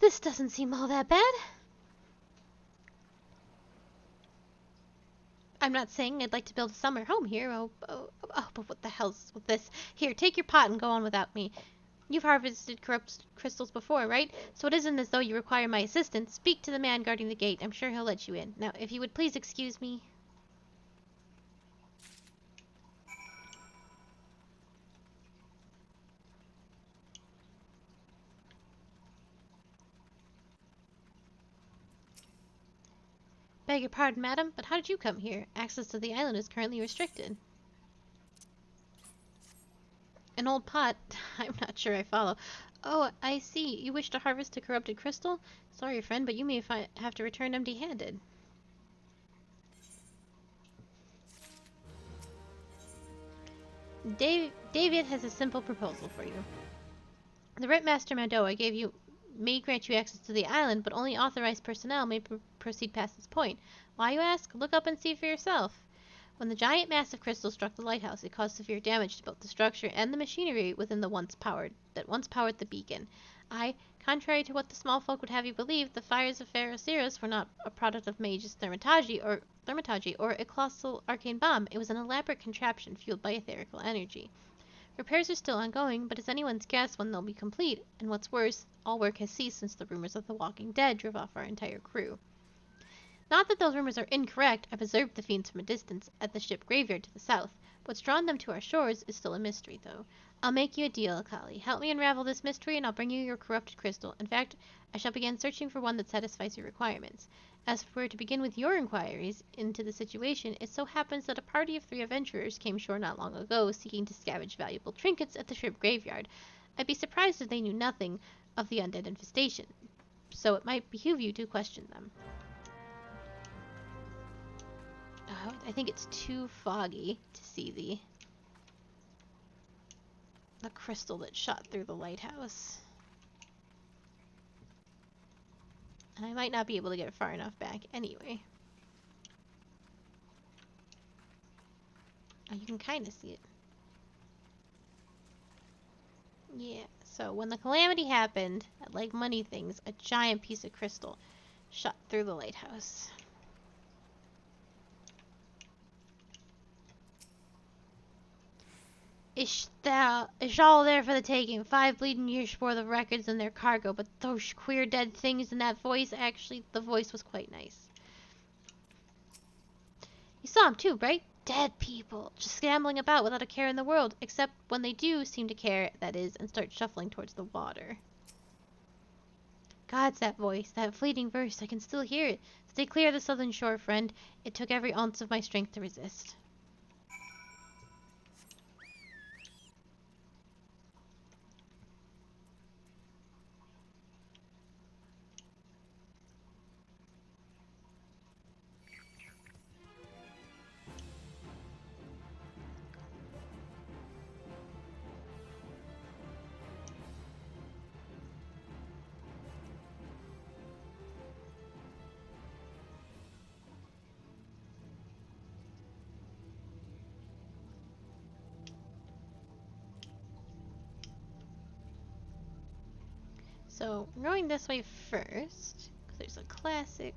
This doesn't seem all that bad. I'm not saying I'd like to build a summer home here. Oh, but what the hell's with this? Here, take your pot and go on without me. You've harvested corrupt crystals before, right? So it isn't as though you require my assistance. Speak to the man guarding the gate. I'm sure he'll let you in. Now, if you would please excuse me. Beg your pardon, madam, but how did you come here? Access to the island is currently restricted. An old pot? I'm not sure I follow. Oh, I see. You wish to harvest a corrupted crystal? Sorry, friend, but you may have to return empty-handed. David has a simple proposal for you. The Writmaster Mimidoa may grant you access to the island, but only authorized personnel may proceed past this point. Why, you ask? Look up and see for yourself. When the giant mass of crystal struck the lighthouse, it caused severe damage to both the structure and the machinery within that once powered the beacon. Contrary to what the small folk would have you believe, the fires of FFXIV were not a product of mage's thermatagy or a colossal arcane bomb. It was an elaborate contraption fueled by etherical energy. Repairs are still ongoing, but it's anyone's guess when they'll be complete, and what's worse, all work has ceased since the rumors of the Walking Dead drove off our entire crew. Not that those rumors are incorrect. I've observed the fiends from a distance at the ship graveyard to the south. What's drawn them to our shores is still a mystery, though. I'll make you a deal, Akali. Help me unravel this mystery, and I'll bring you your corrupted crystal. In fact, I shall begin searching for one that satisfies your requirements. As for to begin with your inquiries into the situation, it so happens that a party of 3 adventurers came ashore not long ago, seeking to scavenge valuable trinkets at the ship graveyard. I'd be surprised if they knew nothing of the undead infestation. so it might behoove you to question them. I think it's too foggy to see the crystal that shot through the lighthouse. And I might not be able to get far enough back anyway. Oh, you can kind of see it. Yeah, so when the calamity happened, like many things, a giant piece of crystal shot through the lighthouse. Ish all there for the taking. 5 bleeding years for the records and their cargo, but those queer dead things and that voice, actually, the voice was quite nice. You saw them too, right? Dead people, just scrambling about without a care in the world, except when they do seem to care, that is, and start shuffling towards the water. God's that voice, that fleeting verse, I can still hear it. Stay clear of the southern shore, friend. It took every ounce of my strength to resist. So, we're going this way first, because there's a classic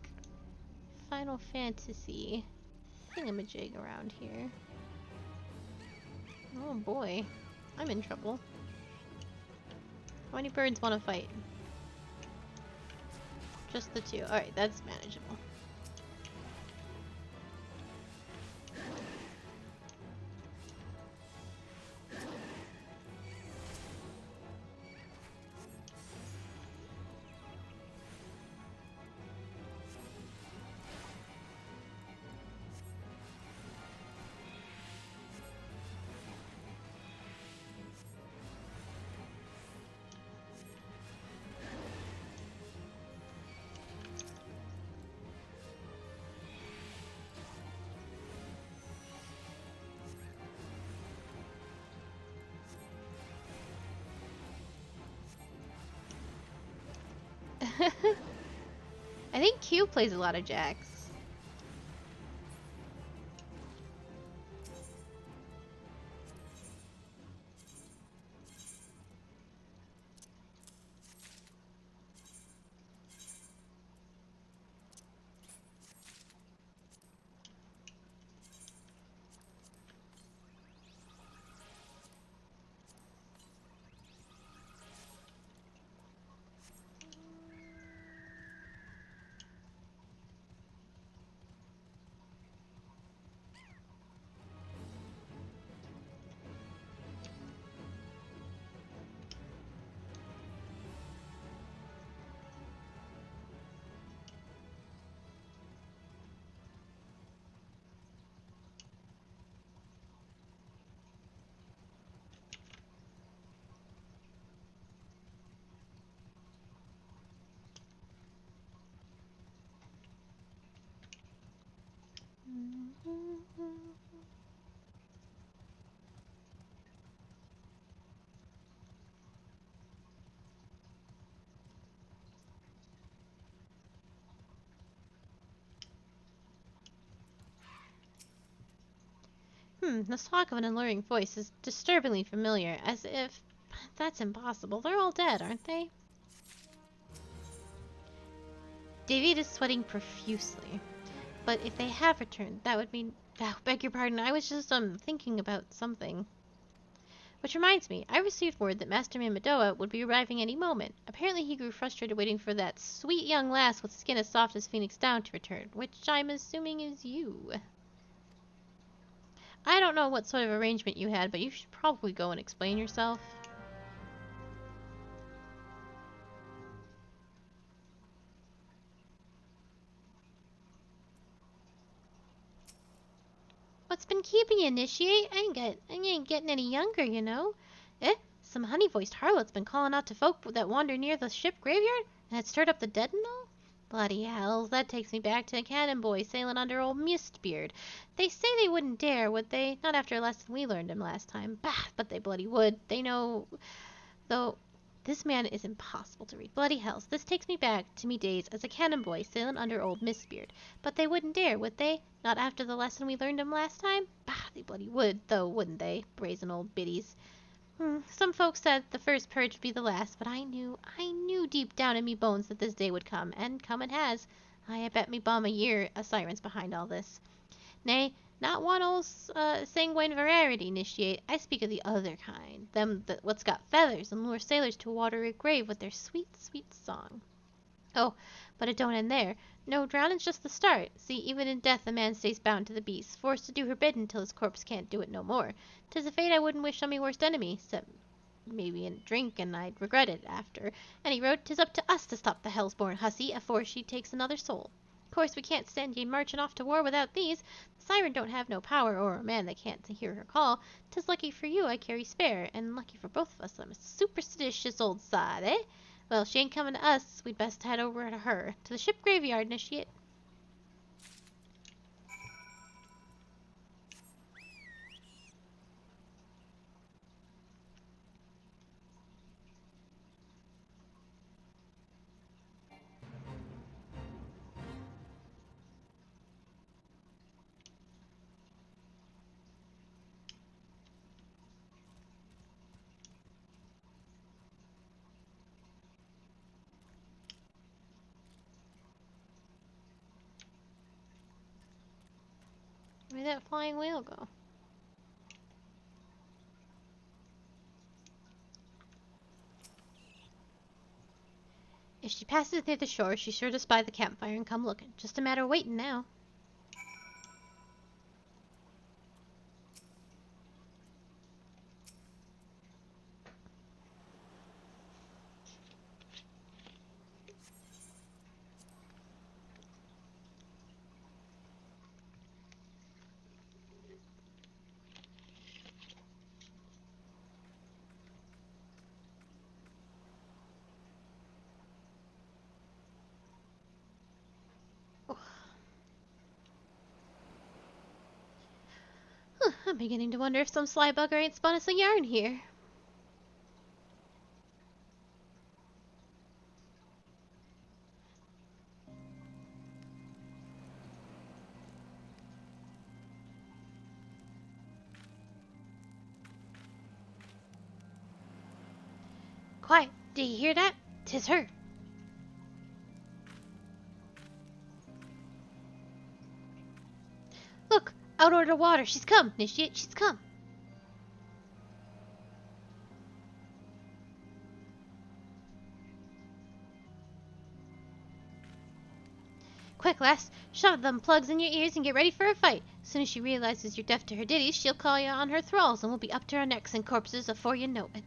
Final Fantasy thingamajig around here. Oh boy, I'm in trouble. How many birds want to fight? Just the 2. Alright, that's manageable. I think Q plays a lot of Jax. This talk of an alluring voice is disturbingly familiar, as if... That's impossible. They're all dead, aren't they? David is sweating profusely. But if they have returned, that would mean... Oh, beg your pardon, I was just, thinking about something. Which reminds me, I received word that Masterman Madoa would be arriving any moment. Apparently he grew frustrated waiting for that sweet young lass with skin as soft as Phoenix Down to return, which I'm assuming is you. I don't know what sort of arrangement you had, but you should probably go and explain yourself. What's been keeping you, Initiate? I ain't getting any younger, you know. Eh? Some honey-voiced harlot's been calling out to folk that wander near the ship graveyard, and had stirred up the dead and all? Bloody hells, that takes me back to a cannon boy sailing under old Mistbeard. They say they wouldn't dare, would they? Not after a lesson we learned him last time. Bah, but they bloody would. They know, though. This man is impossible to read. Bloody hells, this takes me back to me days as a cannon boy sailing under old Mistbeard. But they wouldn't dare, would they? Not after the lesson we learned him last time? Bah, they bloody would, though, wouldn't they? Brazen old biddies. Some folks said the first purge would be the last, but I knew deep down in me bones that this day would come, and come it has. I bet me bum a year a siren's behind all this. Nay, not one old sanguine variety, initiate. I speak of the other kind, them that what's got feathers and lure sailors to a watery grave with their sweet, sweet song. Oh, but it don't end there. No, drowning's just the start. See, even in death a man stays bound to the beast, forced to do her biddin' till his corpse can't do it no more. 'Tis a fate I wouldn't wish on me worst enemy, 'cept maybe in drink, and I'd regret it after. Any road, 'tis up to us to stop the hell's-born hussy afore she takes another soul. Course we can't send ye marchin' off to war without these. The siren don't have no power o'er a man that can't hear her call. 'Tis lucky for you I carry spare, and lucky for both of us I'm a superstitious old sod, eh? Well, she ain't coming to us. We'd best head over to her. To the ship graveyard, initiate. Where'd that flying whale go? If she passes near the shore, she's sure to spy the campfire and come looking. Just a matter of waiting now. I'm beginning to wonder if some sly bugger ain't spun us a yarn here. Quiet! Do you hear that? 'Tis her. Look! Out over the water! She's come, initiate! She's come! Quick, lass! Shove them plugs in your ears and get ready for a fight. As soon as she realizes you're deaf to her ditties, she'll call you on her thralls, and we'll be up to our necks in corpses afore you know it.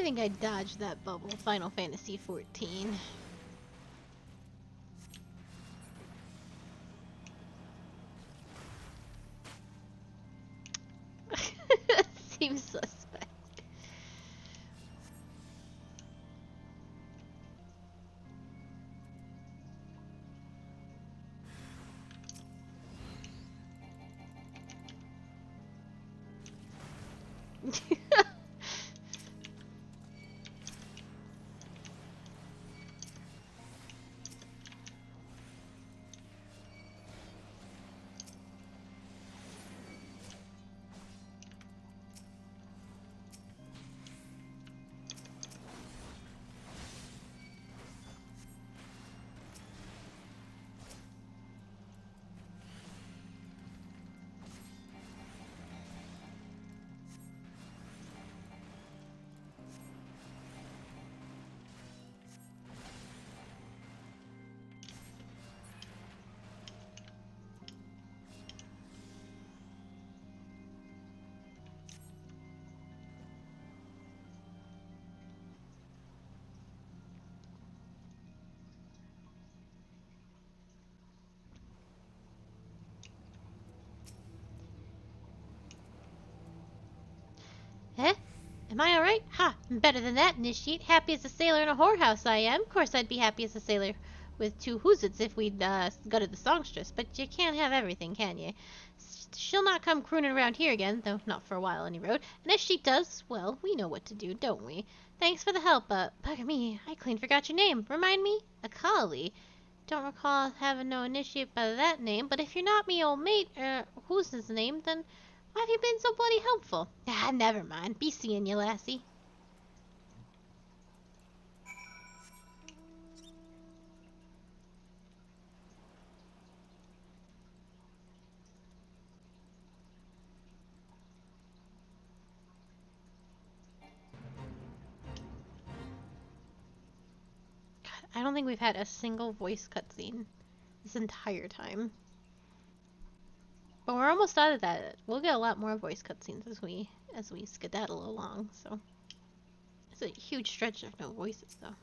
think I dodged that bubble. Final Fantasy 14. Seems suspect. Eh? Am I alright? Ha! I'm better than that, Initiate. Happy as a sailor in a whorehouse I am. Of course I'd be happy as a sailor with 2 whoozits if we'd gutted the songstress, but you can't have everything, can you? She'll not come crooning around here again, though not for a while any road. And if she does, well, we know what to do, don't we? Thanks for the help, bugger me, I clean forgot your name. Remind me? Akali. Don't recall having no initiate by that name, but if you're not me old mate, who's his name, then why have you been so bloody helpful? Ah, never mind. Be seeing you, lassie. God, I don't think we've had a single voice cutscene this entire time. But we're almost out of that. We'll get a lot more voice cutscenes as we skedaddle along, so it's a huge stretch of no voices though.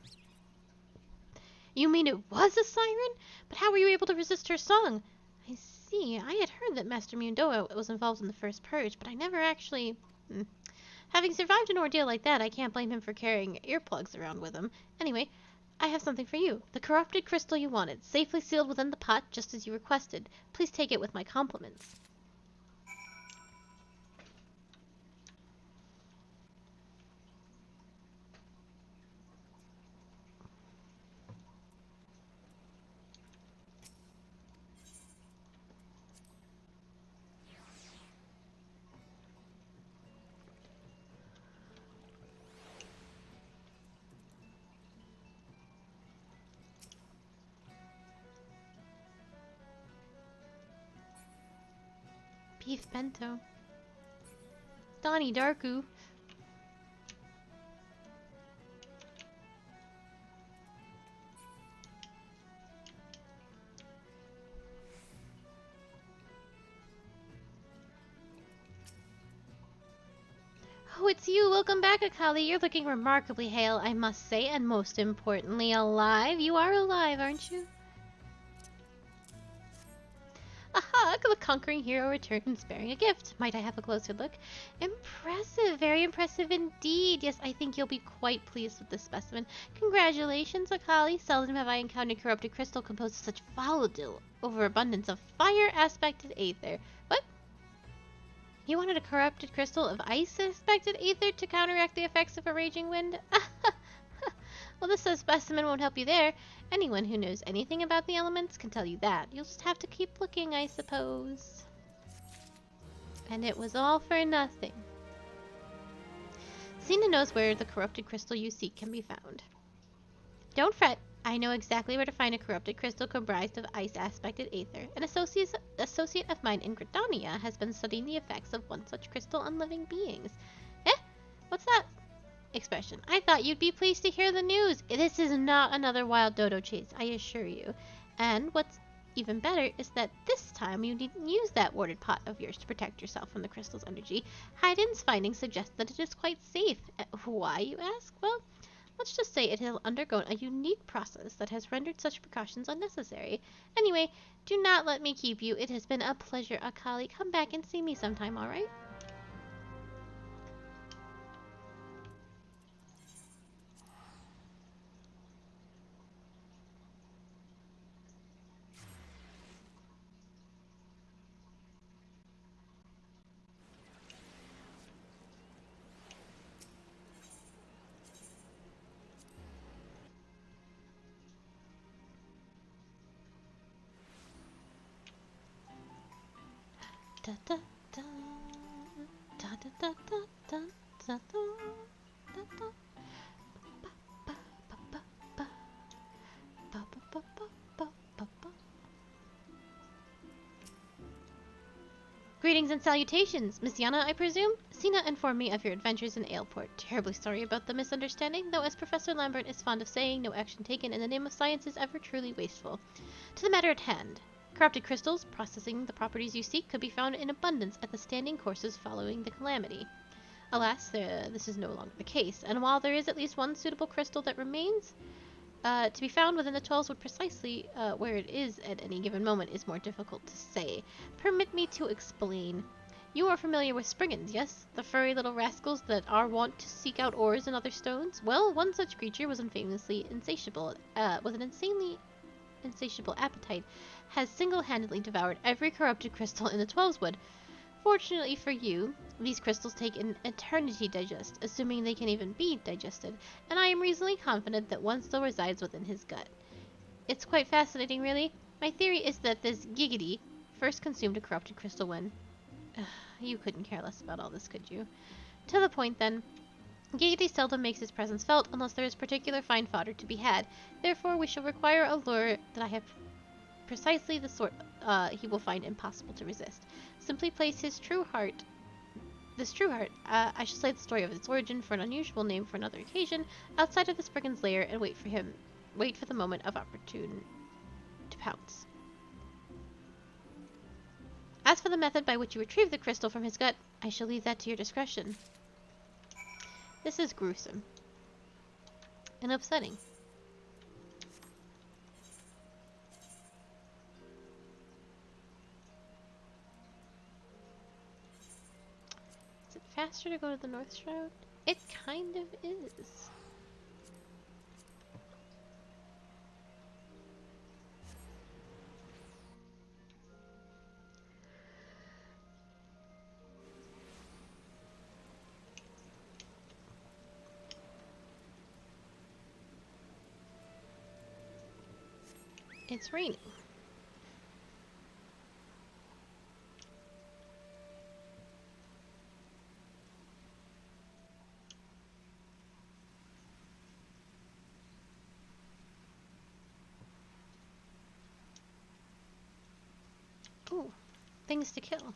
You mean it was a siren? But how were you able to resist her song? I see. I had heard that Master Mundoa was involved in the first purge, but I never actually... Having survived an ordeal like that, I can't blame him for carrying earplugs around with him. Anyway, I have something for you. The corrupted crystal you wanted, safely sealed within the pot, just as you requested. Please take it with my compliments. Beef bento. Donnie Darko. Oh, it's you. Welcome back, Akali. You're looking remarkably hale, I must say, and most importantly, alive. You are alive, aren't you? Aha! The conquering hero returns bearing a gift. Might I have a closer look? Impressive, very impressive indeed. Yes, I think you'll be quite pleased with this specimen. Congratulations, Akali. Seldom have I encountered corrupted crystal composed of such volatile overabundance of fire-aspected aether. What? You wanted a corrupted crystal of ice-aspected aether to counteract the effects of a raging wind? Well, this specimen won't help you there. Anyone who knows anything about the elements can tell you that. You'll just have to keep looking, I suppose. And it was all for nothing. Cena knows where the corrupted crystal you seek can be found. Don't fret. I know exactly where to find a corrupted crystal comprised of ice-aspected aether. An associate of mine in Gridania has been studying the effects of one such crystal on living beings. Eh? What's that expression? I thought you'd be pleased to hear the news. This is not another wild dodo chase, I assure you. And what's even better is that this time you needn't use that warded pot of yours to protect yourself from the crystal's energy. Haydn's findings suggest that it is quite safe. Why, you ask? Well, let's just say it has undergone a unique process that has rendered such precautions unnecessary. Anyway, do not let me keep you. It has been a pleasure, Akali. Come back and see me sometime, alright? Da da da da da da da da da da da. Ba ba ba ba ba ba ba ba ba ba ba. Greetings and salutations, Miss Yana, I presume? Sina informed me of your adventures in Aleport. Terribly sorry about the misunderstanding, though as Professor Lambert is fond of saying, no action taken in the name of science is ever truly wasteful. To the matter at hand. Corrupted crystals, processing the properties you seek, could be found in abundance at the standing courses following the calamity. Alas, this is no longer the case, and while there is at least one suitable crystal that remains to be found within the 12s, would precisely where it is at any given moment is more difficult to say. Permit me to explain. You are familiar with Spriggans, yes? The furry little rascals that are wont to seek out ores and other stones? Well, one such creature was infamously insatiable, with an insanely insatiable appetite, has single-handedly devoured every corrupted crystal in the 12's wood. Fortunately for you, these crystals take an eternity to digest, assuming they can even be digested, and I am reasonably confident that one still resides within his gut. It's quite fascinating, really. My theory is that this Giggity first consumed a corrupted crystal when... you couldn't care less about all this, could you? To the point, then. Giggity seldom makes his presence felt unless there is particular fine fodder to be had. Therefore, we shall require a lure that I have precisely the sort he will find impossible to resist. Simply place this true heart, I shall say the story of its origin for an unusual name for another occasion, outside of the Spriggan's lair and wait for the moment of opportune to pounce. As for the method by which you retrieve the crystal from his gut, I shall leave that to your discretion. This is gruesome and upsetting. Is it faster to go to the North Shroud? It kind of is. It's raining. Ooh, things to kill.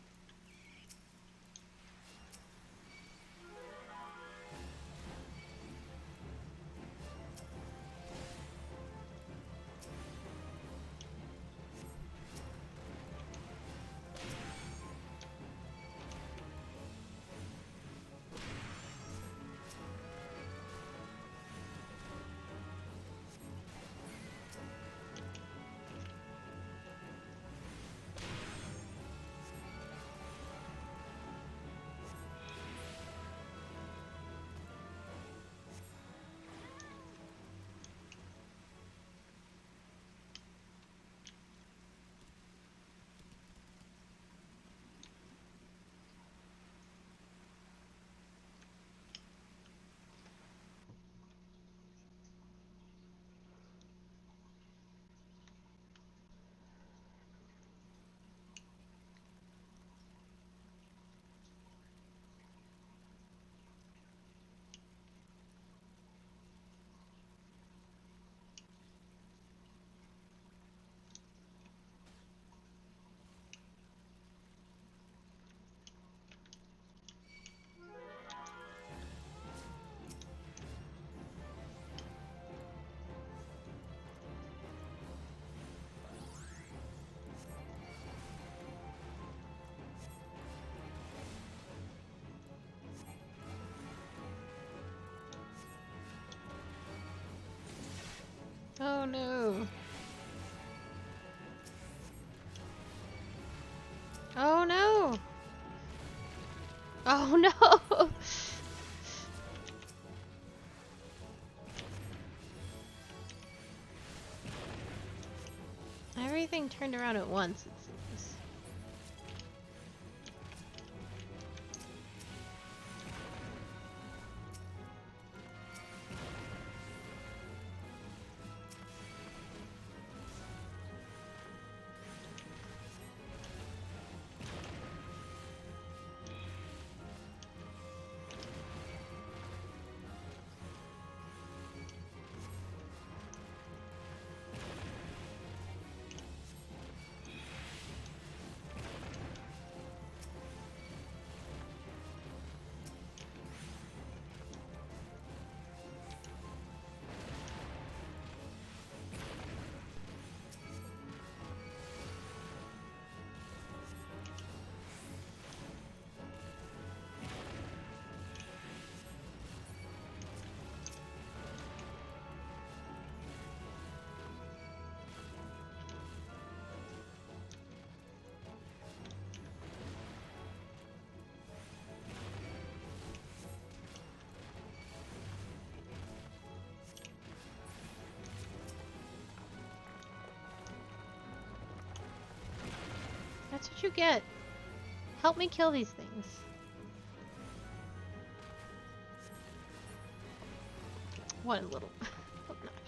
Oh no. Oh no. Oh no. Everything turned around at once, it seems. That's what you get. Help me kill these things. What a little obnoxious.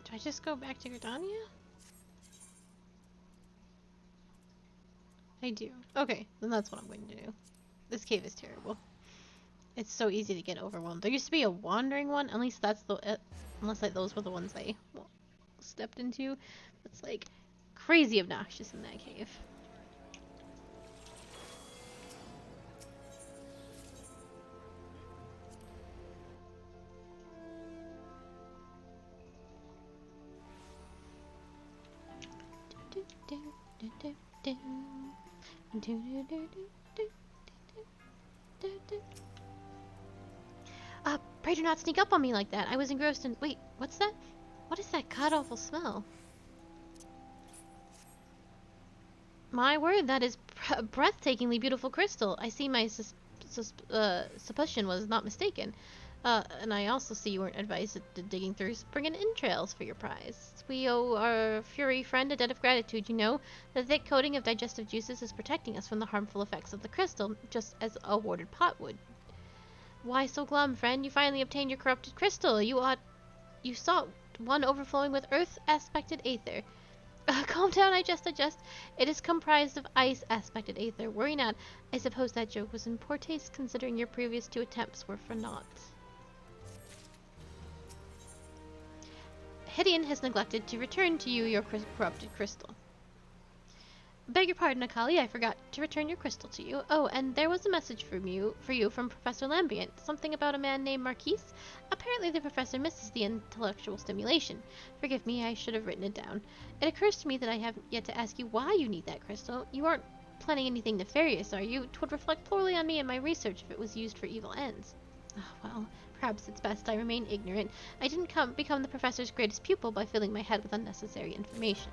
Do I just go back to Gridania? I do. Okay, then that's what I'm going to do. This cave is terrible. It's so easy to get overwhelmed. There used to be a wandering one. At least that's the... unless like those were the ones I stepped into. It's like crazy obnoxious in that cave. Pray do not sneak up on me like that. I was engrossed in... Wait, what's that? What is that god-awful smell? My word, that is breathtakingly beautiful crystal. I see my supposition was not mistaken. And I also see you weren't advised to digging through spring entrails for your prize. We owe our furry friend a debt of gratitude, you know. The thick coating of digestive juices is protecting us from the harmful effects of the crystal, just as a warded pot would. Why so glum, friend? You finally obtained your corrupted crystal. You sought one overflowing with earth-aspected aether. Calm down, I just adjust. It is comprised of ice-aspected aether. Worry not. I suppose that joke was in poor taste, considering your previous 2 attempts were for naught. Hideon has neglected to return to you your corrupted crystal. Beg your pardon, Akali, I forgot to return your crystal to you. Oh, and there was a message for you from Professor Lambient. Something about a man named Marquise? Apparently the professor misses the intellectual stimulation. Forgive me, I should have written it down. It occurs to me that I haven't yet to ask you why you need that crystal. You aren't planning anything nefarious, are you? 'Twould reflect poorly on me and my research if it was used for evil ends. Oh, well, perhaps it's best I remain ignorant. I didn't become the professor's greatest pupil by filling my head with unnecessary information.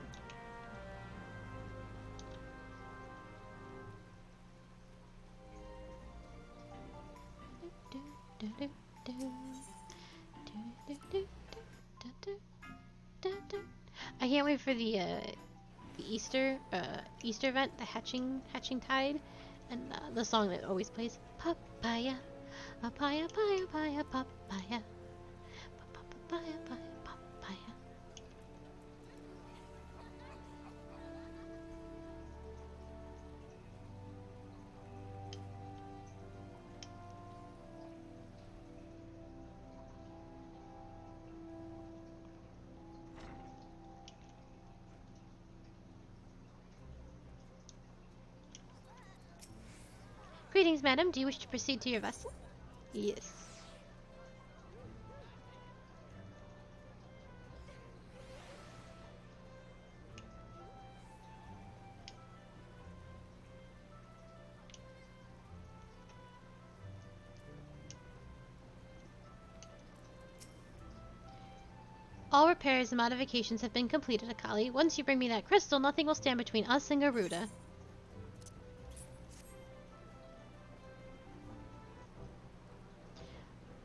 I can't wait for the Easter event, the hatching tide. And the song that always plays, papaya, papaya, papaya, papaya, papaya, papaya, papaya. Greetings, madam. Do you wish to proceed to your vessel? Yes. All repairs and modifications have been completed, Akali. Once you bring me that crystal, nothing will stand between us and Garuda.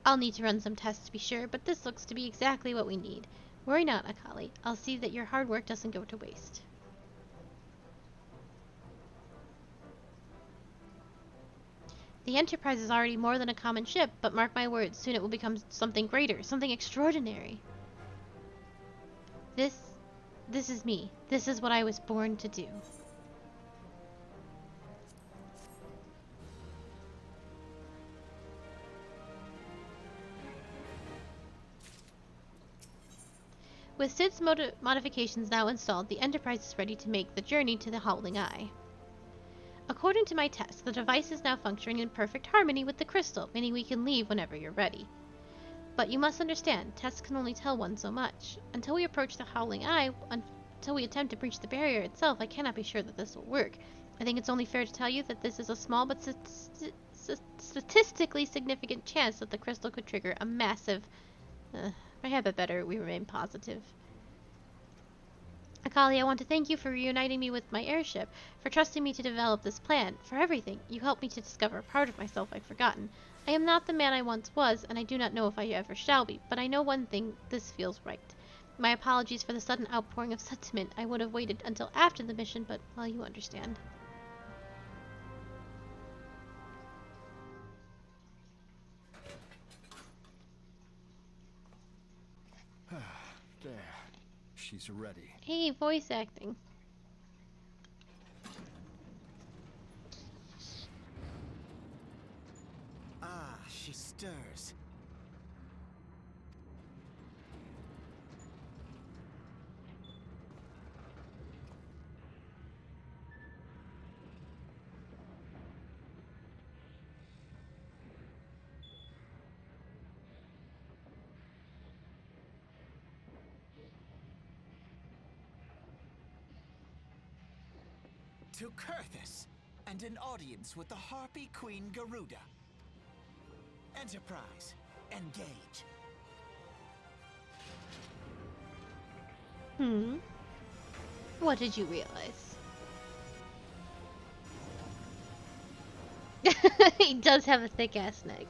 I'll need to run some tests to be sure, but this looks to be exactly what we need. Worry not, Akali. I'll see that your hard work doesn't go to waste. The Enterprise is already more than a common ship, but mark my words, soon it will become something greater, something extraordinary. This is me. This is what I was born to do. With Sid's modifications now installed, the Enterprise is ready to make the journey to the Howling Eye. According to my test, the device is now functioning in perfect harmony with the crystal, meaning we can leave whenever you're ready. But you must understand, tests can only tell one so much. Until we approach the Howling Eye, until we attempt to breach the barrier itself, I cannot be sure that this will work. I think it's only fair to tell you that this is a small but statistically significant chance that the crystal could trigger a massive... if I have it better, we remain positive. Akali, I want to thank you for reuniting me with my airship, for trusting me to develop this plan, for everything. You helped me to discover a part of myself I'd forgotten. I am not the man I once was, and I do not know if I ever shall be, but I know one thing, this feels right. My apologies for the sudden outpouring of sentiment. I would have waited until after the mission, but, well, you understand. There. She's ready. Hey, voice acting. Ah, she stirs. To Kurthus, and an audience with the Harpy Queen Garuda. Enterprise, engage. What did you realize? He does have a thick-ass neck.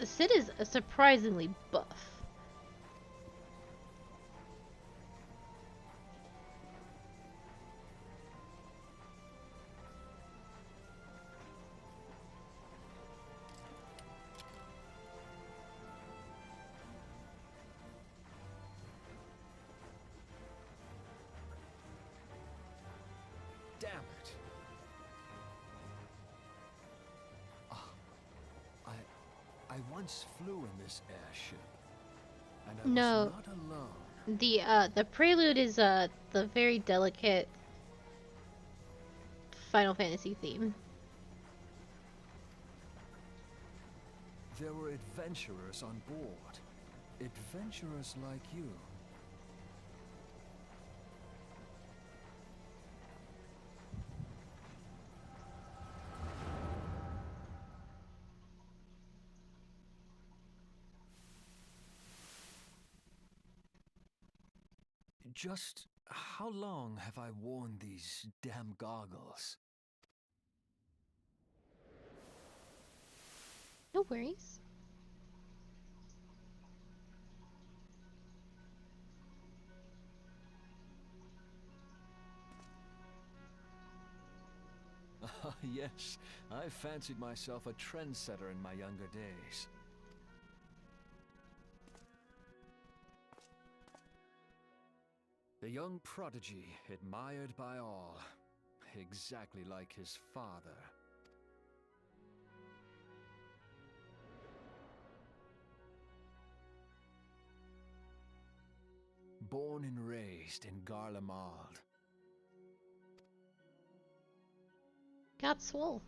Sid is surprisingly buff. Damn it. I once flew in this airship. And I No. was not alone. The prelude is the very delicate Final Fantasy theme. There were adventurers on board. Adventurers like you. Just how long have I worn these damn goggles? worries. Ah, yes. I fancied myself a trendsetter in my younger days. The young prodigy, admired by all. Exactly like his father. Born and raised in Garlemald. Got swole.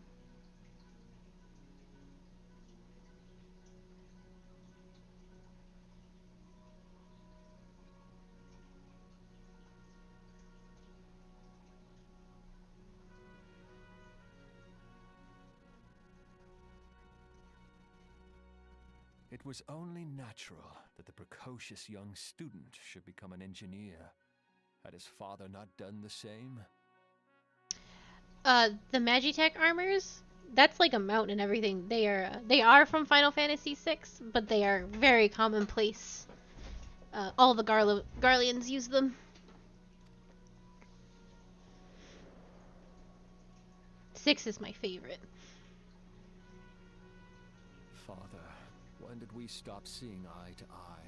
It was only natural that the precocious young student should become an engineer. Had his father not done the same? The Magitech armors, that's like a mount and everything. They are from Final Fantasy VI, but they are very commonplace. All the Garleans use them. 6 is my favorite. Father, when did we stop seeing eye to eye?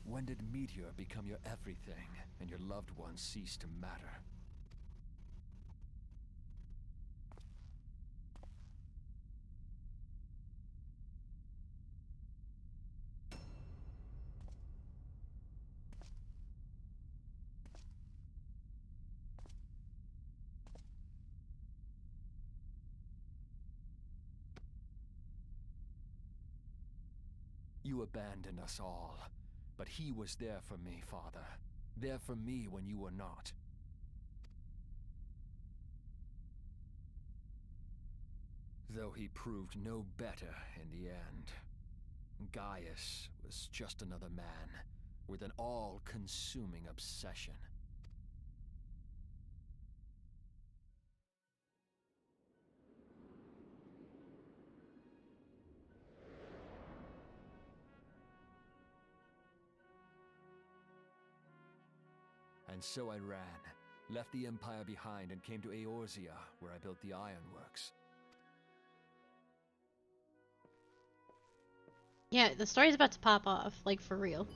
When did Meteor become your everything, and your loved ones cease to matter? You abandoned us all, but he was there for me, Father. There for me when you were not. Though he proved no better in the end. Gaius was just another man, with an all-consuming obsession. And so I ran, left the Empire behind and came to Eorzea, where I built the ironworks. Yeah, the story's about to pop off, like for real.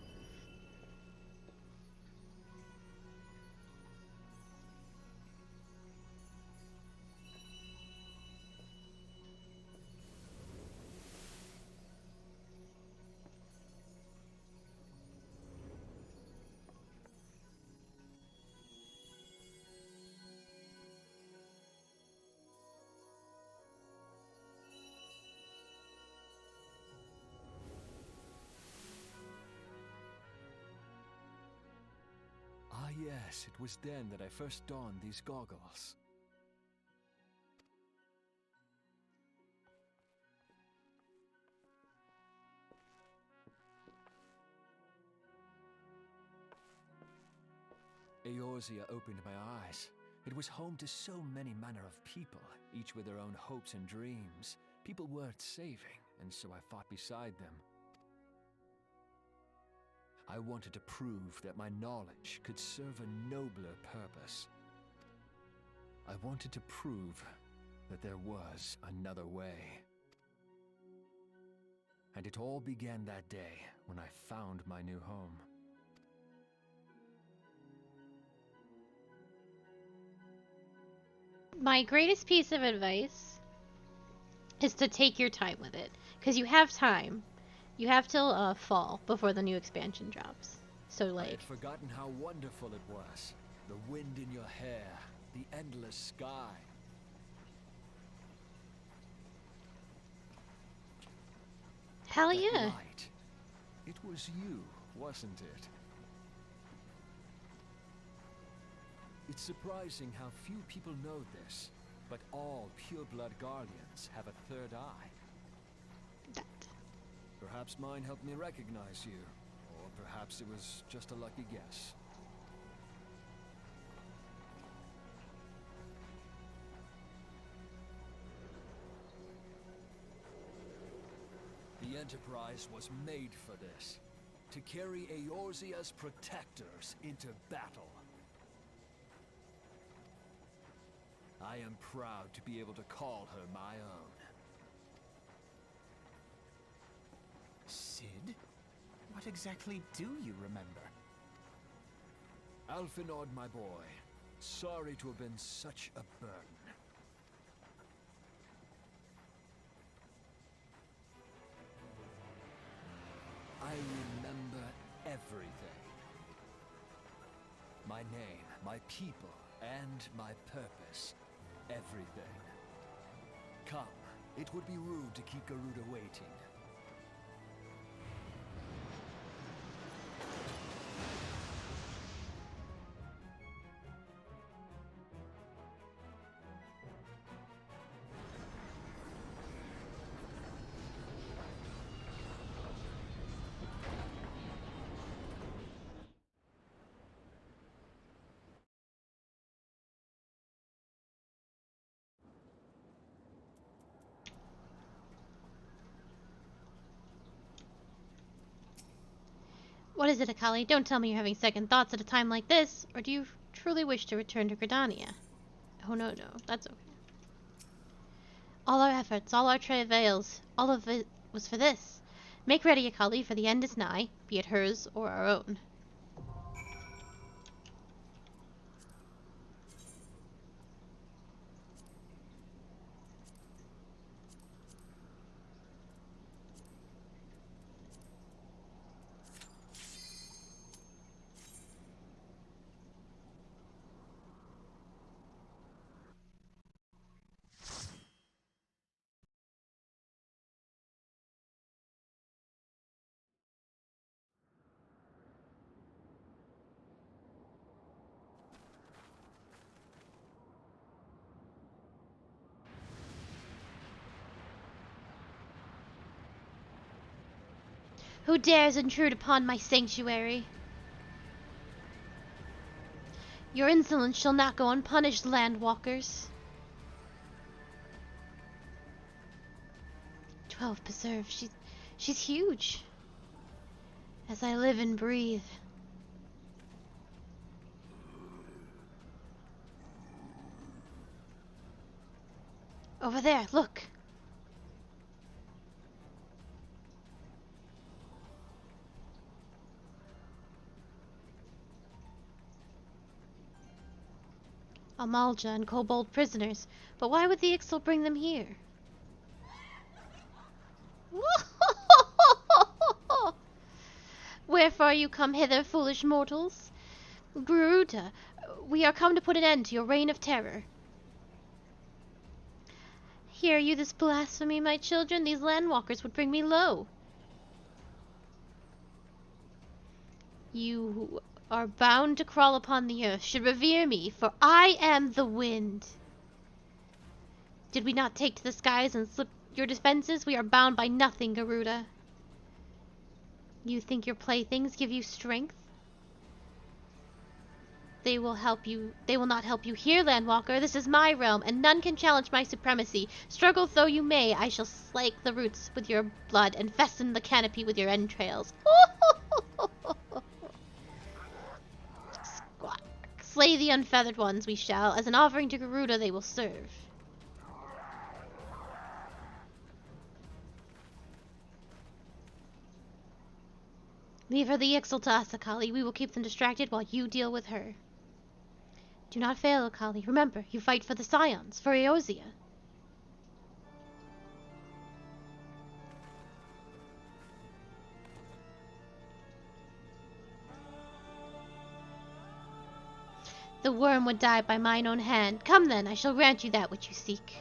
Ah yes, it was then that I first donned these goggles. Eorzea opened my eyes. It was home to so many manner of people, each with their own hopes and dreams. People worth saving, and so I fought beside them. I wanted to prove that my knowledge could serve a nobler purpose. I wanted to prove that there was another way. And it all began that day when I found my new home. My greatest piece of advice is to take your time with it, because you have time. You have till fall before the new expansion drops. So I like, had forgotten how wonderful it was. The wind in your hair, the endless sky. hell That yeah. light. It was you, wasn't it? It's surprising how few people know this, but all pure-blood Guardians have a third eye. That. Perhaps mine helped me recognize you, or perhaps it was just a lucky guess. enterprise was made for this. To carry Eorzea's protectors into battle. I am proud to be able to call her my own. Sid? What exactly do you remember? Alphinaud, my boy. Sorry to have been such a burden. I remember everything. My name, my people, and my purpose. Everything. Come, it would be rude to keep Garuda waiting. What is it, Akali? Don't tell me you're having second thoughts at a time like this, or do you truly wish to return to Gridania? Oh no, that's okay. All our efforts, all our travails, all of it was for this. Make ready, Akali, for the end is nigh, be it hers or our own. Who dares intrude upon my sanctuary? Your insolence shall not go unpunished, landwalkers. 12 preserve. She's huge. As I live and breathe. Over there, look. Amalja and kobold prisoners. But why would the Ixal bring them here? Wherefore are you come hither, foolish mortals? Garuda, we are come to put an end to your reign of terror. Hear you this blasphemy, my children? These landwalkers would bring me low. You who are bound to crawl upon the earth should revere me, for I am the wind. Did we not take to the skies and slip your defenses? We are bound by nothing, Garuda. You think your playthings give you strength? They will not help you here, Landwalker. This is my realm, and none can challenge my supremacy. Struggle though you may, I shall slake the roots with your blood and festoon the canopy with your entrails. Squawk. Slay the unfeathered ones we shall. As an offering to Garuda they will serve. Leave her the Ixal to us, Akali. We will keep them distracted while you deal with her. Do not fail, Akali. Remember, you fight for the Scions, for Eorzea. The worm would die by mine own hand. Come then, I shall grant you that which you seek.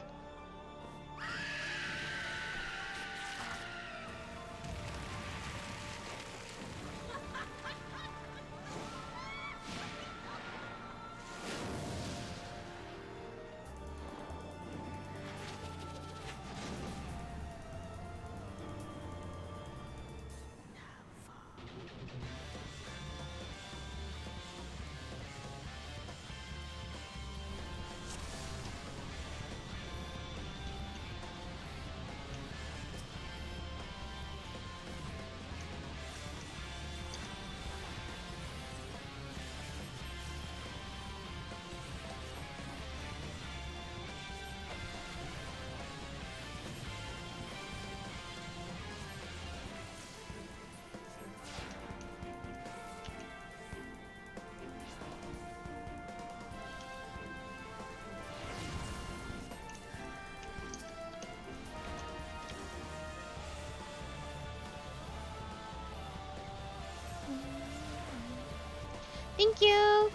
Thank you!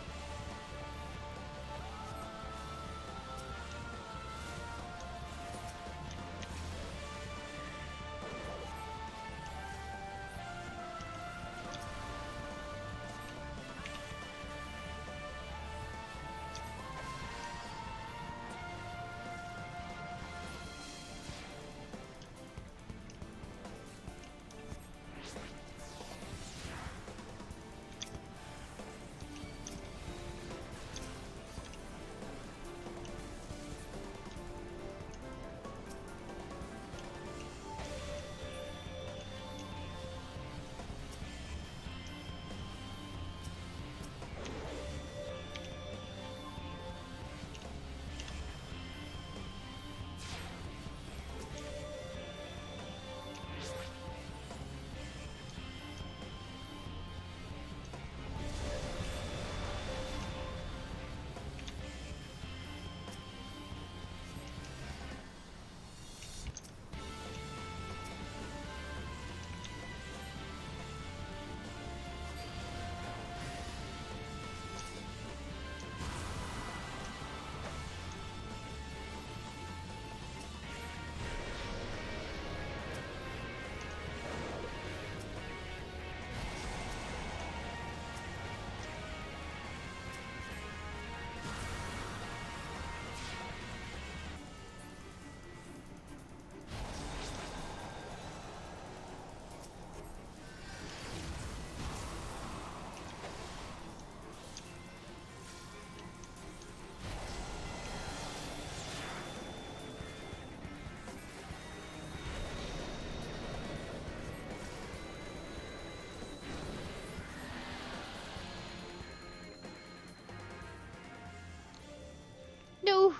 No!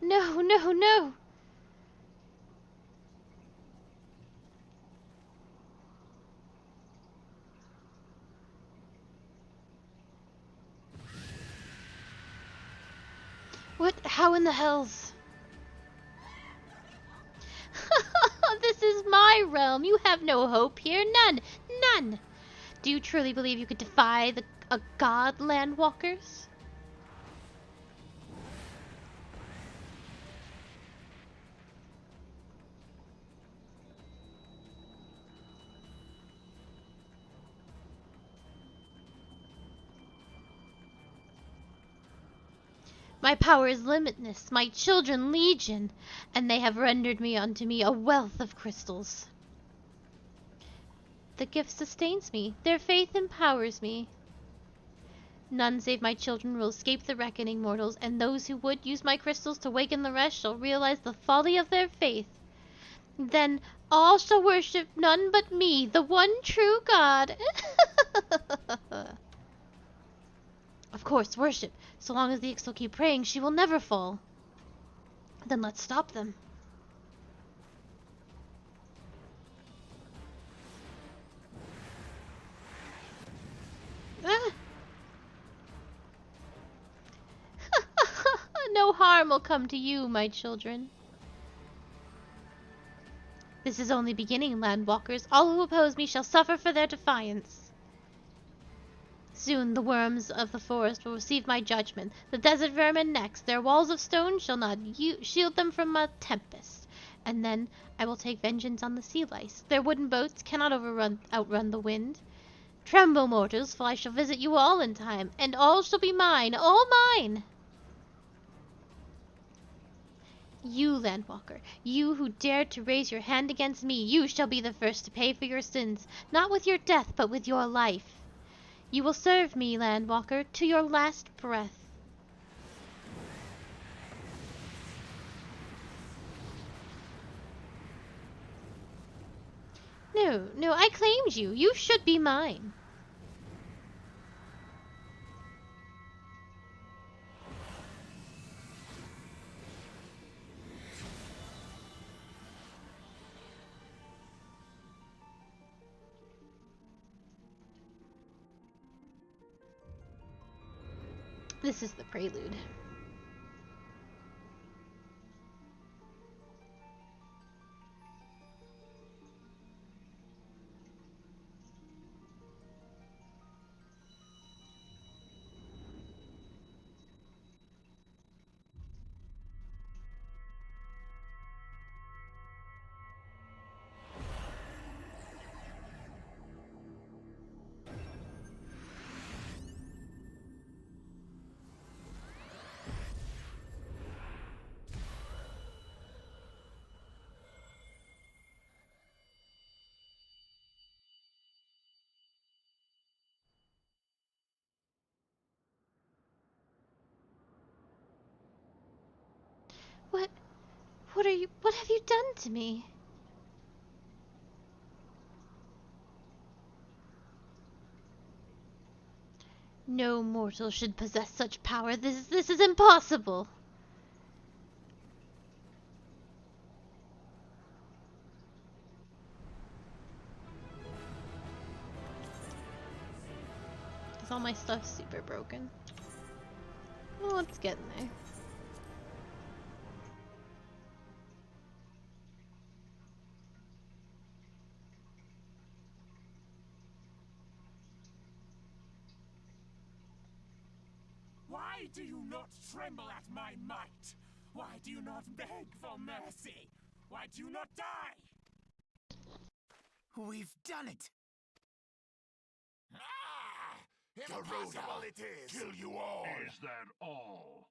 No, no, no! What? How in the hells? This is my realm. You have no hope here. None. None. Do you truly believe you could defy a god, landwalkers? My power is limitless, my children legion, and they have rendered me unto me a wealth of crystals. The gift sustains me, their faith empowers me. None save my children will escape the reckoning, mortals, and those who would use my crystals to waken the rest shall realize the folly of their faith. Then all shall worship none but me, the one true God. Of course, worship. So long as the Ix will keep praying, she will never fall. Then let's stop them. Ah! No harm will come to you, my children. This is only beginning, landwalkers. All who oppose me shall suffer for their defiance. Soon the worms of the forest will receive my judgment. The desert vermin next. Their walls of stone shall not shield them from a tempest. And then I will take vengeance on the sea lice. Their wooden boats cannot outrun the wind. Tremble, mortals, for I shall visit you all in time, and all shall be mine, all mine! You, landwalker, you who dared to raise your hand against me, you shall be the first to pay for your sins, not with your death, but with your life. You will serve me, landwalker, to your last breath. No, no, I claimed you. You should be mine. This is the prelude. What? What have you done to me? No mortal should possess such power. This is impossible. Is all my stuff super broken? Oh, it's getting there. Why do you not tremble at my might? Why do you not beg for mercy? Why do you not die? We've done it! Ah! Impossible it is! Kill you all! Is that all?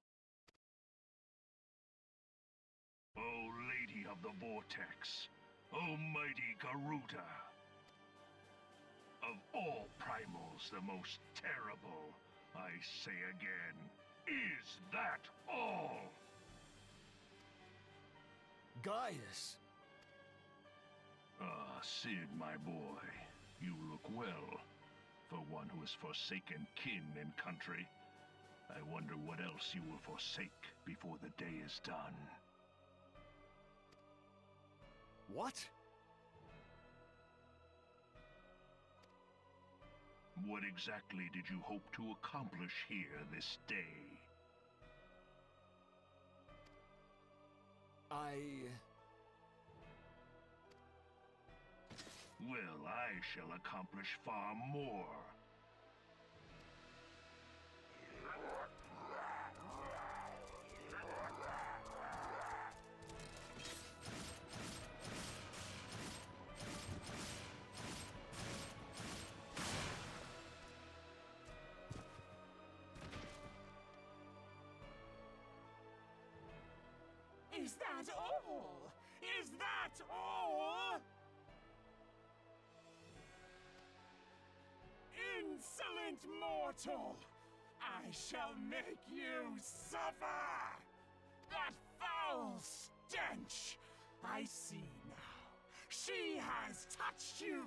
O Lady of the Vortex, O mighty Garuda, of all primals the most terrible, I say again, is that all? Gaius! Ah, Sid, my boy, you look well. For one who has forsaken kin and country, I wonder what else you will forsake before the day is done. What? What exactly did you hope to accomplish here this day? Well, I shall accomplish far more. Is that all? Is that all? Insolent mortal! I shall make you suffer! That foul stench! I see now. She has touched you!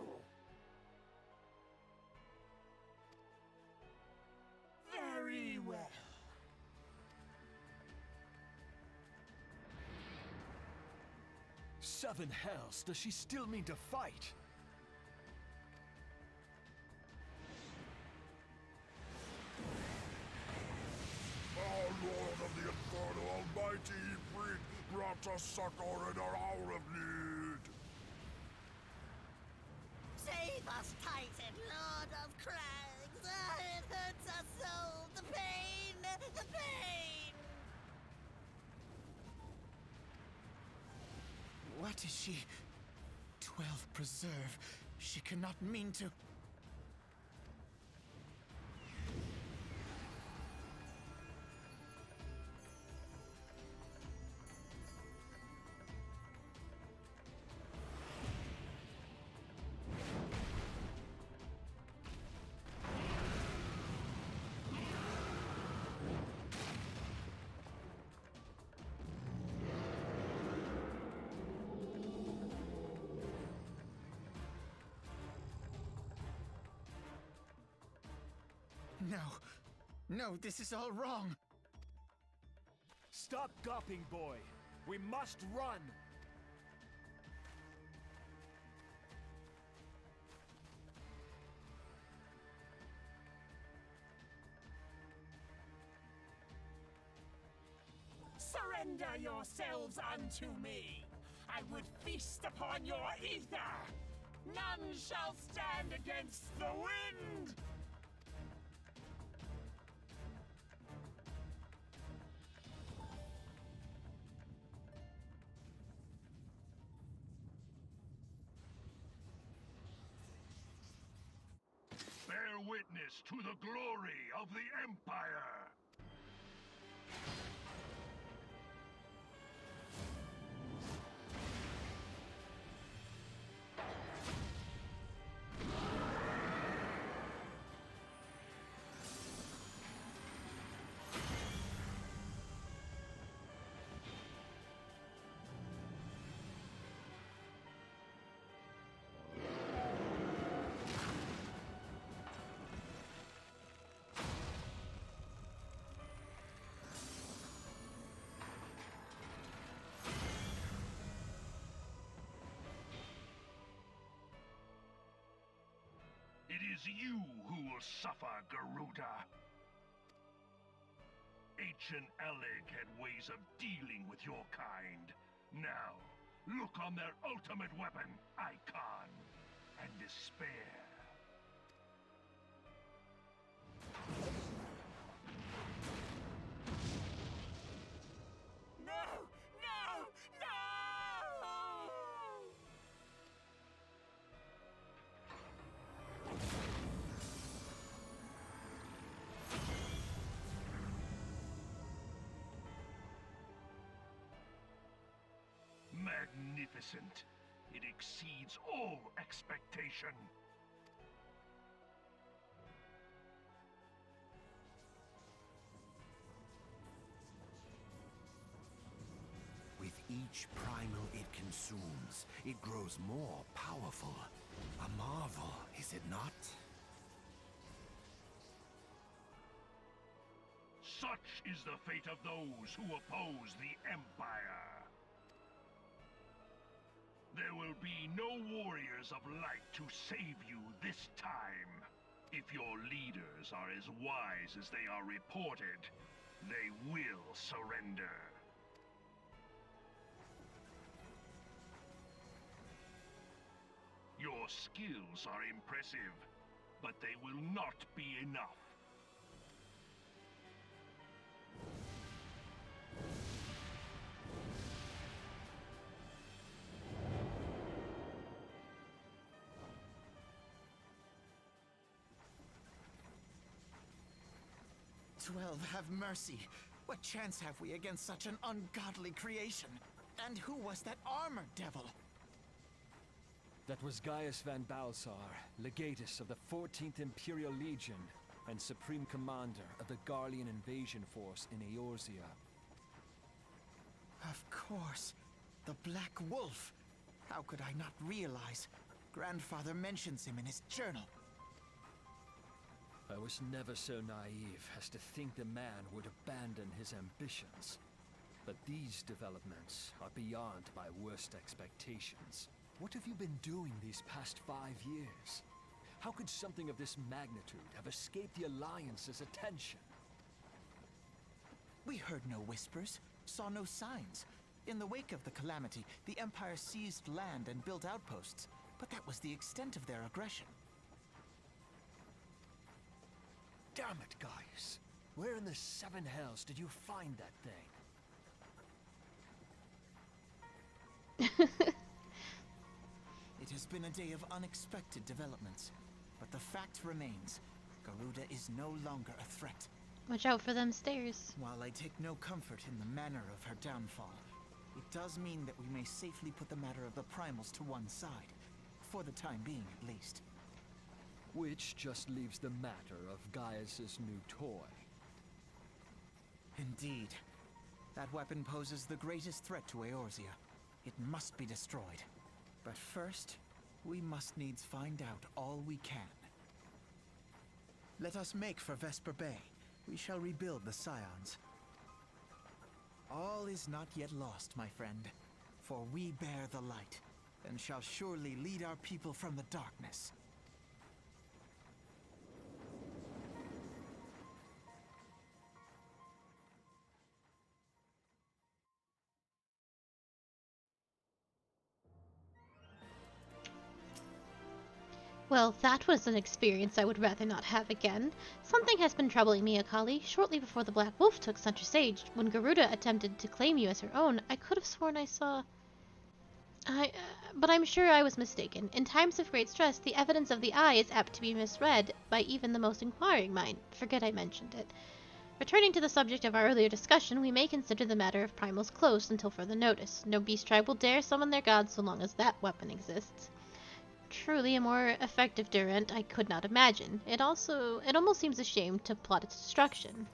Very well. Seven hells, does she still mean to fight? Oh, Lord of the Inferno Almighty, brought us succor in our hour of need. Save us, Titan, Lord of Crags! It hurts us so! The pain! The pain! What is she? 12 preserve. She cannot mean to. No. No, this is all wrong. Stop gawping, boy. We must run. Surrender yourselves unto me. I would feast upon your ether. None shall stand against the wind. Bear witness to the glory of the Empire! is you who will suffer, Garuda. Ancient Alec had ways of dealing with your kind. Now, look on their ultimate weapon, Icon, and despair. No! No! No! Magnificent. It exceeds all expectation. With each primal it consumes, it grows more powerful. A marvel, is it not? Such is the fate of those who oppose the Empire. There will be no warriors of light to save you this time. If your leaders are as wise as they are reported, they will surrender. Your skills are impressive, but they will not be enough. 12, have mercy. What chance have we against such an ungodly creation? And who was that armored devil? That was Gaius van Balsar, legatus of the 14th Imperial Legion and Supreme Commander of the Garlean invasion force in Eorzea. Of course. The Black Wolf. How could I not realize? Grandfather mentions him in his journal. I was never so naive as to think the man would abandon his ambitions. But these developments are beyond my worst expectations. What have you been doing these past 5 years? How could something of this magnitude have escaped the Alliance's attention? We heard no whispers, saw no signs. In the wake of the calamity, the Empire seized land and built outposts, but that was the extent of their aggression. Damn it, Gaius! Where in the seven hells did you find that thing? It has been a day of unexpected developments, but the fact remains, Garuda is no longer a threat. Watch out for them stairs. While I take no comfort in the manner of her downfall, it does mean that we may safely put the matter of the primals to one side, for the time being at least. Which just leaves the matter of Gaius's new toy. Indeed. That weapon poses the greatest threat to Eorzea. It must be destroyed. But first, we must needs find out all we can. Let us make for Vesper Bay. We shall rebuild the Scions. All is not yet lost, my friend, for we bear the light, and shall surely lead our people from the darkness. Well, that was an experience I would rather not have again. Something has been troubling me, Akali. Shortly before the Black Wolf took center stage, when Garuda attempted to claim you as her own, I could have sworn I saw... but I'm sure I was mistaken. In times of great stress, the evidence of the eye is apt to be misread by even the most inquiring mind. Forget I mentioned it. Returning to the subject of our earlier discussion, we may consider the matter of primals closed until further notice. No beast tribe will dare summon their gods so long as that weapon exists. Truly a more effective deterrent I could not imagine. It almost seems a shame to plot its destruction.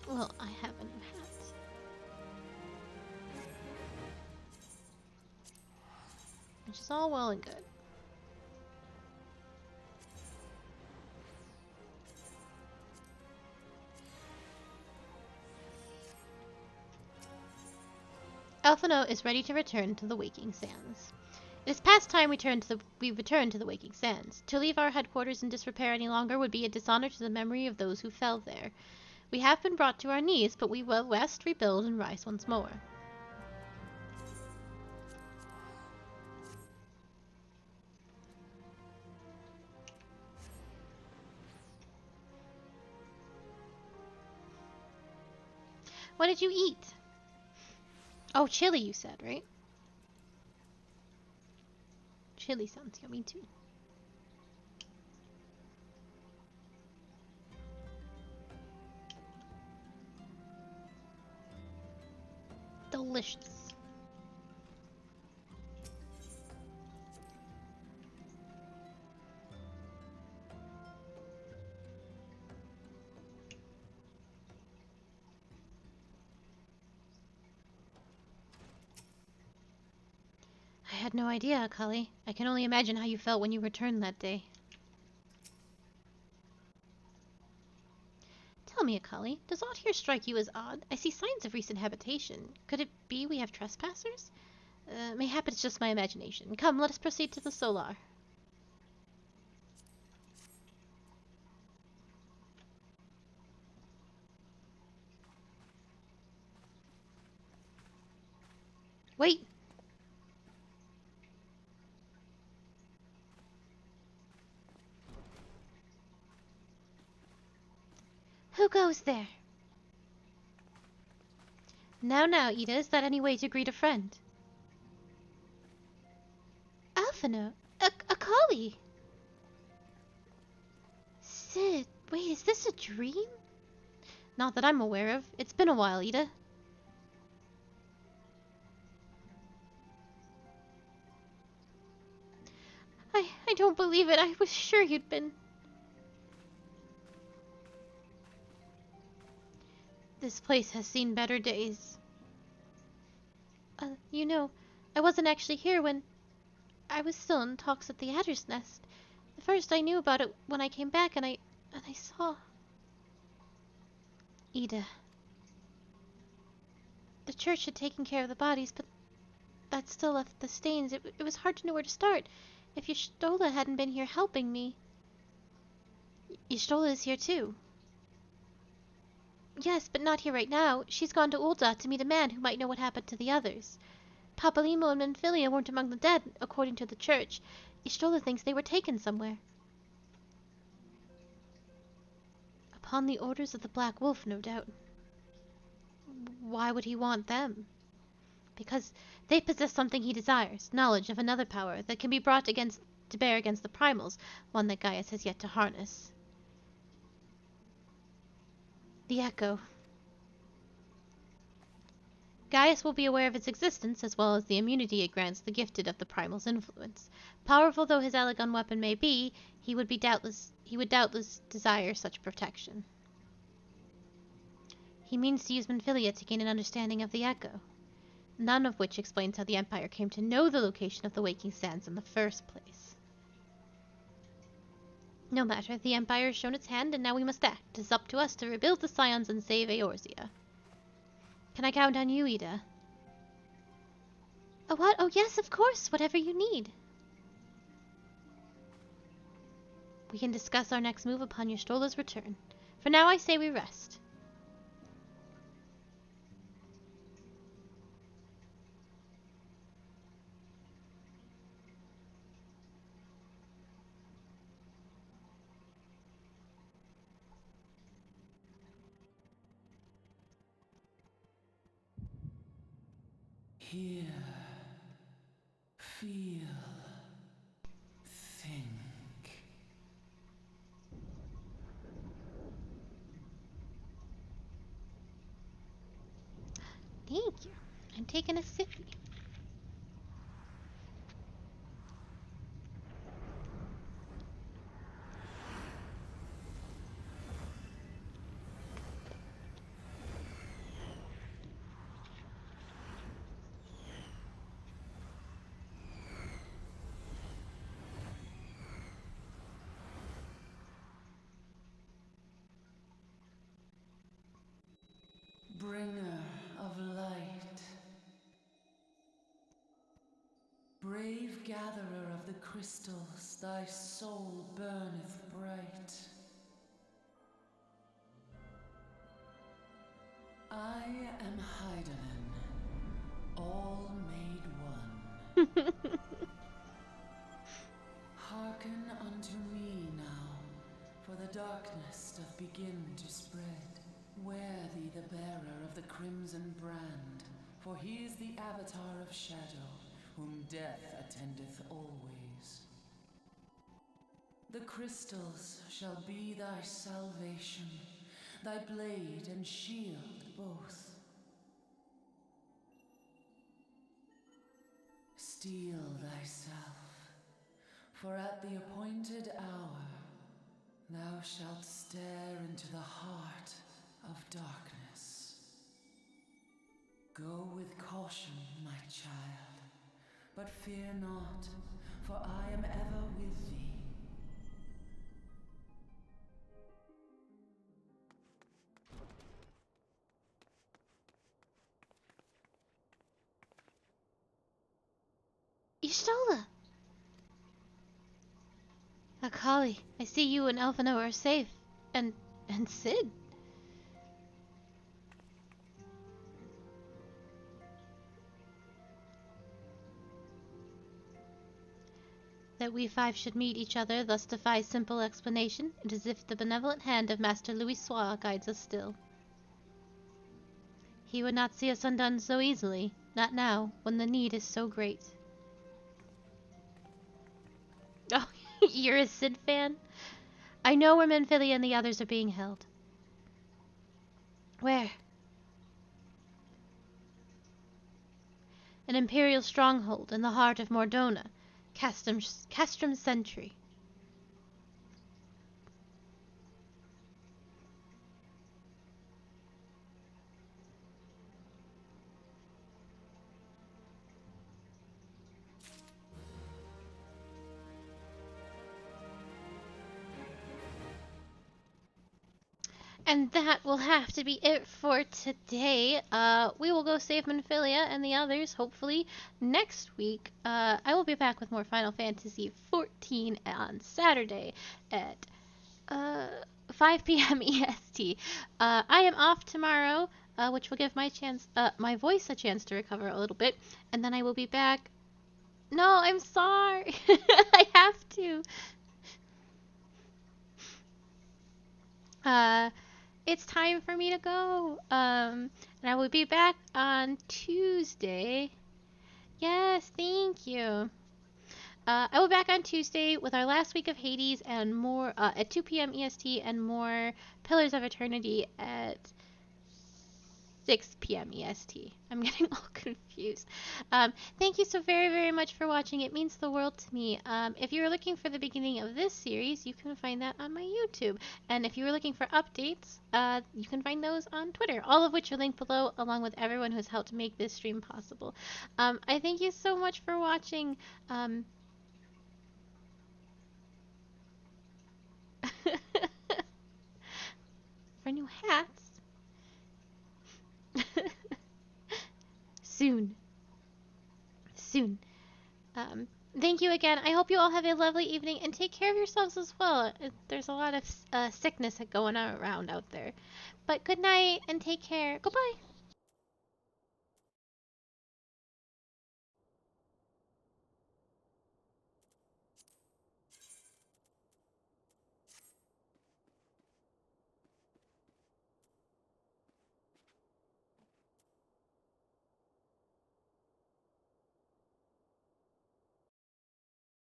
Well, I have a new hat. Which is all well and good. Elfino is ready to return to the Waking Sands. It is past time we return to the Waking Sands. To leave our headquarters in disrepair any longer would be a dishonor to the memory of those who fell there. We have been brought to our knees, but we will rest, rebuild, and rise once more. What did you eat? Oh, chili, you said, right? Chili sounds yummy, too. Delicious. I had no idea, Akali. I can only imagine how you felt when you returned that day. Tell me, Akali, does aught here strike you as odd? I see signs of recent habitation. Could it be we have trespassers? Mayhap it's just my imagination. Come, let us proceed to the Solar. Wait! Who goes there? Now, Ida, is that any way to greet a friend? Alphino! Akali! Sid, wait, is this a dream? Not that I'm aware of. It's been a while, Ida. I don't believe it. I was sure you'd been... This place has seen better days. You know, I wasn't actually here when... I was still in talks at the Adder's Nest. The first I knew about it when I came back and I saw... Ida. The church had taken care of the bodies, but that still left the stains. It was hard to know where to start. If Y'shtola hadn't been here helping me... Y'shtola is here too. Yes, but not here right now. She's gone to Ul'dah to meet a man who might know what happened to the others. Papalimo and Menphilia weren't among the dead, according to the church. Y'shtola thinks they were taken somewhere. Upon the orders of the Black Wolf, no doubt. Why would he want them? Because they possess something he desires, knowledge of another power that can be brought to bear against the primals, one that Gaius has yet to harness. The Echo. Gaius will be aware of its existence, as well as the immunity it grants the gifted of the primal's influence. Powerful though his Elegon weapon may be, he would doubtless desire such protection. He means to use Menphilia to gain an understanding of the Echo, none of which explains how the Empire came to know the location of the Waking Sands in the first place. No matter, the Empire has shown its hand, and now we must act. It is up to us to rebuild the Scions and save Eorzea. Can I count on you, Ida? Oh, what? Oh, yes, of course. Whatever you need. We can discuss our next move upon Y'shtola's return. For now, I say we rest. Hear, feel, think. Thank you. I'm taking a sippy. Bringer of light. Brave gatherer of the crystals, thy soul burneth bright. I am Hydaelyn, all made one. Hearken unto me now, for the darkness doth begin to spread. Wear thee the bearer of the crimson brand, for he is the avatar of shadow, whom death attendeth always. The crystals shall be thy salvation, thy blade and shield both. Steel thyself, for at the appointed hour thou shalt stare into the heart of darkness. Go with caution, my child, but fear not, for I am ever with thee. Y'shtola! Akali, I see you and Elfino are safe. And Sid. That we five should meet each other thus defies simple explanation. It is as if the benevolent hand of Master Louis Soir guides us still. He would not see us undone so easily, not now, when the need is so great. Oh, you're a Sid fan? I know where Menphilia and the others are being held. Where? An Imperial stronghold in the heart of Mordona, Castrum Sentry. And that will have to be it for today. We will go save Menphilia and the others, hopefully, next week. I will be back with more Final Fantasy XIV on Saturday at 5 p.m. EST. I am off tomorrow, which will give my voice a chance to recover a little bit, and then I will be back. No, I'm sorry. I have to. It's time for me to go. And I will be back on Tuesday. Yes, thank you. I will be back on Tuesday with our last week of Hades and more at 2 p.m. EST and more Pillars of Eternity at 6 p.m. EST. I'm getting all confused. Thank you so very, very much for watching. It means the world to me. If you were looking for the beginning of this series, you can find that on my YouTube. And if you were looking for updates, you can find those on Twitter, all of which are linked below, along with everyone who's helped make this stream possible. I thank you so much for watching. For new hats. Soon. Thank you again. I hope you all have a lovely evening and take care of yourselves as well. There's a lot of sickness going on around out there. But good night and take care. Goodbye.